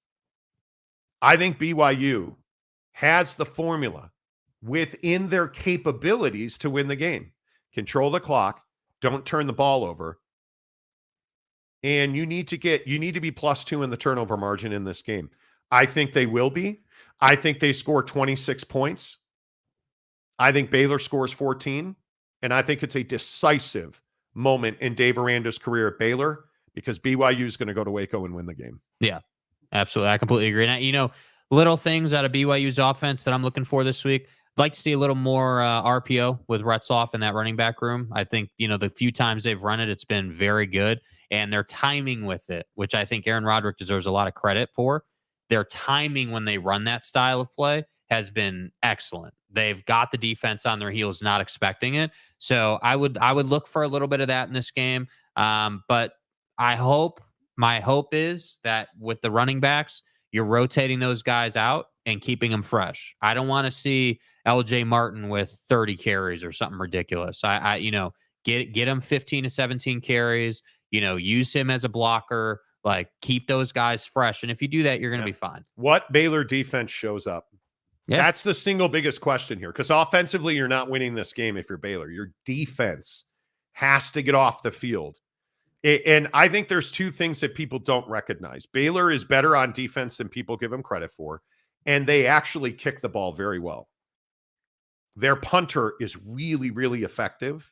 I think BYU has the formula within their capabilities to win the game. Control the clock, don't turn the ball over. And you need to be +2 in the turnover margin in this game. I think they will be. I think they score 26 points. I think Baylor scores 14. And I think it's a decisive moment in Dave Aranda's career at Baylor because BYU is going to go to Waco and win the game. Yeah, absolutely. I completely agree. And, little things out of BYU's offense that I'm looking for this week. I'd like to see a little more RPO with Retzloff in that running back room. I think, the few times they've run it, it's been very good. And their timing with it, which I think Aaron Roderick deserves a lot of credit for. Their timing when they run that style of play has been excellent. They've got the defense on their heels, not expecting it. So I would look for a little bit of that in this game. But my hope is that with the running backs, you're rotating those guys out and keeping them fresh. I don't want to see LJ Martin with 30 carries or something ridiculous. Get him 15 to 17 carries, use him as a blocker, keep those guys fresh. And if you do that, you're going to be fine. What Baylor defense shows up? Yeah. That's the single biggest question here, because offensively, you're not winning this game if you're Baylor. Your defense has to get off the field. And I think there's 2 things that people don't recognize. Baylor is better on defense than people give them credit for, and they actually kick the ball very well. Their punter is really, really effective.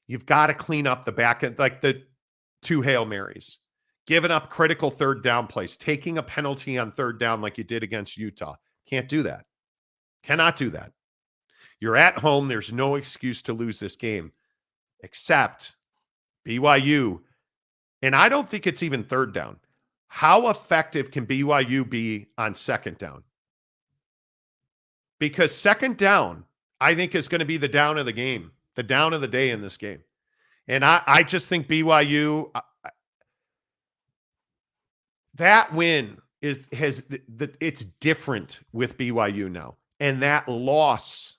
You've got to clean up the back end, like the 2 Hail Marys, giving up critical 3rd down plays, taking a penalty on 3rd down like you did against Utah. Can't do that. Cannot do that. You're at home. There's no excuse to lose this game, except BYU. And I don't think it's even 3rd down. How effective can BYU be on 2nd down? Because 2nd down, I think, is going to be the down of the game, the down of the day in this game. And I just think BYU, that win it's different with BYU now. And that loss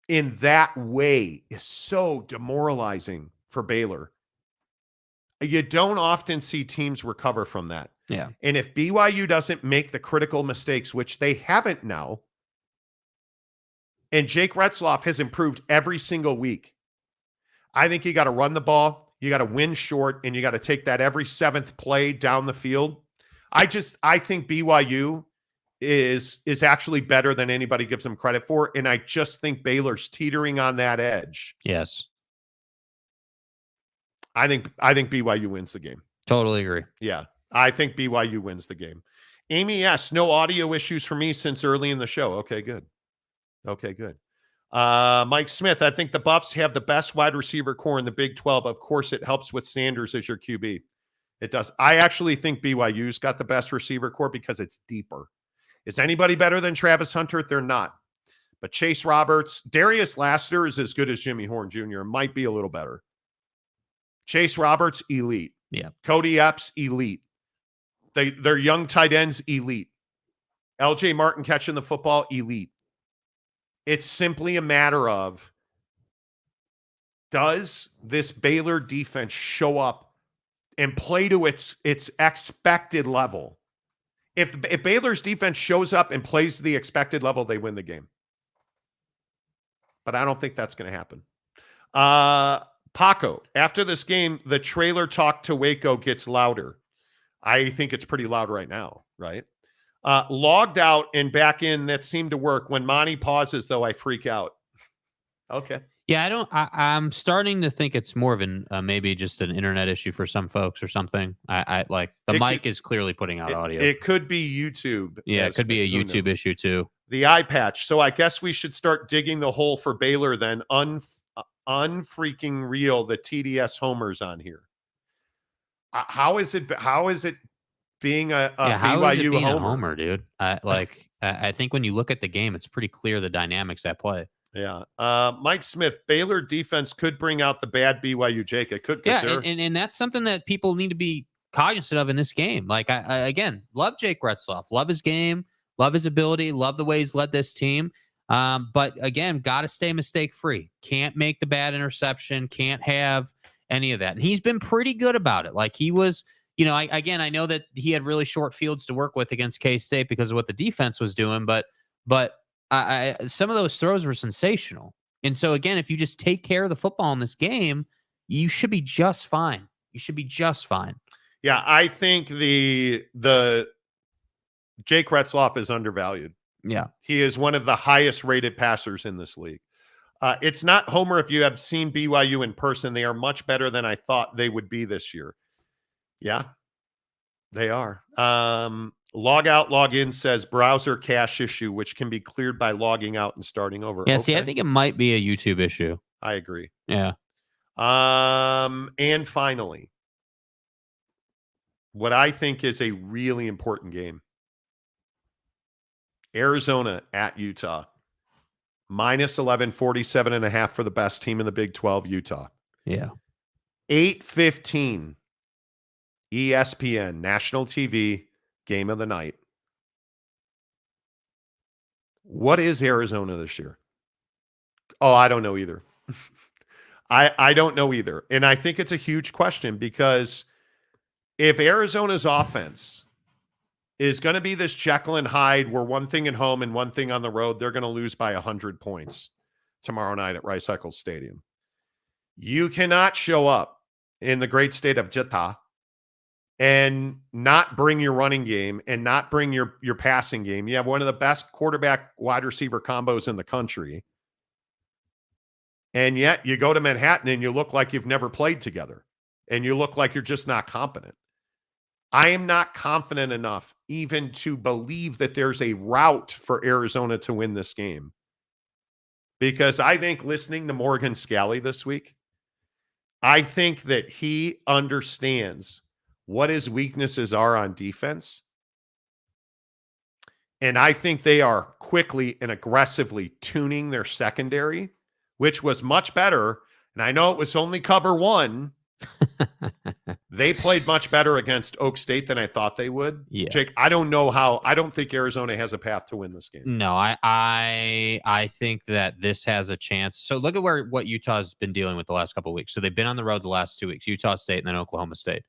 in that way is so demoralizing for Baylor. You don't often see teams recover from that. Yeah. And if BYU doesn't make the critical mistakes, which they haven't now, and Jake Retzloff has improved every single week, I think you got to run the ball, you got to win short, and you got to take that every 7th play down the field. I think BYU is actually better than anybody gives them credit for, and I just think Baylor's teetering on that edge. Yes. I think BYU wins the game. Totally agree. Yeah, I think BYU wins the game. Amy, yes, no audio issues for me since early in the show. Okay, good. Mike Smith, I think the Buffs have the best wide receiver core in the Big 12. Of course, it helps with Sanders as your QB. It does. I actually think BYU's got the best receiver core because it's deeper. Is anybody better than Travis Hunter? They're not. But Chase Roberts, Darius Lassiter is as good as Jimmy Horn Jr. Might be a little better. Chase Roberts, elite. Yeah. Cody Epps, elite. They're young tight ends, elite. LJ Martin catching the football, elite. It's simply a matter of does this Baylor defense show up and play to its expected level? If Baylor's defense shows up and plays to the expected level, they win the game. But I don't think that's going to happen. Paco, after this game, the trailer talk to Waco gets louder. I think it's pretty loud right now, right? Logged out and back in, that seemed to work. When Monty pauses, though, I freak out. Okay. Yeah, I'm starting to think it's more of an maybe just an internet issue for some folks or something. I like the mic is clearly putting out audio. It could be YouTube. Yeah, it could be a YouTube issue too. The eye patch. So I guess we should start digging the hole for Baylor then. Unfreaking real. The TDS homers on here. How is it being a how is it BYU being homer? A homer, dude? I think when you look at the game, it's pretty clear the dynamics at play. Yeah. Mike Smith, Baylor defense could bring out the bad BYU Jake. It could. Yeah, and that's something that people need to be cognizant of in this game. Like, I again, love Jake Retzloff. Love his game. Love his ability. Love the way he's led this team. But again, got to stay mistake-free. Can't make the bad interception. Can't have any of that. And he's been pretty good about it. Like, he was, I know that he had really short fields to work with against K-State because of what the defense was doing, but some of those throws were sensational. And so, again, if you just take care of the football in this game, you should be just fine. You should be just fine. Yeah, I think the Jake Retzloff is undervalued. Yeah. He is one of the highest rated passers in this league. It's not homer if you have seen BYU in person. They are much better than I thought they would be this year. Yeah, they are. Log out, log in says browser cache issue, which can be cleared by logging out and starting over. Yeah, see, I think it might be a YouTube issue. I agree. Yeah. And finally, what I think is a really important game. Arizona at Utah. -11, 47.5 for the best team in the Big 12, Utah. Yeah. 8:15, ESPN, national TV, game of the night. What is Arizona this year? Oh, I don't know either. I don't know either. And I think it's a huge question because if Arizona's offense is going to be this Jekyll and Hyde, where one thing at home and one thing on the road, they're going to lose by 100 points tomorrow night at Rice-Eccles Stadium. You cannot show up in the great state of Utah and not bring your running game and not bring your passing game. You have one of the best quarterback wide receiver combos in the country. And yet you go to Manhattan and you look like you've never played together and you look like you're just not competent. I am not confident enough even to believe that there's a route for Arizona to win this game. Because I think listening to Morgan Scalley this week, I think that he understands what his weaknesses are on defense. And I think they are quickly and aggressively tuning their secondary, which was much better. And I know it was only cover one. They played much better against Oak State than I thought they would. Yeah. Jake, I don't know how. I don't think Arizona has a path to win this game. No, I think that this has a chance. So look at what Utah's been dealing with the last couple of weeks. So they've been on the road the last 2 weeks, Utah State and then Oklahoma State.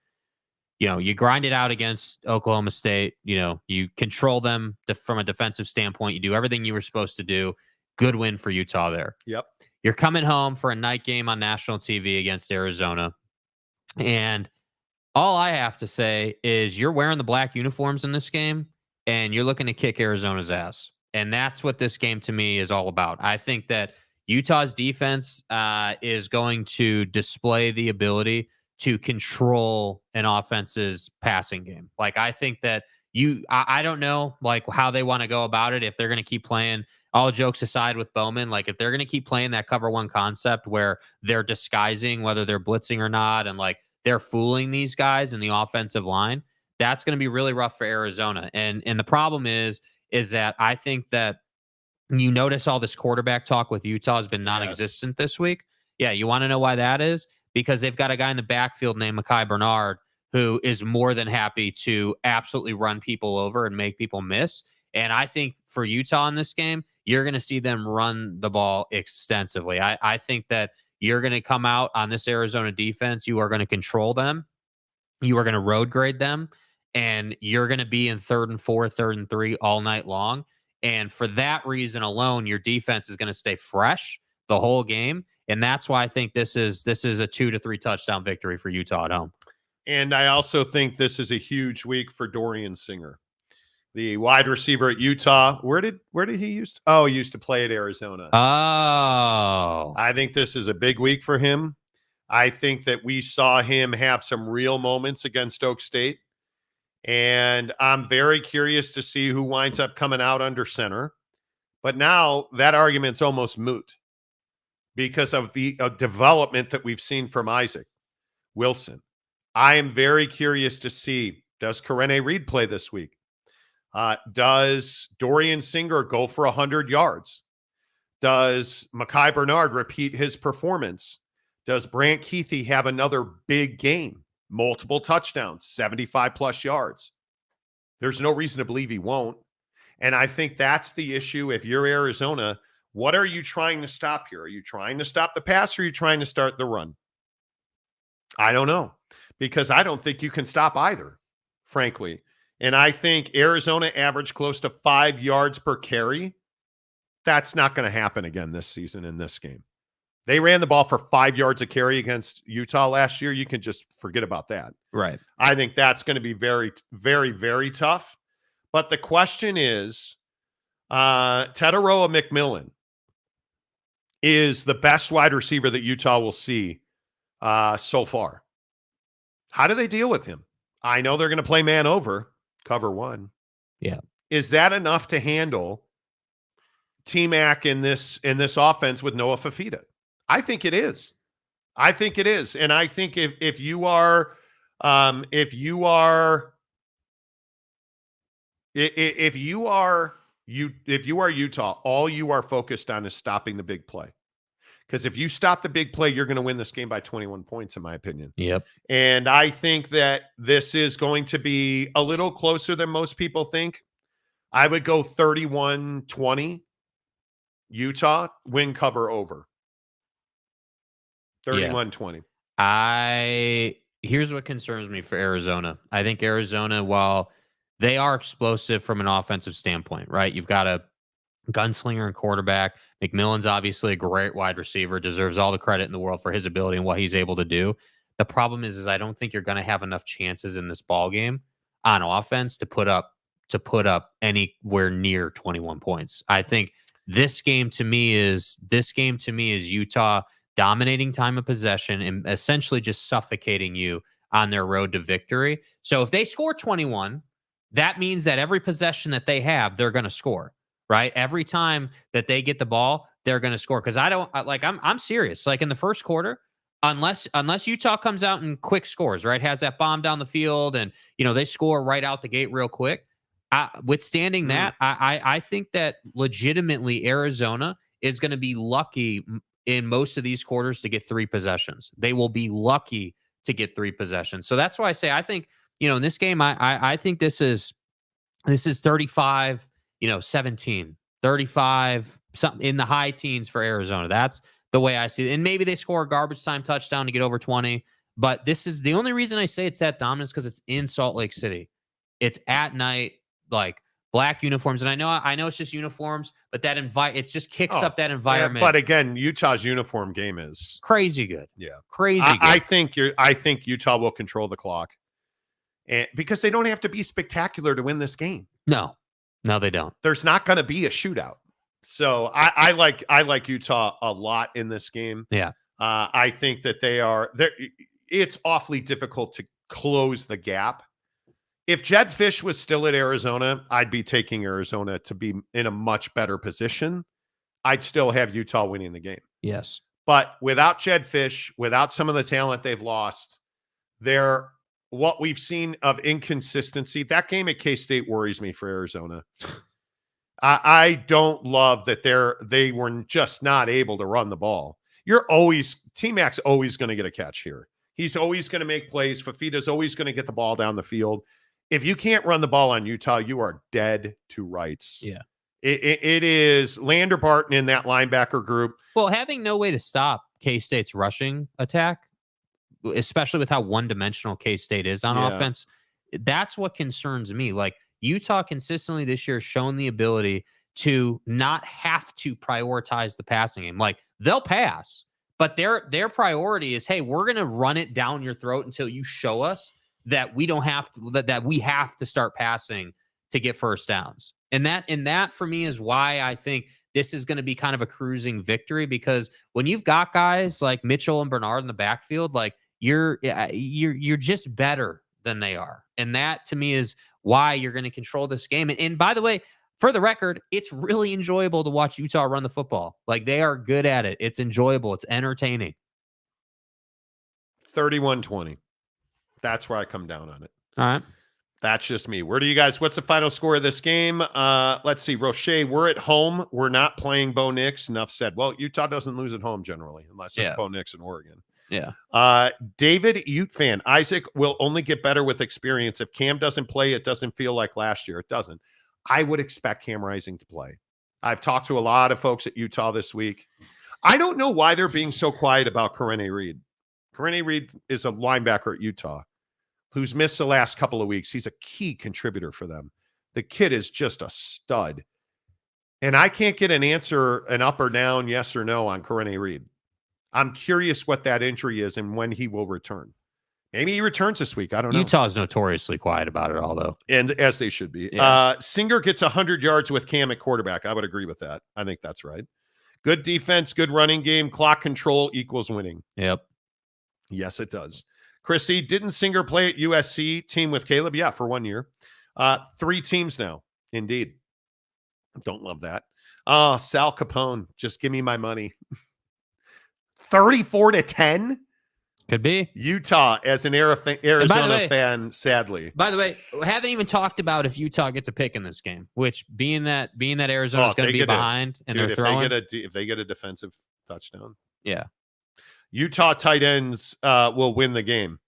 You grind it out against Oklahoma State. You control them from a defensive standpoint. You do everything you were supposed to do. Good win for Utah there. Yep. You're coming home for a night game on national TV against Arizona. And all I have to say is you're wearing the black uniforms in this game and you're looking to kick Arizona's ass. And that's what this game to me is all about. I think that Utah's defense is going to display the ability to control an offense's passing game. Like, I think that I don't know like how they want to go about it. If they're going to keep playing, all jokes aside with Bowman, like if they're going to keep playing that cover one concept where they're disguising whether they're blitzing or not, and like they're fooling these guys in the offensive line, that's going to be really rough for Arizona. And the problem is that I think that you notice all this quarterback talk with Utah has been non-existent this week. Yeah, you want to know why that is? Because they've got a guy in the backfield named Mekhi Bernard who is more than happy to absolutely run people over and make people miss. And I think for Utah in this game, you're going to see them run the ball extensively. I think that You're going to come out on this Arizona defense. You are going to control them. You are going to road grade them. And you're going to be in 3rd and 4, 3rd and 3 all night long. And for that reason alone, your defense is going to stay fresh the whole game. And that's why I think this is a 2 to 3 touchdown victory for Utah at home. And I also think this is a huge week for Dorian Singer, the wide receiver at Utah. Where did he used to? Oh, he used to play at Arizona. Oh. I think this is a big week for him. I think that we saw him have some real moments against Oak State. And I'm very curious to see who winds up coming out under center. But now that argument's almost moot because of the development that we've seen from Isaac Wilson. I am very curious to see, does Karene Reed play this week? Does Dorian Singer go for 100 yards? Does Mekhi Bernard repeat his performance? Does Brant Keithy have another big game? Multiple touchdowns, 75-plus yards. There's no reason to believe he won't. And I think that's the issue. If you're Arizona, what are you trying to stop here? Are you trying to stop the pass or are you trying to start the run? I don't know, because I don't think you can stop either, frankly. And I think Arizona averaged close to 5 yards per carry. That's not going to happen again this season in this game. They ran the ball for 5 yards a carry against Utah last year. You can just forget about that. Right. I think that's going to be very, very, very tough. But the question is, Tetaroa McMillan is the best wide receiver that Utah will see so far. How do they deal with him? I know they're going to play man over, cover one. Yeah. Is that enough to handle T-Mac in this offense with Noah Fafita? I think it is. I think it is. And I think if you are Utah, all you are focused on is stopping the big play. Because if you stop the big play, you're going to win this game by 21 points, in my opinion. Yep. And I think that this is going to be a little closer than most people think. I would go 31-20. Utah, win, cover, over. 31-20. Here's what concerns me for Arizona. I think Arizona, while they are explosive from an offensive standpoint, right? You've got a gunslinger and quarterback. McMillan's obviously a great wide receiver, deserves all the credit in the world for his ability and what he's able to do. The problem is I don't think you're going to have enough chances in this ball game on offense to put up anywhere near 21 points. I think this game to me is Utah dominating time of possession and essentially just suffocating you on their road to victory. So if they score 21, that means that every possession that they have, they're going to score, right? Every time that they get the ball, they're going to score. Because I'm serious. Like in the first quarter, unless Utah comes out and quick scores, right, has that bomb down the field, and they score right out the gate real quick. Withstanding that, I think that legitimately Arizona is going to be lucky in most of these quarters to get 3 possessions. They will be lucky to get 3 possessions. So that's why I say I think in this game I think this is 35, 17, 35, something in the high teens for Arizona. That's the way I see it. And maybe they score a garbage time touchdown to get over 20. But this is the only reason I say it's that dominance, because it's in Salt Lake City. It's at night, like black uniforms. And I know it's just uniforms, but it just kicks up that environment. Yeah, but again, Utah's uniform game is crazy good. Yeah. Crazy good. I think Utah will control the clock. And because they don't have to be spectacular to win this game. No, they don't. There's not going to be a shootout. So I like Utah a lot in this game. Yeah. I think that it's awfully difficult to close the gap. If Jed Fish was still at Arizona, I'd be taking Arizona to be in a much better position. I'd still have Utah winning the game. Yes. But without Jed Fish, without some of the talent they've lost, what we've seen of inconsistency, that game at K-State worries me for Arizona. I don't love that they were just not able to run the ball. T-Mac's always going to get a catch here. He's always going to make plays. Fafita's always going to get the ball down the field. If you can't run the ball on Utah, you are dead to rights. Yeah. It is Lander Barton in that linebacker group. Well, having no way to stop K-State's rushing attack, especially with how one-dimensional K-State is on offense. That's what concerns me. Like, Utah consistently this year has shown the ability to not have to prioritize the passing game. Like, they'll pass, but their priority is, hey, we're going to run it down your throat until you show us that we don't have to, that we have to start passing to get first downs. And that for me is why I think this is going to be kind of a cruising victory, because when you've got guys like Mitchell and Bernard in the backfield, like you're just better than they are. And that to me is why you're going to control this game. And by the way, for the record, it's really enjoyable to watch Utah run the football. Like, they are good at it. It's enjoyable. It's entertaining. 31-20. That's where I come down on it. All right. That's just me. Where do you guys, what's the final score of this game? Let's see. Roche, we're at home. We're not playing Bo Nix. Enough said. Well, Utah doesn't lose at home generally, unless it's Bo Nix in Oregon. Yeah. David, Ute fan. Isaac will only get better with experience. If Cam doesn't play, it doesn't feel like last year. It doesn't. I would expect Cam Rising to play. I've talked to a lot of folks at Utah this week. I don't know why they're being so quiet about Corene Reed. Corene Reed is a linebacker at Utah who's missed the last couple of weeks. He's a key contributor for them. The kid is just a stud. And I can't get an answer, an up or down, yes or no on Corene Reed. I'm curious what that injury is and when he will return. Maybe he returns this week. I don't know. Utah's notoriously quiet about it all, though. And as they should be. Singer gets 100 yards with Cam at quarterback. I would agree with that. I think that's right. Good defense, good running game, clock control equals winning. Yep. Yes, it does. Chrissy, didn't Singer play at USC, team with Caleb? Yeah, for 1 year. 3 teams now. Indeed. Don't love that. Oh, Sal Capone, just give me my money. 34-10? Could be. Utah as an Arizona fan, sadly. By the way, we haven't even talked about if Utah gets a pick in this game, which being that Arizona's going to be behind and they're throwing. If they get a defensive touchdown. Yeah. Utah tight ends will win the game.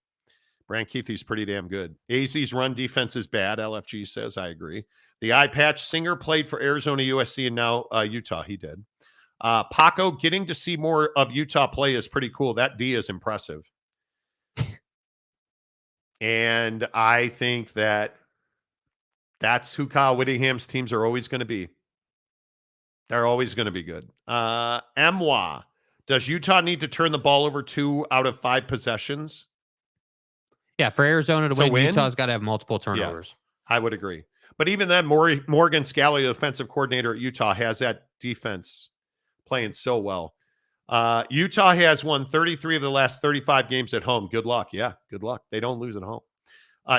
Brant Keithy's pretty damn good. AZ's run defense is bad, LFG says. I agree. The eye patch Singer played for Arizona, USC, and now Utah. He did. Paco, getting to see more of Utah play is pretty cool. That D is impressive. And I think that's who Kyle Whittingham's teams are always going to be. They're always going to be good. Emwa, does Utah need to turn the ball over 2 out of 5 possessions? Yeah, for Arizona to win, Utah's got to have multiple turnovers. Yeah, I would agree. But even then, Morgan Scalley, the defensive coordinator at Utah, has that defense playing so well. Utah has won 33 of the last 35 games at home. Good luck. Yeah, good luck. They don't lose at home.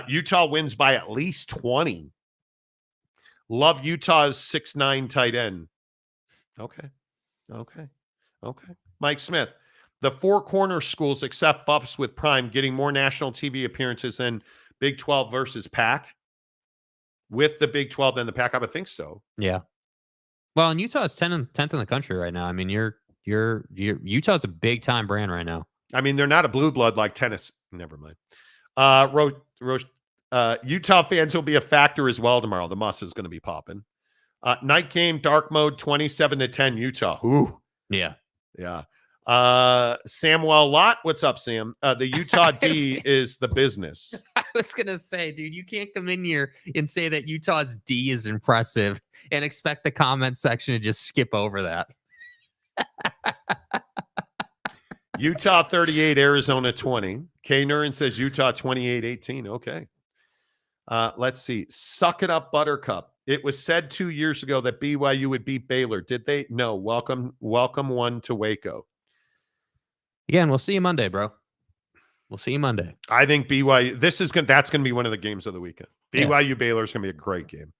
Utah wins by at least 20. Love Utah's 6'9" tight end. Okay. Mike Smith. The 4 corner schools except Buffs with Prime getting more national TV appearances than Big 12 versus PAC. With the Big 12 than the PAC, I would think so. Yeah. Well, and Utah is 10th in the country right now. I mean, Utah's a big time brand right now. I mean, they're not a blue blood like tennis. Never mind. Utah fans will be a factor as well tomorrow. The muss is going to be popping. Night game, dark mode, 27-10 Utah. Ooh. Yeah. Samuel Lott, what's up, Sam? The Utah D is the business. I was going to say, dude, you can't come in here and say that Utah's D is impressive and expect the comment section to just skip over that. Utah 38, Arizona 20. K. Nurin says Utah 28-18. Okay. Let's see. Suck it up, Buttercup. It was said 2 years ago that BYU would beat Baylor. Did they? No. Welcome one to Waco. Again, we'll see you Monday, bro. We'll see you Monday. I think BYU, that's going to be one of the games of the weekend. BYU Baylor is going to be a great game.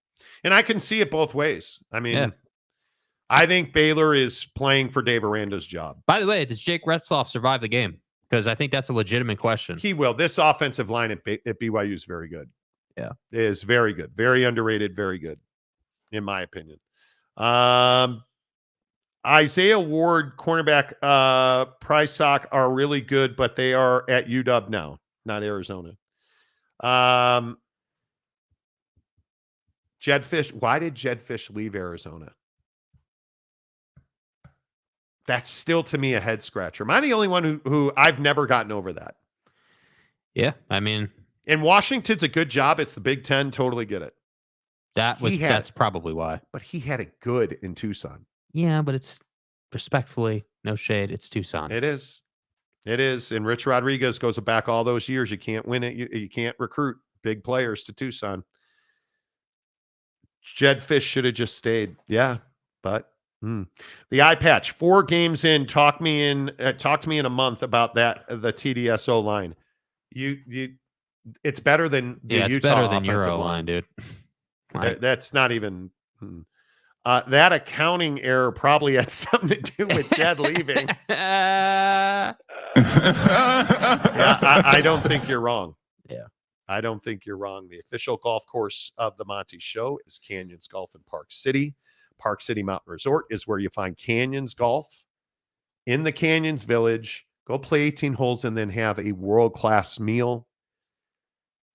And I can see it both ways. I mean, I think Baylor is playing for Dave Aranda's job. By the way, does Jake Retzloff survive the game? Because I think that's a legitimate question. He will. This offensive line at BYU is very good. Yeah. It is very good. Very underrated. Very good, in my opinion. Isaiah Ward, cornerback, Price Sock are really good, but they are at UW now, not Arizona. Jed Fish. Why did Jed Fish leave Arizona? That's still to me a head scratcher. Am I the only one who I've never gotten over that? Yeah, I mean, and Washington's a good job. It's the Big Ten. Totally get it. That's probably why. But he had it good in Tucson. Yeah, but it's respectfully, no shade. It's Tucson. It is. And Rich Rodriguez goes back all those years. You can't win it. You can't recruit big players to Tucson. Jed Fish should have just stayed. Yeah, but the eye patch. 4 games in. Talk to me in a month about that. The TDSO line. It's better than the Utah. It's better than offensive your line, dude. That's not even. That accounting error probably had something to do with Jed leaving. Yeah, I don't think you're wrong. Yeah. I don't think you're wrong. The official golf course of the Monty Show is Canyons Golf in Park City. Park City Mountain Resort is where you find Canyons Golf in the Canyons Village. Go play 18 holes and then have a world-class meal.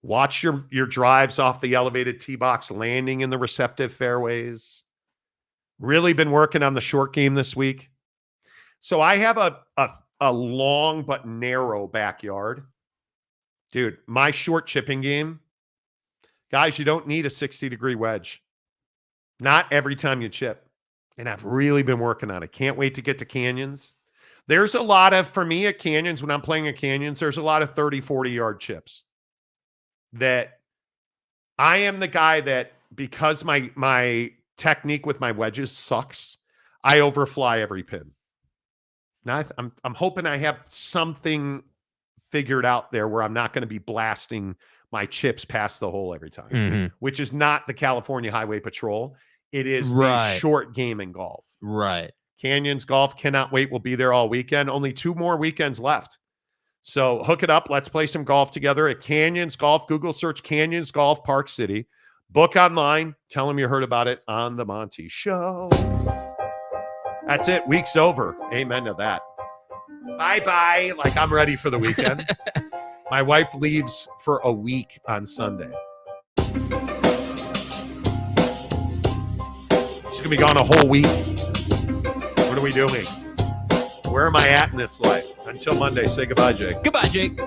Watch your drives off the elevated tee box, landing in the receptive fairways. Really been working on the short game this week. So I have a long but narrow backyard. Dude, my short chipping game, guys, you don't need a 60-degree wedge. Not every time you chip. And I've really been working on it. Can't wait to get to Canyons. There's a lot of, for me at Canyons, when I'm playing at Canyons, there's a lot of 30, 40-yard chips. That I am the guy that, because my technique with my wedges sucks, I overfly every pin. Now I'm hoping I have something figured out there where I'm not going to be blasting my chips past the hole every time, which is not the California Highway Patrol. It is the short game in golf. Right. Canyons Golf, cannot wait. We'll be there all weekend. Only 2 more weekends left. So hook it up. Let's play some golf together at Canyons Golf. Google search Canyons Golf Park City. Book online. Tell them you heard about it on the Monty Show. That's it. Week's over. Amen to that. Bye-bye. Like, I'm ready for the weekend. My wife leaves for a week on Sunday. She's going to be gone a whole week. What are we doing? Where am I at in this life? Until Monday, say goodbye, Jake. Goodbye, Jake.